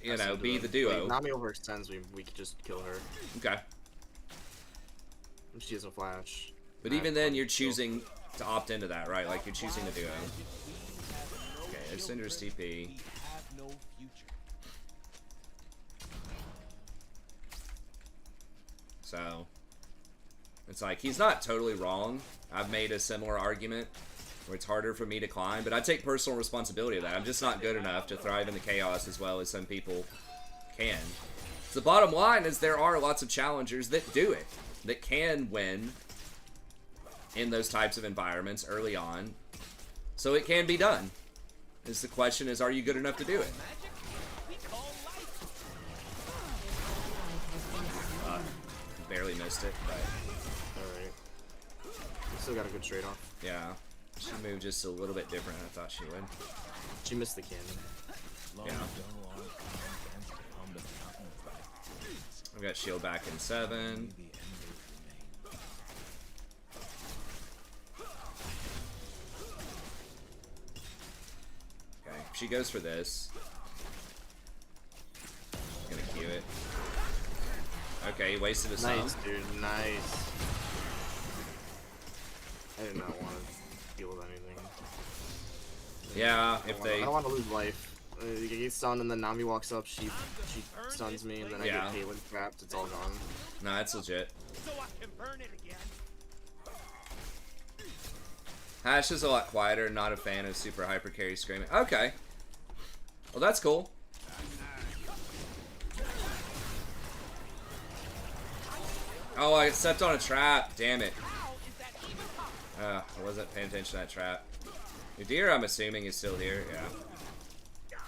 you know, be the duo. If Nami overextends, we could just kill her. Okay. She has a flash. But even then, you're choosing to opt into that, right? Like, you're choosing to duo. Okay, there's Cinder's TP. We have no future. So, it's like, he's not totally wrong. I've made a similar argument where it's harder for me to climb, but I take personal responsibility of that. I'm just not good enough to thrive in the chaos as well as some people can. So the bottom line is there are lots of challengers that do it, that can win in those types of environments early on. So it can be done. The question is, are you good enough to do it? We call life. Barely missed it, but Alright. Still got a good trade off. yeah. She moved just a little bit different than I thought she would. She missed the cannon. Yeah. I've got shield back in 7. goes for this. Gonna Q it. Okay, he wasted a Nice, sum. dude. Nice. I did not want to deal with anything. Yeah, I if don't wanna- they... I don't want to lose life. You get stunned and then Nami walks up, she stuns me, and then I Yeah. get Caitlyn trapped, it's all gone. No, that's legit. So I can burn it again. Hash is a lot quieter, not a fan of super hyper carry screaming. Okay. Well, that's cool. Oh, I stepped on a trap. Damn it. I wasn't paying attention to that trap. Your deer, I'm assuming, is still here. Yeah.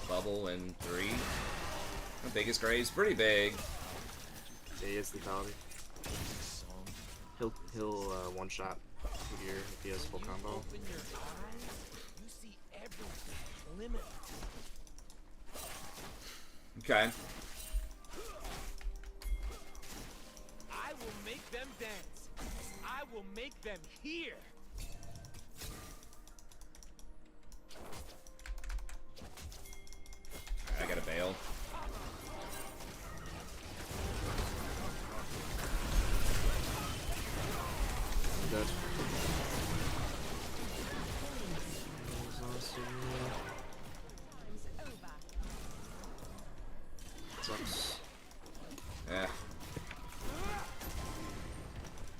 Bubble in 3. How big is Graves? Pretty big. Yeah, he is lethality. He'll one shot here if he has full combo. Open your eyes, you see everything limitless. Okay. I will make them dance. I will make them hear. I gotta bail. I'm dead. Sucks. Yeah.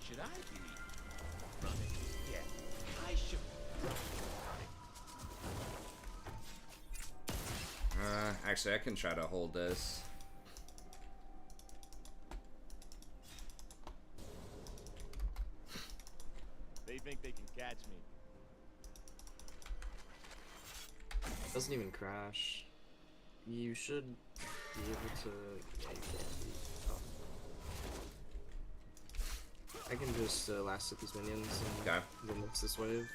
Should I be running? Yeah, I should. Actually, I can try to hold this. They think they can catch me. Doesn't even crash. You should be able to. Yeah, you can't be. Oh. I can just last hit these minions and Okay. then mix this wave.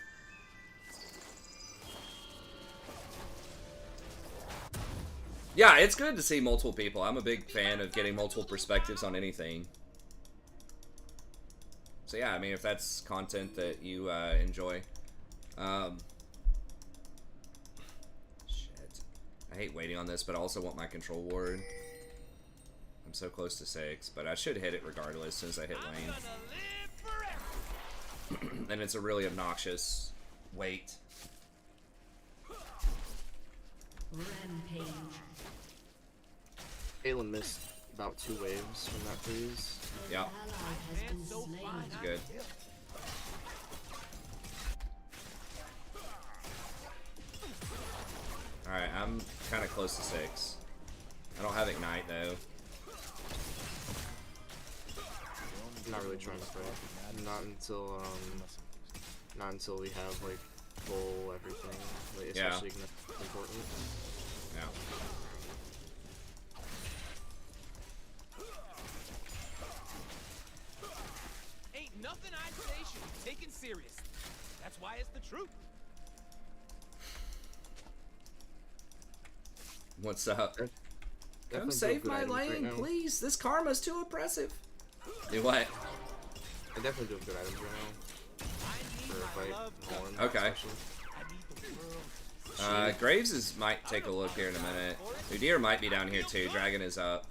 Yeah, it's good to see multiple people. I'm a big fan of getting multiple perspectives on anything. So yeah, I mean, if that's content that you enjoy. Shit. I hate waiting on this, but I also want my control ward. I'm so close to 6, but I should hit it regardless as soon as I hit I'm lane. gonna live forever. And it's a really obnoxious wait. Rampage. Caitlyn missed about 2 waves from that freeze. Yeah, Ally has been slain. it's good. Alright, I'm kind of close to 6. I don't have Ignite though. I'm not really trying to play. Not until we have like full everything. Like, Yeah. especially Ignite is important. Yeah. Ain't nothing I say should be taken serious. That's why it's the truth. What's up? Come Definitely save do my have good items lane, right now. please. This karma's too oppressive. Do what? I definitely do have good items right now. I need For a my fight. love. Horn, Okay. especially. I need the world. Graves is might take a look here in a minute. Udyr might be down here too. Dragon is up.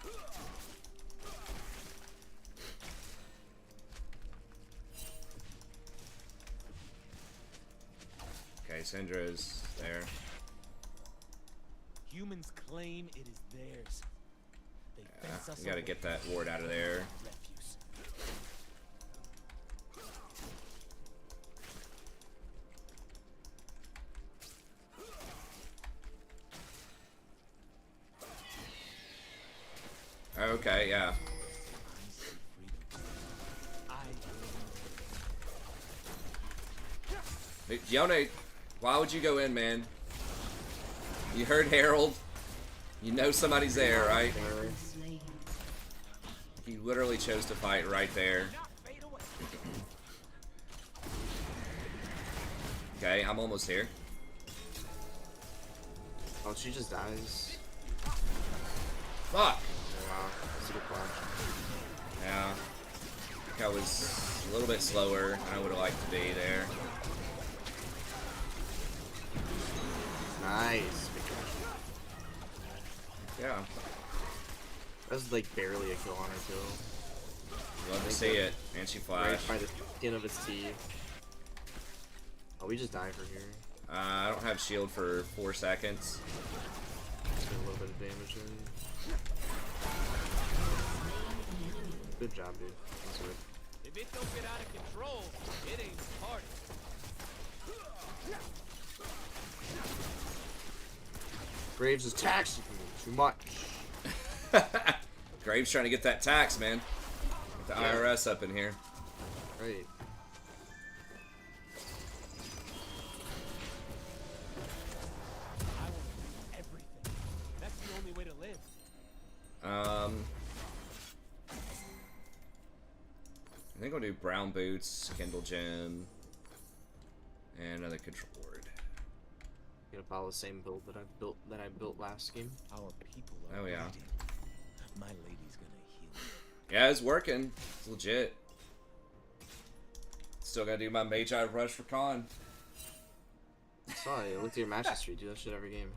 Okay, Syndra's there. Humans claim it is theirs. They fence us We gotta away. get that ward out of there. Refuse. Okay, yeah. Hey, Yone, why would you go in, man? You heard Harold. You know somebody's there, right? Slain. He literally chose to fight right there. Okay, I'm almost here. Oh, she just dies. Fuck! Wow, that's a good flash. Yeah. I think I was a little bit slower than I would have liked to be there. That was like barely a kill on her too. Love to see it. And she Right flashed. by the skin of its teeth. Oh, we just died for here. I don't have shield for 4 seconds. Let's get a little bit of damage in. Good job, dude. That's good. If it don't get out of control, it ain't a party. Graves is taxing me too much. Graves trying to get that tax, man. Get the IRS up in here. Right. I want to do everything. That's the only way to live. I think I'll do brown boots, Kindle gem, and another control board. Gonna follow the same build that I built last game. Our people are Oh, yeah. bleeding. My lady's gonna heal. Yeah, it's working. It's legit. Still gotta do my Mage Eye Rush for Con. Sorry, I looked at your match history. Do that shit every game.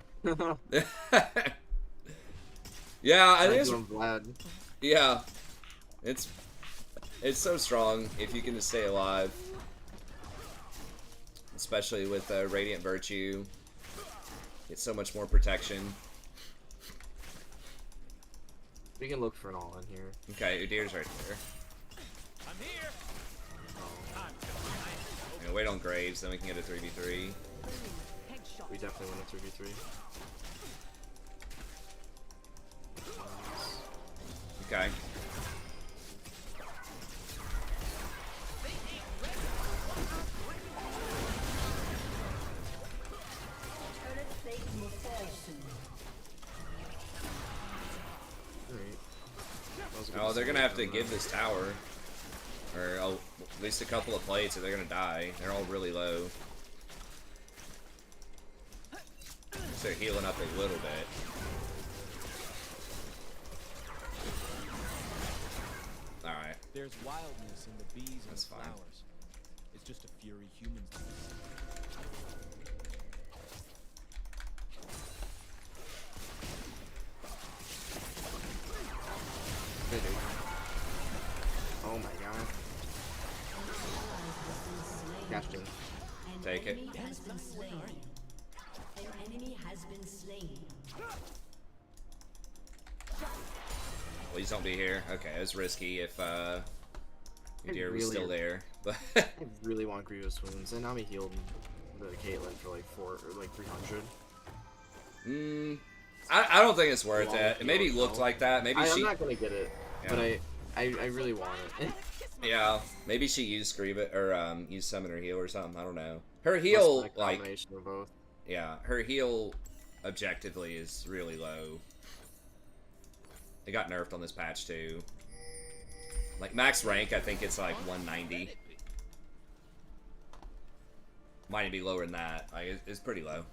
Yeah, I think it's I'm glad. yeah. It's so strong if you can just stay alive. Especially with Radiant Virtue. Get so much more protection. We can look for an all in here. Okay, Udir's right there. I'm here. I'm gonna wait on Graves, then we can get a 3v3. We definitely win a 3v3. Okay. Turret plate will fall soon. Alright. Oh, they're gonna have to give this tower. Or at least a couple of plates or they're gonna die. They're all really low. So they're healing up a little bit. Alright. There's wildness in the bees and That's the fine. flowers. It's just a fury humans do. Hey, dude. Oh my god. Cashed in. Take it. Enemy has been slain. An enemy has been slain. Please don't be here. Okay, it was risky if Udir was really- still there. But I really want Grievous Wounds, and Nami healed the Caitlyn for like 300. I don't think it's worth Long it. It maybe heal, looked no. like that. Maybe I'm she not gonna get it, but Yeah. I really want it. yeah, maybe she used Grievous or used Summoner Heal or something. I don't know. Her Must heal have been a like combination of both. yeah, her heal objectively is really low. It got nerfed on this patch too. Like max rank, I think it's like 190. Might be lower than that. Like it's pretty low.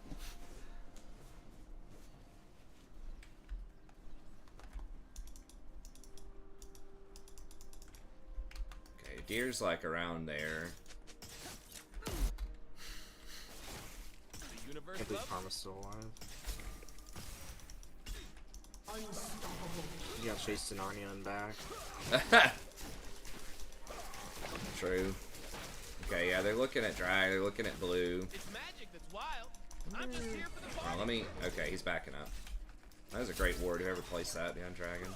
Okay, Deer's like around there. The universe Can't believe loves Karma's still alive. Unstoppable. You got chased to Narnia and back. True. Okay, yeah, they're looking at drag, they're looking at blue. It's magic that's wild. I'm just here for the Oh, party. let me. Okay, he's backing up. That was a great ward. Whoever placed that behind Dragon.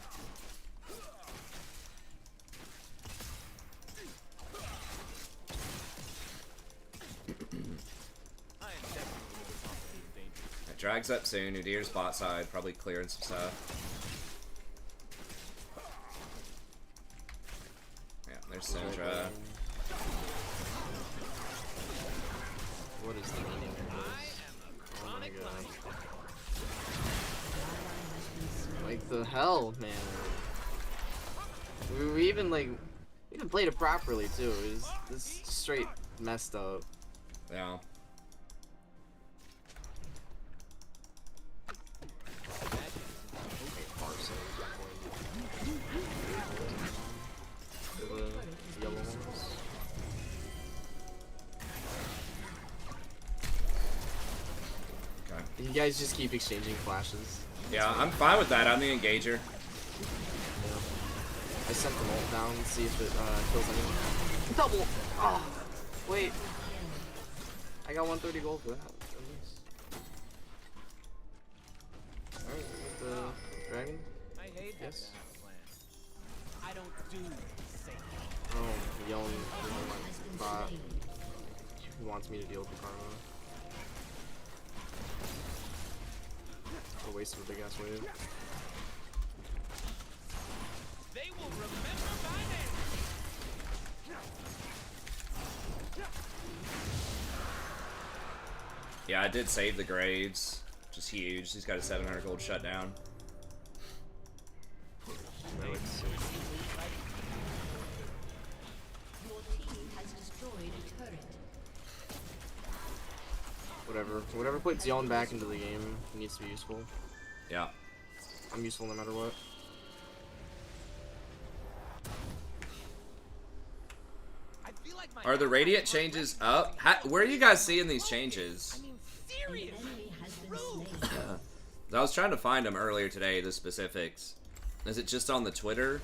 I am definitely more complicated and dangerous. That drags up soon. Udir's bot side, probably clearing some stuff. Yeah, there's Syndra. What is the meaning of this? Oh my god. Like the hell, man. We even like we even played it properly too. It was this straight messed up. Yeah. The yellow ones. Okay. You guys just keep exchanging flashes. Yeah, I'm fine with that. I'm the engager. I sent the ult down to see if it kills anyone. Double! Oh! Wait. I got 130 gold for that, at least. Alright, with the dragon? I hate that Yes. kind of plan. I don't do safe. Oh, yelling at my bot. He wants me to deal with the karma. A waste of a big ass wave. They will remember my name. Yeah, I did save the grades, which is huge. He's got a 700 gold shutdown. Relics. Your team has destroyed a turret. Whatever puts Yon back into the game needs to be useful. Yeah. I'm useful no matter what. I feel like my Are the radiant changes up? Where are you guys seeing these changes? I mean, The serious. enemy has been Rude. slain. I was trying to find them earlier today, the specifics. Is it just on the Twitter?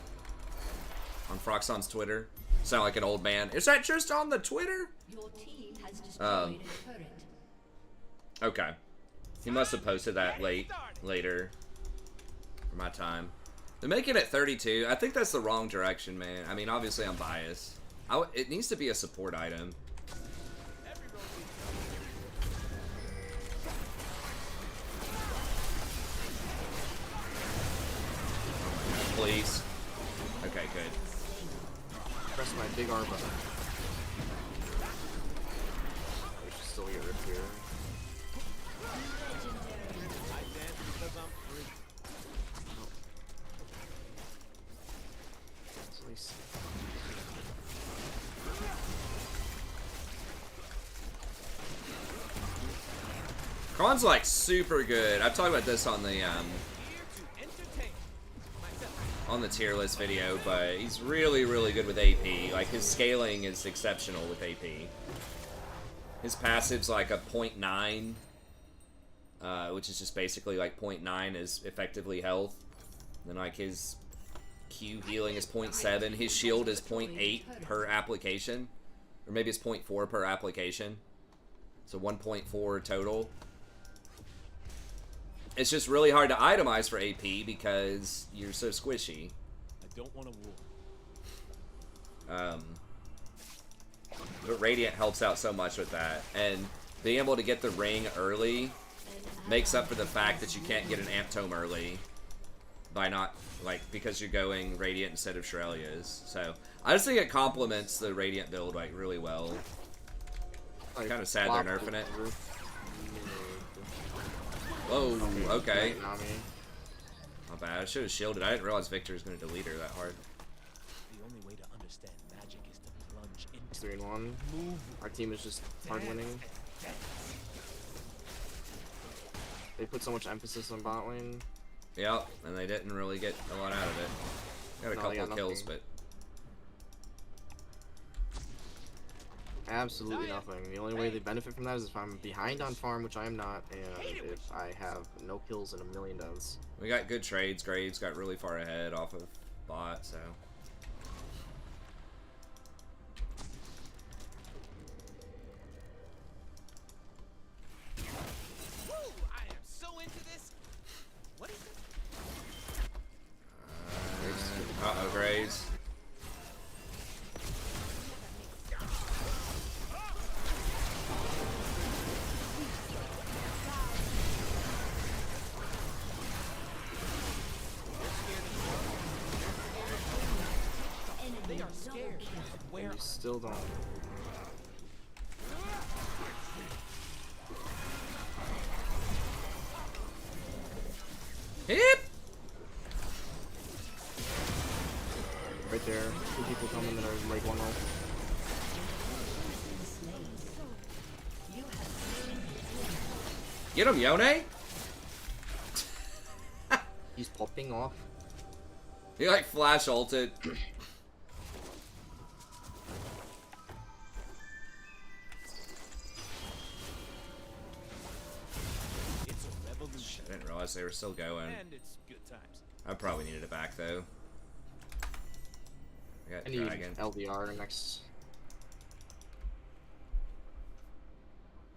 On Froxon's Twitter? Sound like an old man. Is that just on the Twitter? Your team has destroyed a turret. Okay. He must have posted that later. For my time. They're making it 32. I think that's the wrong direction, man. I mean, obviously I'm biased. It needs to be a support item. Please. Okay, good. Press my big R button. We should still get ripped here. I dance because I'm free. At least. Kron's like super good. I've talked about this on the Here to entertain myself. on the tier list video, but he's really, really good with AP. Like, his scaling is exceptional with AP. His passive's like a 0.9, which is just basically like 0.9 is effectively health. Then like his Q healing is 0.7. His shield is 0.8 per application, or maybe it's 0.4 per application. So 1.4 total. It's just really hard to itemize for AP because you're so squishy. I don't want to war. But Radiant helps out so much with that, and being able to get the ring early makes up for the fact that you can't get an Amp Tome early by not, like, because you're going Radiant instead of Shurelya's. So I just think it complements the Radiant build like really well. Like, Kind of sad they're nerfing it. over. Whoa, okay. Nami. Not bad. I should have shielded. I didn't realize Victor was going to delete her that hard. The only way to understand magic is to plunge into 3 and 1. move. Our team is just hard winning. They put so much emphasis on bot lane. Yep, and they didn't really get a lot out of it. Got a No, they couple got of kills, nothing. but Absolutely nothing. The only way they benefit from that is if I'm behind on farm, which I am not, and if I have no kills and 1,000,000 deaths. we got good trades. Graves got really far ahead off of bot, so. Woo! I am so into this. What is it? Uh-oh, Graves. They are scared. Where? You still don't. Hip! Right there. 2 people coming that are like 1 ult. Get him, Yone! He's popping off. He like flash ulted. It's a revolution. I didn't realize they were still going. And it's good times. I probably needed it back though. I got I need Dragon. LDR next.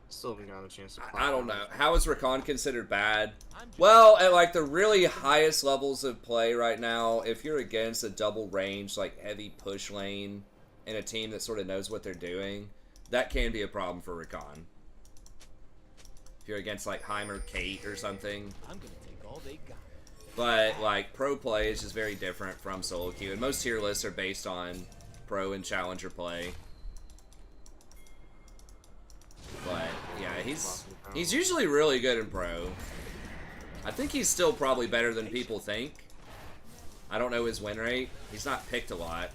Still haven't gotten a chance to play. I don't know. How is Rakan considered bad? Well, at like the really highest levels of play right now, if you're against a double range, like heavy push lane, and a team that sort of knows what they're doing, that can be a problem for Rakan. If you're against like Heimer Kate or something. I'm gonna take all they got. But like pro play is just very different from solo queue, and most tier lists are based on pro and challenger play. But yeah, he's usually really good in pro. I think he's still probably better than people think. I don't know his win rate. He's not picked a lot,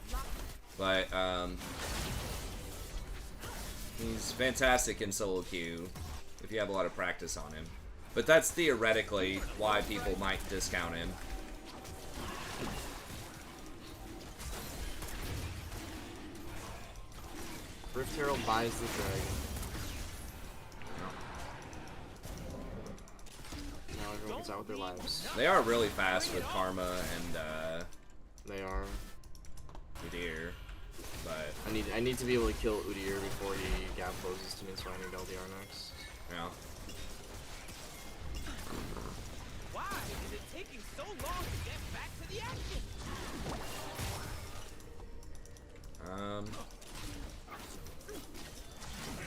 but he's fantastic in solo queue if you have a lot of practice on him. But that's theoretically why people might discount him. Rift Herald buys the dragon. Now everyone gets out with their lives. They are really fast with Karma and They are. Udyr, but I need to be able to kill Udyr before he gap closes to me, so I need LDR next. yeah. Why is it taking so long to get back to the action?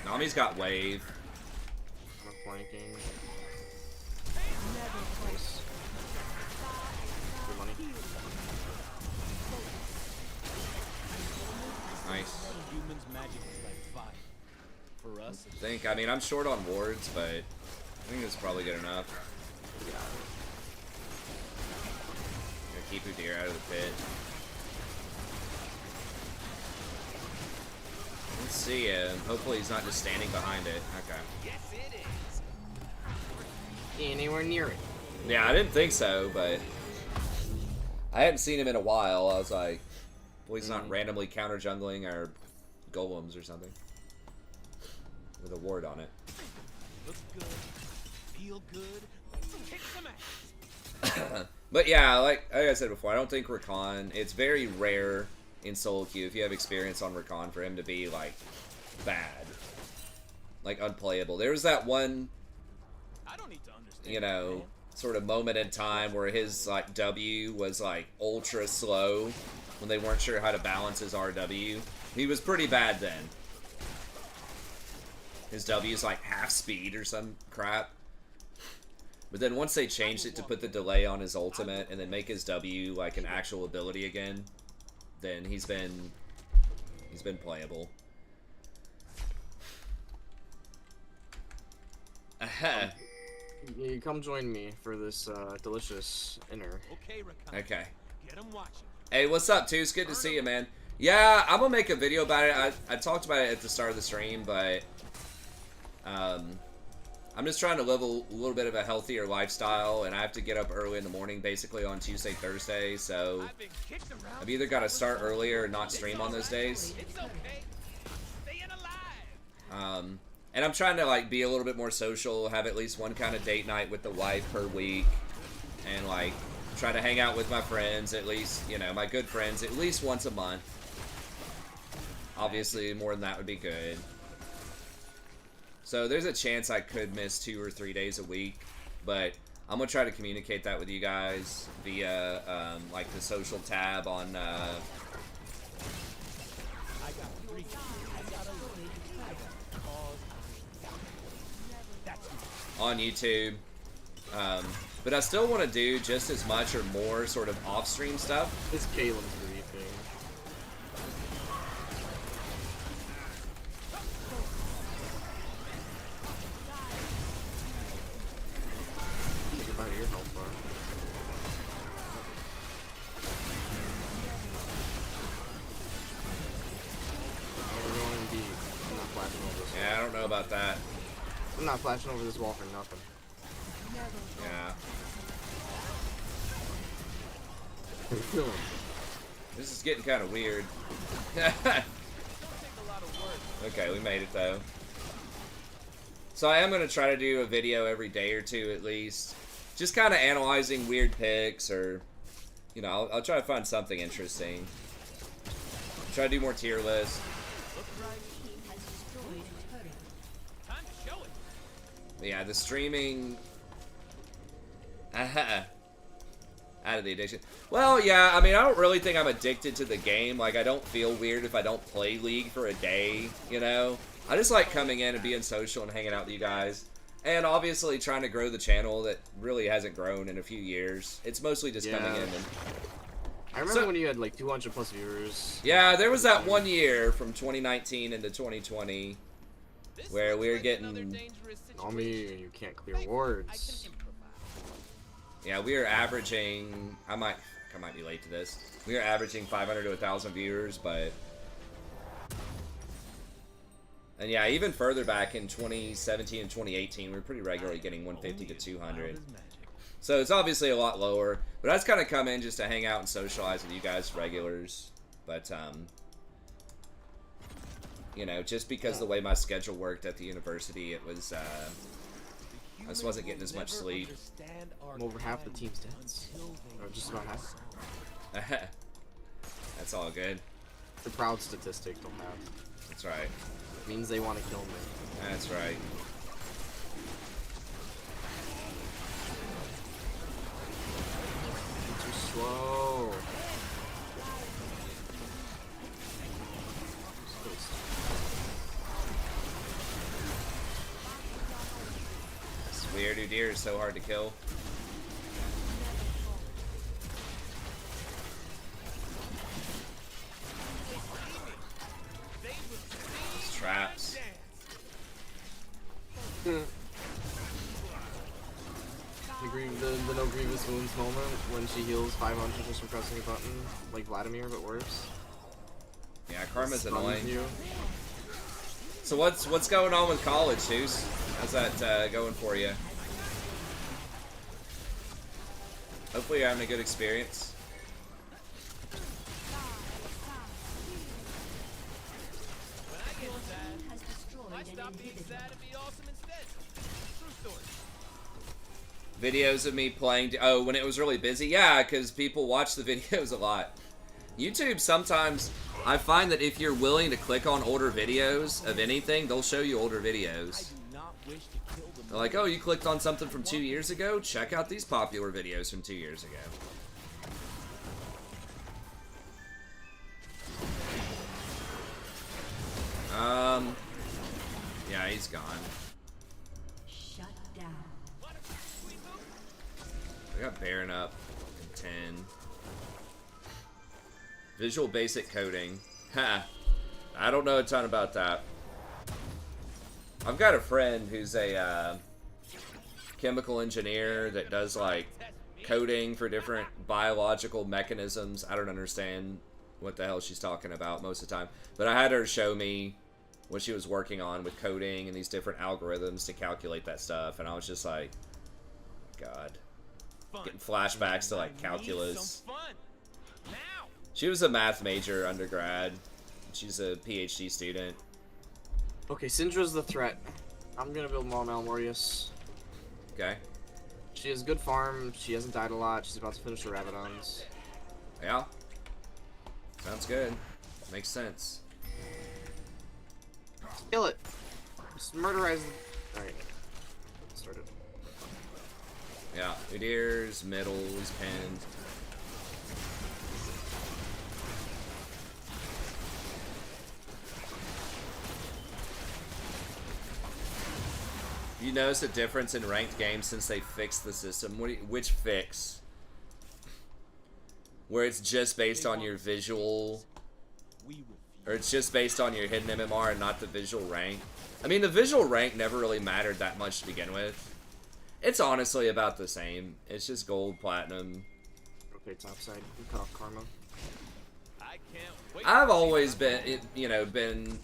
Nami's got wave. I'm flanking. Never Nice. Good money. Nice. Humans' magic is like fire. For us, it's I mean, I'm short on wards, but I think it's probably good enough. Gonna keep Udyr out of the pit. Let's see him. Hopefully he's not just standing behind it. Okay. yes, it is. Anywhere near it. Yeah, I didn't think so, but I hadn't seen him in a while. I was like, well, he's not randomly counter jungling our golems or something with a ward on it. Look good, feel good, kick some ass. But yeah, like I said before, I don't think Rakan, it's very rare in solo queue, if you have experience on Rakan, for him to be like bad, like unplayable. There was that one, I don't need to understand. you know, sort of moment in time where his like W was like ultra slow when they weren't sure how to balance his RW. He was pretty bad then. His W's like half speed or some crap. But then once they changed it to put the delay on his ultimate and then make his W like an actual ability again, then he's been playable. You come join me for this delicious inner. Okay, Rakan. Okay. Get 'em watching. Hey, what's up, Toos? Good to see you, man. Yeah, I'm gonna make a video about it. I talked about it at the start of the stream, but I'm just trying to live a little bit of a healthier lifestyle, and I have to get up early in the morning, basically on Tuesday, Thursday, so I've been kicked around. I've either got to start earlier or not stream on those days. It's okay. I'm staying alive. And I'm trying to like be a little bit more social, have at least one kind of date night with the wife per week, and like try to hang out with my friends, at least, you know, my good friends, at least once a month. Obviously, more than that would be good. So there's a chance I could miss 2 or 3 days a week, but I'm gonna try to communicate that with you guys via like the social tab on on YouTube. But I still want to do just as much or more sort of off-stream stuff. It's Kalen's briefing. Think about your health bar. Oh, we're going deep. I'm not flashing over this Yeah, I don't know about that. wall. I'm not flashing over this wall for nothing. Yeah. How you feeling? This is getting kind of weird. Okay, we made it though. So I am going to try to do a video every day or two at least. Just kind of analyzing weird picks, or, you know, I'll try to find something interesting. Try to do more tier lists. Team has destroyed a turret. Time to show it. But yeah, the streaming. Out of the addiction. Well, yeah, I mean, I don't really think I'm addicted to the game. Like, I don't feel weird if I don't play League for a day, you know? I just like coming in and being social and hanging out with you guys. And obviously trying to grow the channel that really hasn't grown in a few years. It's mostly just coming in and... I remember when you had like 200 plus viewers. Yeah, there was that one year from 2019 into 2020 where we were getting... Zombie, and you can't clear wards. Yeah, we were averaging... I might be late to this. We were averaging 500 to 1,000 viewers, but... And yeah, even further back in 2017 and 2018, we were pretty regularly getting 150 to 200. So it's obviously a lot lower, but I just kind of come in just to hang out and socialize with you guys regulars. But, you know, just because the way my schedule worked at the university, it was, I just wasn't getting as much sleep. I'm over half the team's deaths. Or just about half. That's all good. The proud statistic don't have. That's right. It means they want to kill me. That's right. Too slow. This weird deer is so hard to kill. These traps. The no grievous wounds moment when she heals 500 just from pressing a button, like Vladimir, but worse. Yeah, Karma's Stuns annoying. you. So what's going on with college, Zeus? How's that going for you? Hopefully you're having a good experience. Has destroyed an inhibitor. Videos of me playing. Oh, when it was really busy? Yeah, because people watch the videos a lot. YouTube, sometimes, I find that if you're willing to click on older videos of anything, they'll show you older videos. They're like, oh, you clicked on something from 2 years ago? Check out these popular videos from 2 years ago. Yeah, he's gone. Shut down. I got Baron up in 10. Visual Basic Coding. Ha! I don't know a ton about that. I've got a friend who's a chemical engineer that does like coding for different biological mechanisms. I don't understand what the hell she's talking about most of the time. But I had her show me what she was working on with coding and these different algorithms to calculate that stuff. And I was just like, God. Getting flashbacks to like calculus. She was a math major undergrad. She's a PhD student. Okay, Syndra's the threat. I'm gonna build Mom Malmortius. Okay. She has good farm. She hasn't died a lot. She's about to finish her Rabadons. Yeah. Sounds good. Makes sense. Kill it. Just murderize them. Alright. Started. Yeah. Udyr's middle. He's pinned. You notice a difference in ranked games since they fixed the system? Which fix? Where it's just based on your visual, or it's just based on your hidden MMR and not the visual rank? I mean, the visual rank never really mattered that much to begin with. It's honestly about the same. It's just gold, platinum. Okay, topside. We cut off Karma. I've always been, you know, been...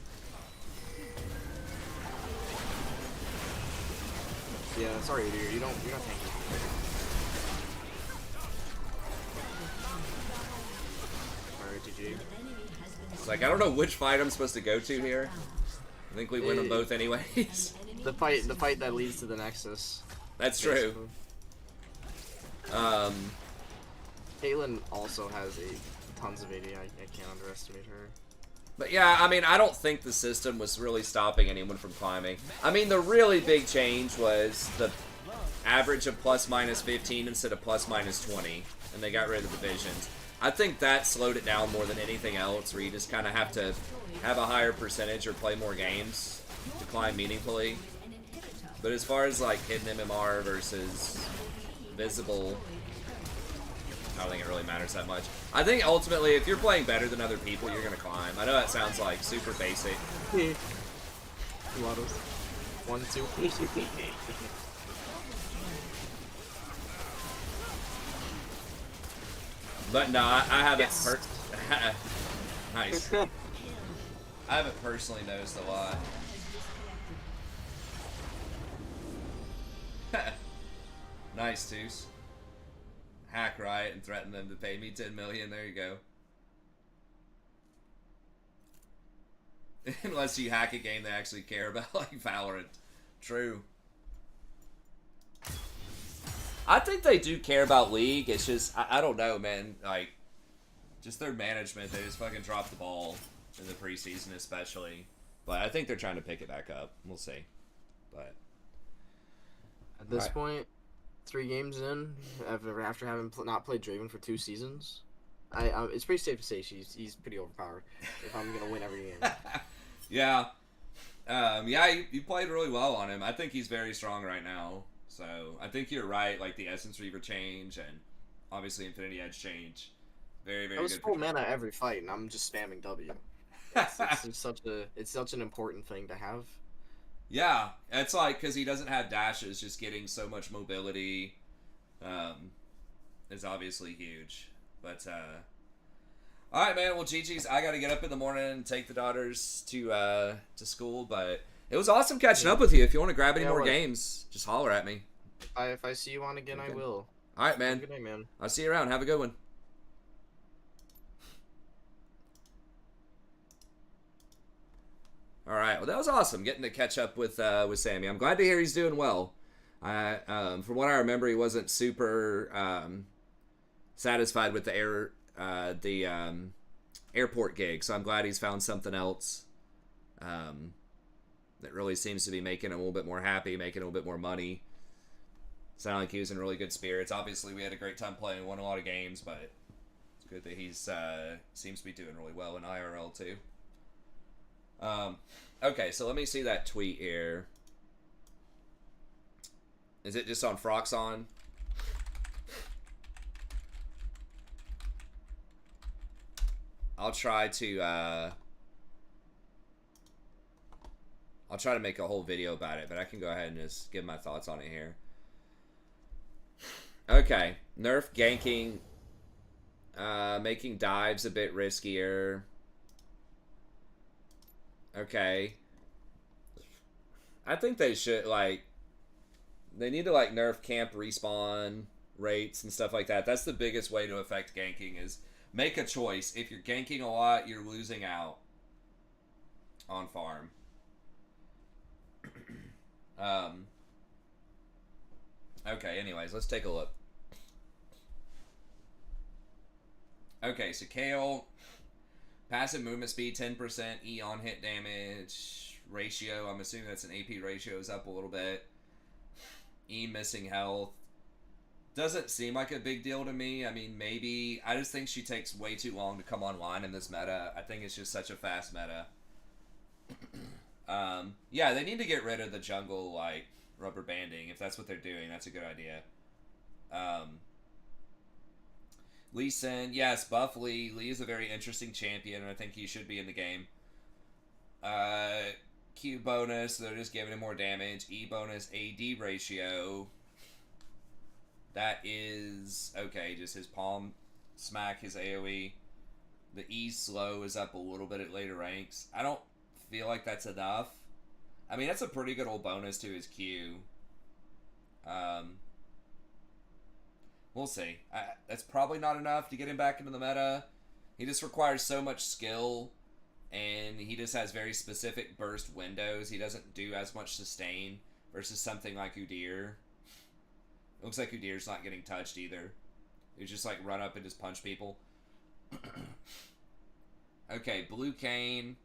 Yeah, sorry, Udyr. You're not tanky. Alright, GG. It's like, I don't know which fight I'm supposed to go to here. I think we win them both anyways. The fight that leads to the Nexus. That's true. Caitlyn also has tons of AD. I can't underestimate her. But yeah, I mean, I don't think the system was really stopping anyone from climbing. I mean, the really big change was the average of plus minus 15 instead of plus minus 20, and they got rid of the divisions. I think that slowed it down more than anything else, where you just kind of have to have a higher percentage or play more games to climb meaningfully. But as far as like hidden MMR versus visible, I don't think it really matters that much. I think ultimately, if you're playing better than other people, you're gonna climb. I know that sounds like super basic. Two autos. 1, 2. But no, I haven't. Yes. Nice. I haven't personally noticed a lot. Nice, Toos. Hack Riot and threaten them to pay me 10 million. There you go. Unless you hack a game they actually care about, like Valorant. True. I think they do care about League. It's just, I don't know, man. Like, just their management, they just fucking dropped the ball in the preseason especially. But I think they're trying to pick it back up. We'll see. But at this point, 3 games in, after having not played Draven for 2 seasons, it's pretty safe to say he's pretty overpowered if I'm going to win every game. Yeah. Yeah, you played really well on him. I think he's very strong right now. So I think you're right. Like the Essence Reaver change and obviously Infinity Edge change. Very, very I was good. full mana every fight, and I'm just spamming W. It's such an important thing to have. Yeah, it's like because he doesn't have dashes, just getting so much mobility is obviously huge. But all right, man. Well, GG's. I got to get up in the morning and take the daughters to school. But it was awesome catching up with you. If you want to grab any more games, just holler at me. If I see you on again, I will. All right, man. Good night, man. I'll see you around. Have a good one. All right. Well, that was awesome getting to catch up with Sammy. I'm glad to hear he's doing well. From what I remember, he wasn't super satisfied with the airport gig, so I'm glad he's found something else that really seems to be making him a little bit more happy, making him a little bit more money. Sounded like he was in really good spirits. Obviously, we had a great time playing, won a lot of games, but it's good that he's seems to be doing really well in IRL too. Okay, so let me see that tweet here. Is it just on Froxon? I'll try to make a whole video about it, but I can go ahead and just give my thoughts on it here. Okay, nerf ganking, making dives a bit riskier. Okay. I think they should, like, they need to, like, nerf camp respawn rates and stuff like that. That's the biggest way to affect ganking is make a choice. If you're ganking a lot, you're losing out on farm. Okay, anyways, let's take a look. Okay, so Kale, passive movement speed, 10%, E on hit damage, ratio, I'm assuming that's an AP ratio, is up a little bit. E missing health. Doesn't seem like a big deal to me. I mean, maybe. I just think she takes way too long to come online in this meta. I think it's just such a fast meta. Yeah, they need to get rid of the jungle, like, rubber banding. If that's what they're doing, that's a good idea. Lee Sin, yes, Buff Lee. Lee is a very interesting champion, and I think he should be in the game. Q bonus, they're just giving him more damage. E bonus, AD ratio. That is, okay, just his palm smack, his AoE. The E slow is up a little bit at later ranks. I don't feel like that's enough. I mean, that's a pretty good old bonus to his Q. We'll see. That's probably not enough to get him back into the meta. He just requires so much skill, and he just has very specific burst windows. He doesn't do as much sustain versus something like Udyr. It looks like Udyr's not getting touched either. He just like run up and just punch people. Okay, Blue Cane.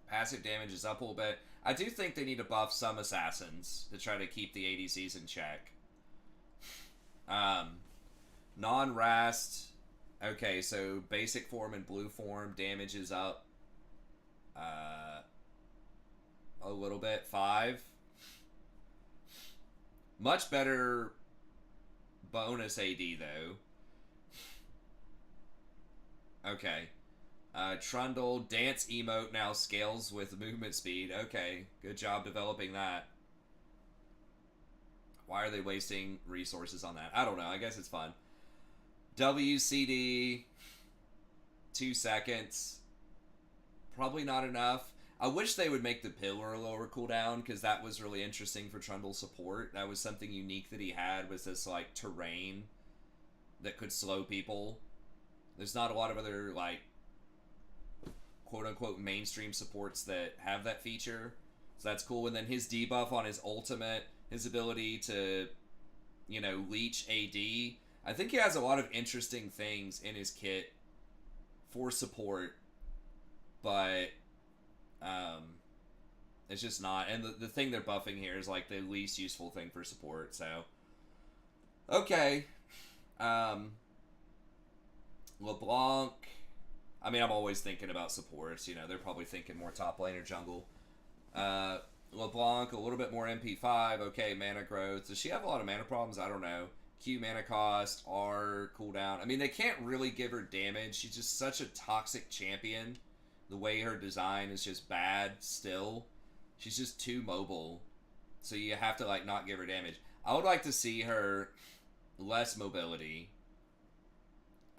Passive damage is up a little bit. I do think they need to buff some assassins to try to keep the ADCs in check. Non-Rast. Okay, so basic form and blue form damage is up a little bit. 5. Much better bonus AD though. Okay. Trundle, dance emote now scales with movement speed. Okay, good job developing that. Why are they wasting resources on that? I don't know, I guess it's fun. WCD, 2 seconds. Probably not enough. I wish they would make the pillar lower cooldown, because that was really interesting for Trundle's support. That was something unique that he had, was this, like, terrain that could slow people. There's not a lot of other, like, quote-unquote mainstream supports that have that feature. So that's cool. And then his debuff on his ultimate, his ability to, you know, leech AD. I think he has a lot of interesting things in his kit for support, but it's just not. And the thing they're buffing here is like the least useful thing for support, so. Okay. LeBlanc. I mean, I'm always thinking about supports, you know, they're probably thinking more top lane or jungle. LeBlanc, a little bit more MP5, okay, mana growth. Does she have a lot of mana problems? I don't know. Q mana cost, R cooldown. I mean, they can't really give her damage. She's just such a toxic champion. The way her design is just bad still. She's just too mobile. So you have to, like, not give her damage. I would like to see her less mobility.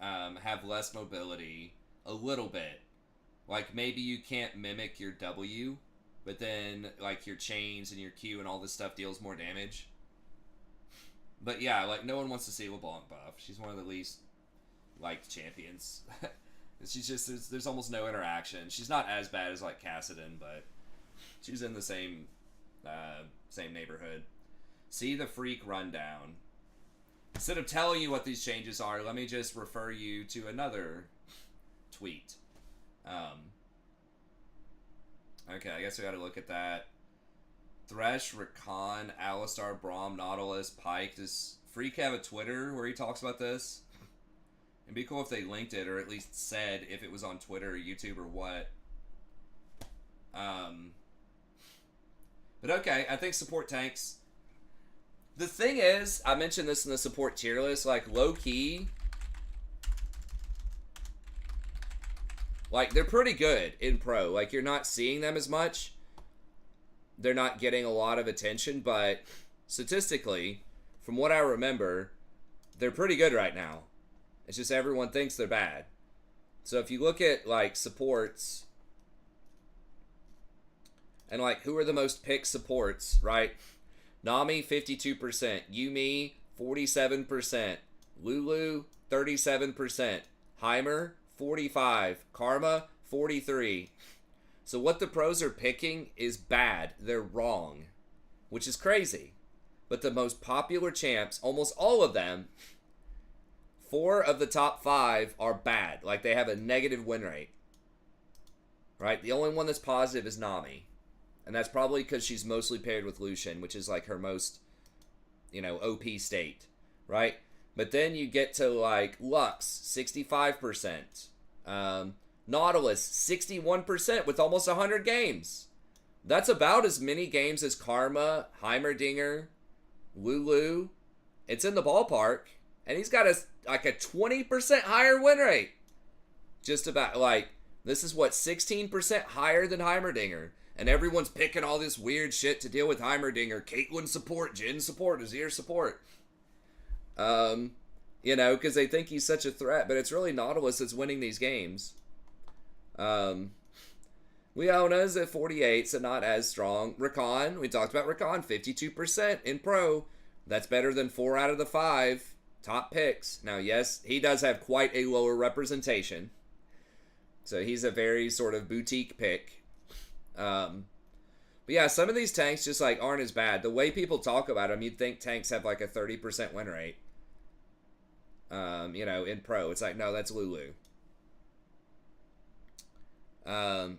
Have less mobility. A little bit. Like, maybe you can't mimic your W, but then, like, your chains and your Q and all this stuff deals more damage. But yeah, like, no one wants to see LeBlanc buff. She's one of the least liked champions. She's just, there's almost no interaction. She's not as bad as, like, Kassadin, but she's in the same neighborhood. See the Freak rundown. Instead of telling you what these changes are, let me just refer you to another tweet. Okay, I guess we gotta look at that. Thresh, Rakan, Alistar, Braum, Nautilus, Pike. Does Freak have a Twitter where he talks about this? It'd be cool if they linked it, or at least said if it was on Twitter or YouTube or what. But okay, I think support tanks. The thing is, I mentioned this in the support tier list, like, low-key, like, they're pretty good in pro. Like, you're not seeing them as much. They're not getting a lot of attention, but statistically, from what I remember, they're pretty good right now. It's just everyone thinks they're bad. So if you look at, like, supports, and, like, who are the most picked supports, right? Nami, 52%. Yuumi, 47%. Lulu, 37%. Heimer, 45%. Karma, 43%. So what the pros are picking is bad. They're wrong. Which is crazy. But the most popular champs, almost all of them, 4 of the top 5 are bad. Like, they have a negative win rate. Right? The only one that's positive is Nami. And that's probably because she's mostly paired with Lucian, which is like her most, you know, OP state, right? But then you get to, like, Lux, 65%. Nautilus, 61% with almost 100 games. That's about as many games as Karma, Heimerdinger, Lulu. It's in the ballpark. And he's got a 20% higher win rate. Just about, like, this is what, 16% higher than Heimerdinger. And everyone's picking all this weird shit to deal with Heimerdinger. Caitlyn support, Jhin support, Azir support. You know, because they think he's such a threat. But it's really Nautilus that's winning these games. Leona's at 48, so not as strong. Rakan, we talked about Rakan, 52% in pro. That's better than 4 out of the 5 top picks. Now, yes, he does have quite a lower representation. So he's a very sort of boutique pick. But yeah, some of these tanks just, like, aren't as bad. The way people talk about them, you'd think tanks have, like, a 30% win rate. You know, in pro. It's like, no, that's Lulu. Alley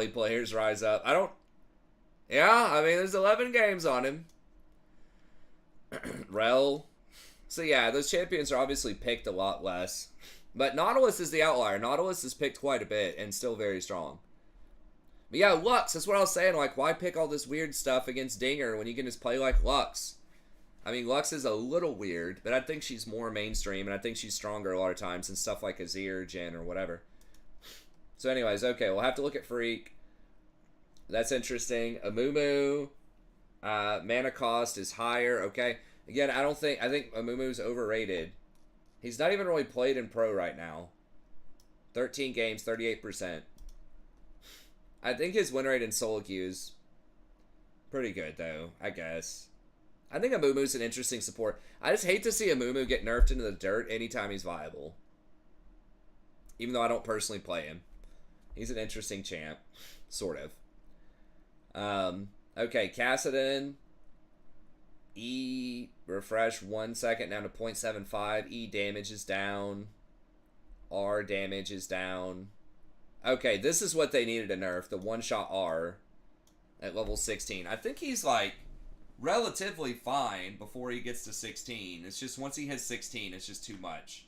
players rise up. Yeah, I mean, there's 11 games on him. Rel. So yeah, those champions are obviously picked a lot less. But Nautilus is the outlier. Nautilus is picked quite a bit and still very strong. But yeah, Lux, that's what I was saying. Like, why pick all this weird stuff against Dinger when you can just play like Lux? I mean, Lux is a little weird, but I think she's more mainstream, and I think she's stronger a lot of times than stuff like Azir, Jhin, or whatever. So anyways, okay, we'll have to look at Freak. That's interesting. Amumu, mana cost is higher, okay. Again, I think Amumu's overrated. He's not even really played in Pro right now. 13 games, 38%. I think his win rate in solo queue is pretty good, though, I guess. I think Amumu's an interesting support. I just hate to see Amumu get nerfed into the dirt anytime he's viable. Even though I don't personally play him. He's an interesting champ. Sort of. Okay, Kassadin. E refresh 1 second down to 0.75. E damage is down. R damage is down. Okay, this is what they needed to nerf. The one-shot R at level 16. I think he's like relatively fine before he gets to 16. It's just once he hits 16, it's just too much.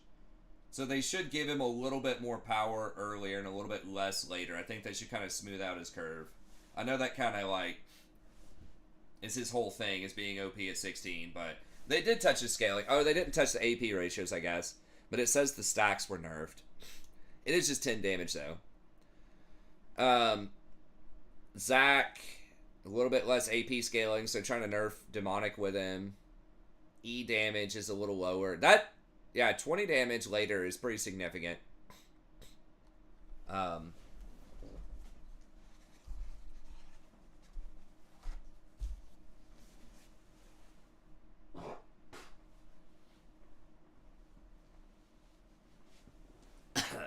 So they should give him a little bit more power earlier and a little bit less later. I think they should kind of smooth out his curve. I know that kind of like is his whole thing, is being OP at 16, but they did touch his scaling. Oh, they didn't touch the AP ratios, I guess. But it says the stacks were nerfed. It is just 10 damage, though. Zac, a little bit less AP scaling, so trying to nerf Demonic with him. E damage is a little lower. Yeah, 20 damage later is pretty significant.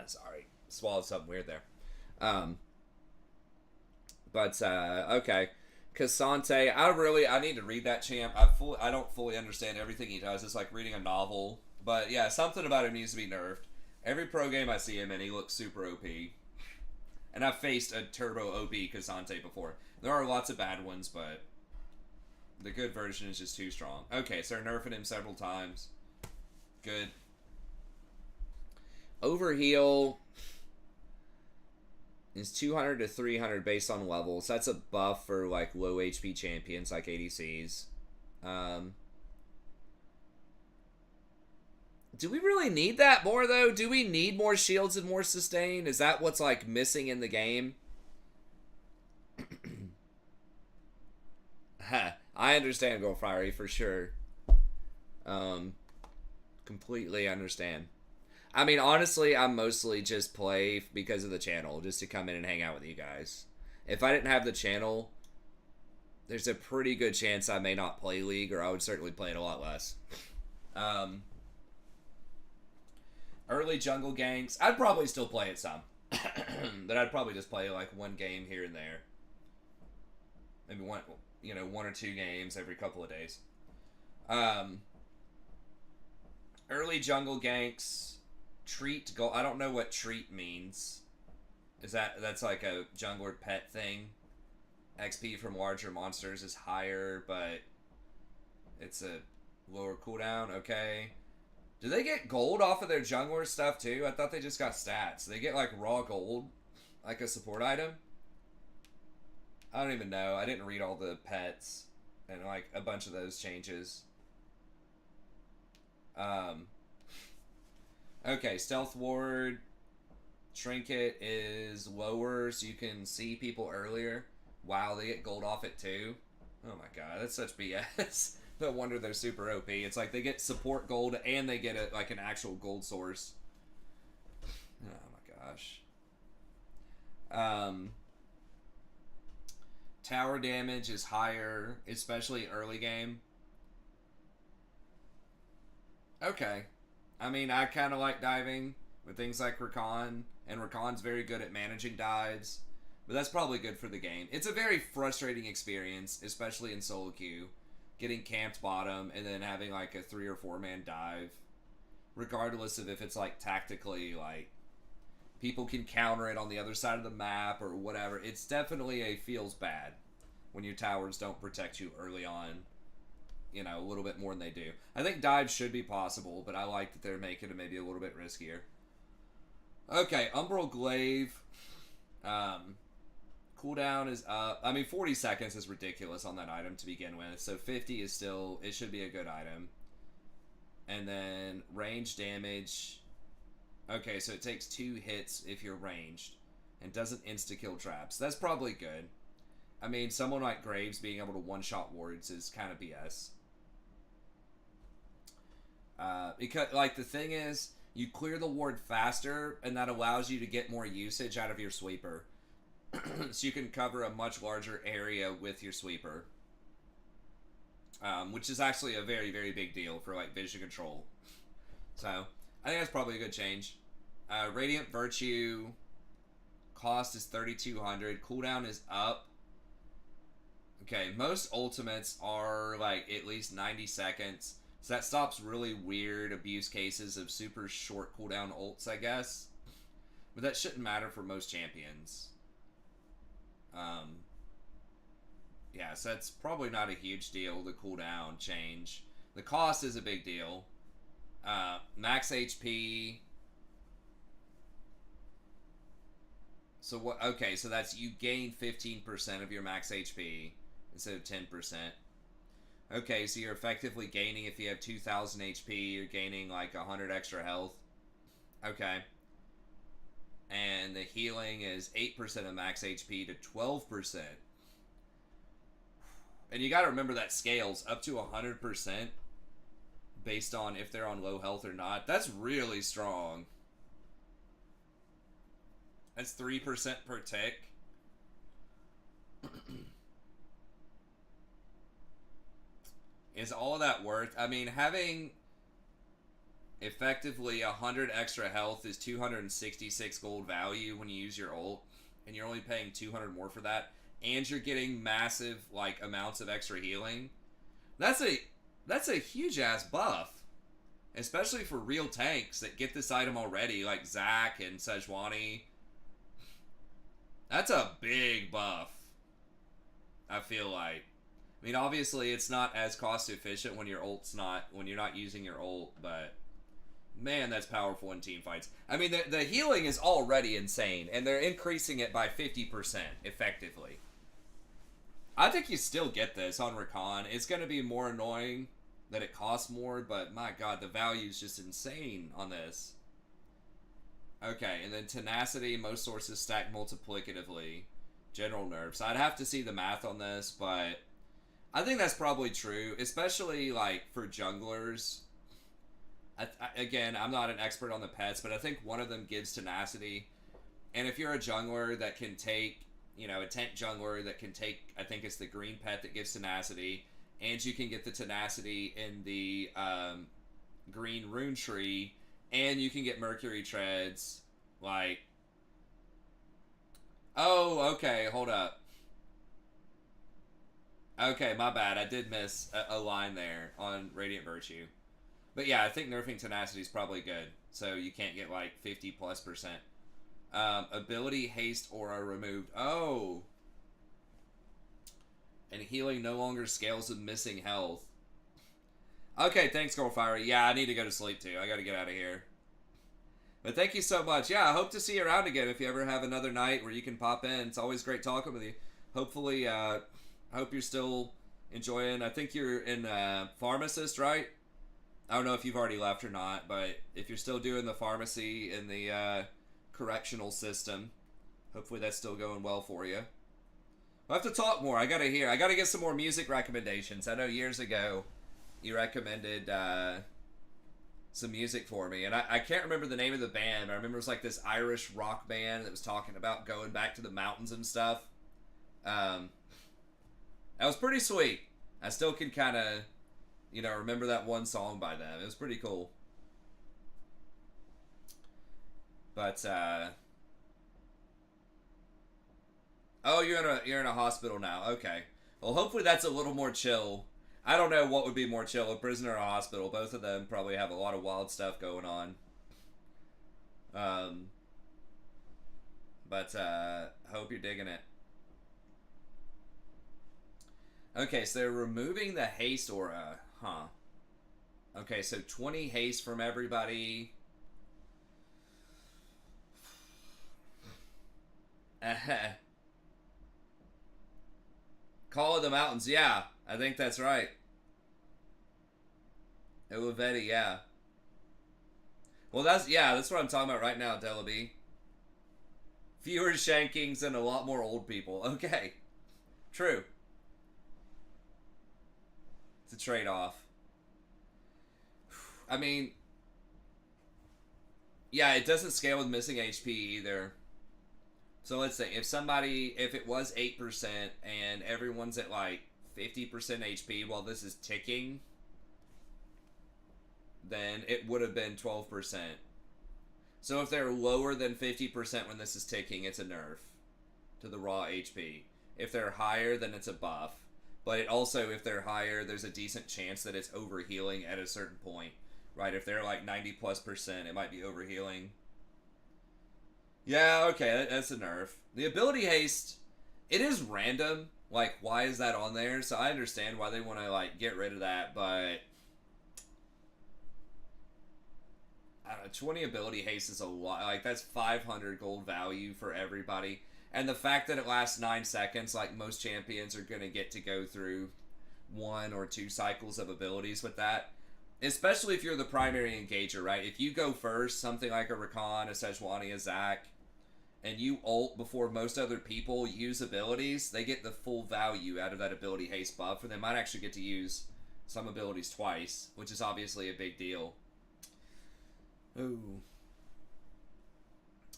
Sorry, swallowed something weird there. Okay. Cassante, I need to read that champ. I don't fully understand everything he does. It's like reading a novel. But yeah, something about him needs to be nerfed. Every pro game I see him in, he looks super OP. And I've faced a turbo OP Cassante before. There are lots of bad ones, but the good version is just too strong. Okay, so they're nerfing him several times. Good. Overheal is 200 to 300 based on levels. That's a buff for like low HP champions like ADCs. Do we really need that more though? Do we need more shields and more sustain? Is that what's like missing in the game? I understand Go Fiery for sure. Completely understand. I mean, honestly, I mostly just play because of the channel, just to come in and hang out with you guys. If I didn't have the channel, there's a pretty good chance I may not play League, or I would certainly play it a lot less. Early jungle ganks, I'd probably still play it some. But I'd probably just play like one game here and there. Maybe one or two games every couple of days. Early jungle ganks. Treat gold. I don't know what treat means. That's like a jungler pet thing? XP from larger monsters is higher, but it's a lower cooldown. Okay. Do they get gold off of their jungler stuff too? I thought they just got stats. They get like raw gold, like a support item. I don't even know. I didn't read all the pets and like a bunch of those changes. Okay, Stealth Ward, Trinket is lower, so you can see people earlier. Wow, they get gold off it too? Oh my god, that's such BS. No wonder they're super OP. It's like they get support gold and they get like an actual gold source. Oh my gosh. Tower damage is higher, especially early game. Okay. I mean, I kind of like diving with things like Rakan, and Rakan's very good at managing dives, but that's probably good for the game. It's a very frustrating experience, especially in solo queue, getting camped bottom and then having like a 3 or 4 man dive, regardless of if it's like tactically like people can counter it on the other side of the map or whatever. It's definitely feels bad when your towers don't protect you early on, you know, a little bit more than they do. I think dives should be possible, but I like that they're making it maybe a little bit riskier. Okay, Umbral Glaive. Cooldown is up. I mean, 40 seconds is ridiculous on that item to begin with, so 50 is still, it should be a good item. And then range damage. Okay, so it takes 2 hits if you're ranged and doesn't insta-kill traps. That's probably good. I mean, someone like Graves being able to one-shot wards is kind of BS. Because, like, the thing is, you clear the ward faster, and that allows you to get more usage out of your sweeper. So you can cover a much larger area with your sweeper. Which is actually a very, very big deal for, like, vision control. So, I think that's probably a good change. Radiant Virtue, cost is 3,200. Cooldown is up. Okay, most ultimates are, like, at least 90 seconds. So that stops really weird abuse cases of super short cooldown ults, I guess. But that shouldn't matter for most champions. Yeah, so that's probably not a huge deal, the cooldown change. The cost is a big deal. Max HP. So what? Okay, so that's you gain 15% of your max HP instead of 10%. Okay, so you're effectively gaining, if you have 2,000 HP, you're gaining like 100 extra health. Okay. And the healing is 8% of max HP to 12%. And you gotta remember that scales up to 100% based on if they're on low health or not. That's really strong. That's 3% per tick. Is all of that worth? I mean, having effectively 100 extra health is 266 gold value when you use your ult, and you're only paying 200 more for that, and you're getting massive like amounts of extra healing. That's a huge ass buff, especially for real tanks that get this item already, like Zac and Sejuani. That's a big buff, I feel like. I mean, obviously, it's not as cost efficient when your ult's not, when you're not using your ult, but man, that's powerful in team fights. I mean, the healing is already insane, and they're increasing it by 50% effectively. I think you still get this on Rakan. It's going to be more annoying that it costs more, but my god, the value is just insane on this. Okay, and then Tenacity, most sources stack multiplicatively. General nerfs. I'd have to see the math on this, but I think that's probably true, especially like for junglers. Again, I'm not an expert on the pets, but I think one of them gives Tenacity. And if you're a jungler that can take, you know, a tank jungler that can take, I think it's the green pet that gives Tenacity, and you can get the Tenacity in the green rune tree, and you can get Mercury Treads, like... Oh, okay, hold up. Okay, my bad. I did miss a line there on Radiant Virtue. But yeah, I think nerfing Tenacity is probably good. So you can't get like 50+%. Ability, haste, aura removed. Oh! And healing no longer scales with missing health. Okay, thanks, Girlfire. Yeah, I need to go to sleep too. I gotta get out of here. But thank you so much. Yeah, I hope to see you around again if you ever have another night where you can pop in. It's always great talking with you. Hopefully, I hope you're still enjoying. I think you're in pharmacist, right? I don't know if you've already left or not, but if you're still doing the pharmacy in the correctional system, hopefully that's still going well for you. We'll have to talk more. I gotta get some more music recommendations. I know years ago you recommended some music for me, and I can't remember the name of the band. I remember it was like this Irish rock band that was talking about going back to the mountains and stuff. That was pretty sweet. I still can kind of, you know, remember that one song by them. It was pretty cool. But oh, you're in a hospital now. Okay. Well, hopefully that's a little more chill. I don't know what would be more chill, a prison or a hospital. Both of them probably have a lot of wild stuff going on. But hope you're digging it. Okay, so they're removing the haste aura, huh? Okay, so 20 haste from everybody. Call of the Mountains, yeah, I think that's right. Olivetti, yeah. Well, that's what I'm talking about right now, Delaby. Fewer shankings and a lot more old people. Okay, true. It's a trade-off. I mean, yeah, it doesn't scale with missing HP either. So let's say if it was 8% and everyone's at like 50% HP while this is ticking, then it would have been 12%. So if they're lower than 50% when this is ticking, it's a nerf to the raw HP. If they're higher, then it's a buff. But it also, if they're higher, there's a decent chance that it's overhealing at a certain point. Right? If they're like 90+%, it might be overhealing. Yeah, okay, that's a nerf. The ability haste, it is random. Like, why is that on there? So I understand why they want to, like, get rid of that, but I don't know, 20 ability haste is a lot. Like, that's 500 gold value for everybody. And the fact that it lasts 9 seconds, like, most champions are going to get to go through 1 or 2 cycles of abilities with that. Especially if you're the primary engager, right? If you go first, something like a Rakan, a Sejuani, a Zac, and you ult before most other people use abilities, they get the full value out of that ability haste buff, and they might actually get to use some abilities twice, which is obviously a big deal. Ooh.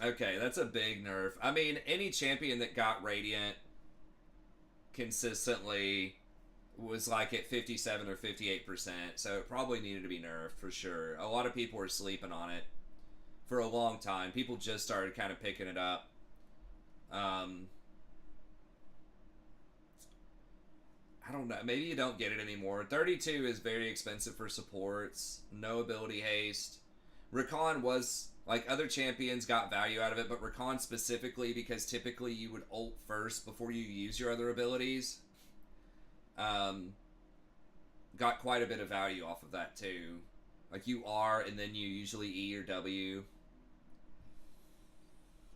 Okay, that's a big nerf. I mean, any champion that got Radiant consistently was like at 57 or 58%, so it probably needed to be nerfed for sure. A lot of people were sleeping on it for a long time. People just started kind of picking it up. I don't know. Maybe you don't get it anymore. 32 is very expensive for supports. No ability haste. Rakan was, like, other champions got value out of it, but Rakan specifically, because typically you would ult first before you use your other abilities, got quite a bit of value off of that too. Like, you R and then you usually E or W.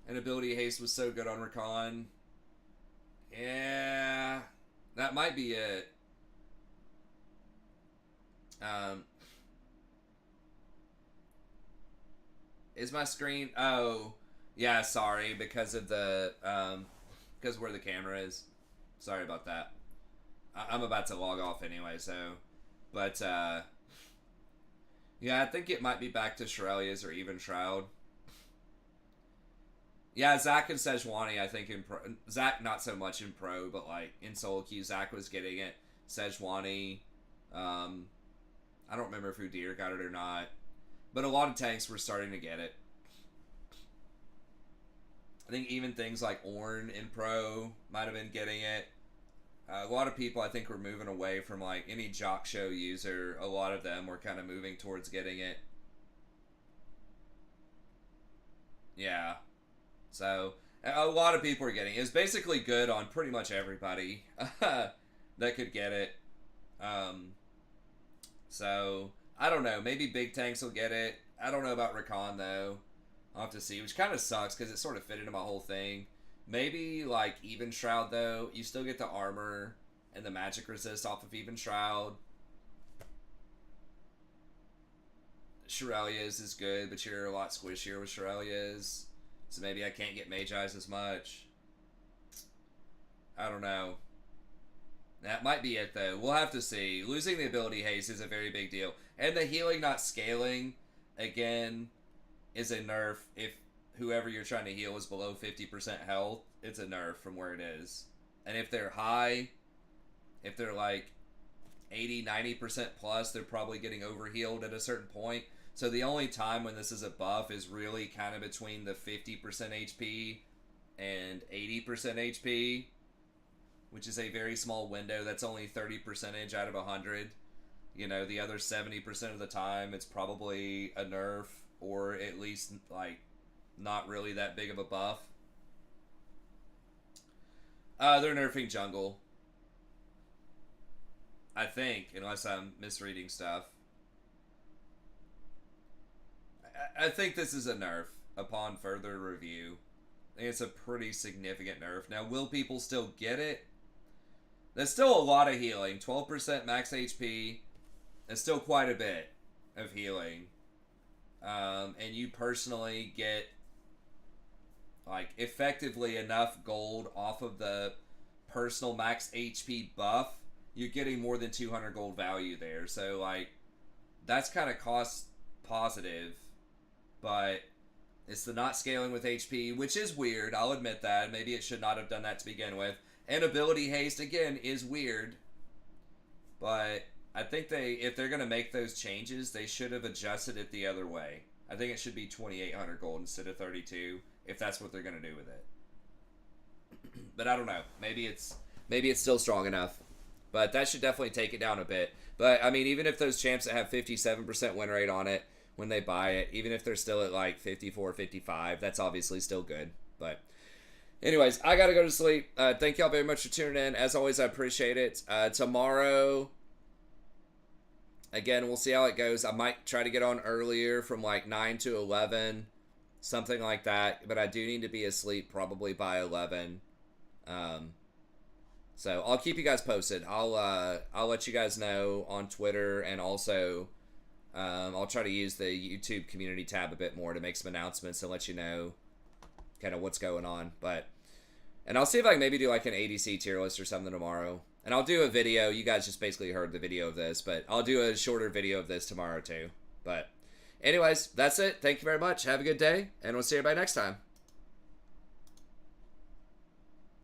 And ability haste was so good on Rakan. Yeah, that might be it. Is my screen? Oh, yeah. Sorry, because of the because where the camera is. Sorry about that. I'm about to log off anyway, so. But yeah, I think it might be back to Shirelia's or even Shroud. Yeah, Zac and Sejuani, I think in pro. Zac not so much in pro, but like in solo queue, Zac was getting it. Sejuani, I don't remember if Udyr got it or not, but a lot of tanks were starting to get it. I think even things like Ornn in pro might have been getting it. A lot of people, I think, were moving away from like any Jock Show user. A lot of them were kind of moving towards getting it. Yeah. So, a lot of people are getting it. It was basically good on pretty much everybody that could get it. So, I don't know. Maybe big tanks will get it. I don't know about Rakan, though. I'll have to see, which kind of sucks because it sort of fit into my whole thing. Maybe, like, Even Shroud, though. You still get the armor and the magic resist off of Even Shroud. Shirelia's is good, but you're a lot squishier with Shirelia's. So maybe I can't get Mage Eyes as much. I don't know. That might be it, though. We'll have to see. Losing the ability haste is a very big deal. And the healing not scaling, again, is a nerf. If whoever you're trying to heal is below 50% health, it's a nerf from where it is. And if they're high, if they're like 80, 90% plus, they're probably getting overhealed at a certain point. So the only time when this is a buff is really kind of between the 50% HP and 80% HP, which is a very small window. That's only 30% out of 100. You know, the other 70% of the time, it's probably a nerf or at least, like, not really that big of a buff. They're nerfing jungle. I think, unless I'm misreading stuff. I think this is a nerf upon further review. I think it's a pretty significant nerf. Now, will people still get it? There's still a lot of healing. 12% max HP. That's still quite a bit of healing. And you personally get, like, effectively enough gold off of the personal max HP buff. You're getting more than 200 gold value there. So, like, that's kind of cost positive. But it's the not scaling with HP, which is weird. I'll admit that. Maybe it should not have done that to begin with. And ability haste, again, is weird. But I think if they're going to make those changes, they should have adjusted it the other way. I think it should be 2,800 gold instead of 32, if that's what they're going to do with it. But I don't know. Maybe it's still strong enough. But that should definitely take it down a bit. But, I mean, even if those champs that have 57% win rate on it, when they buy it, even if they're still at like 54, 55, that's obviously still good. But anyways, I gotta go to sleep. Thank y'all very much for tuning in. As always, I appreciate it. Tomorrow, again, we'll see how it goes. I might try to get on earlier from like 9 to 11, something like that. But I do need to be asleep probably by 11. So I'll keep you guys posted. I'll let you guys know on Twitter, and also I'll try to use the YouTube community tab a bit more to make some announcements and let you know kind of what's going on. And I'll see if I can maybe do like an ADC tier list or something tomorrow. And I'll do a video. You guys just basically heard the video of this, but I'll do a shorter video of this tomorrow too. But anyways, that's it. Thank you very much. Have a good day, and we'll see everybody next time.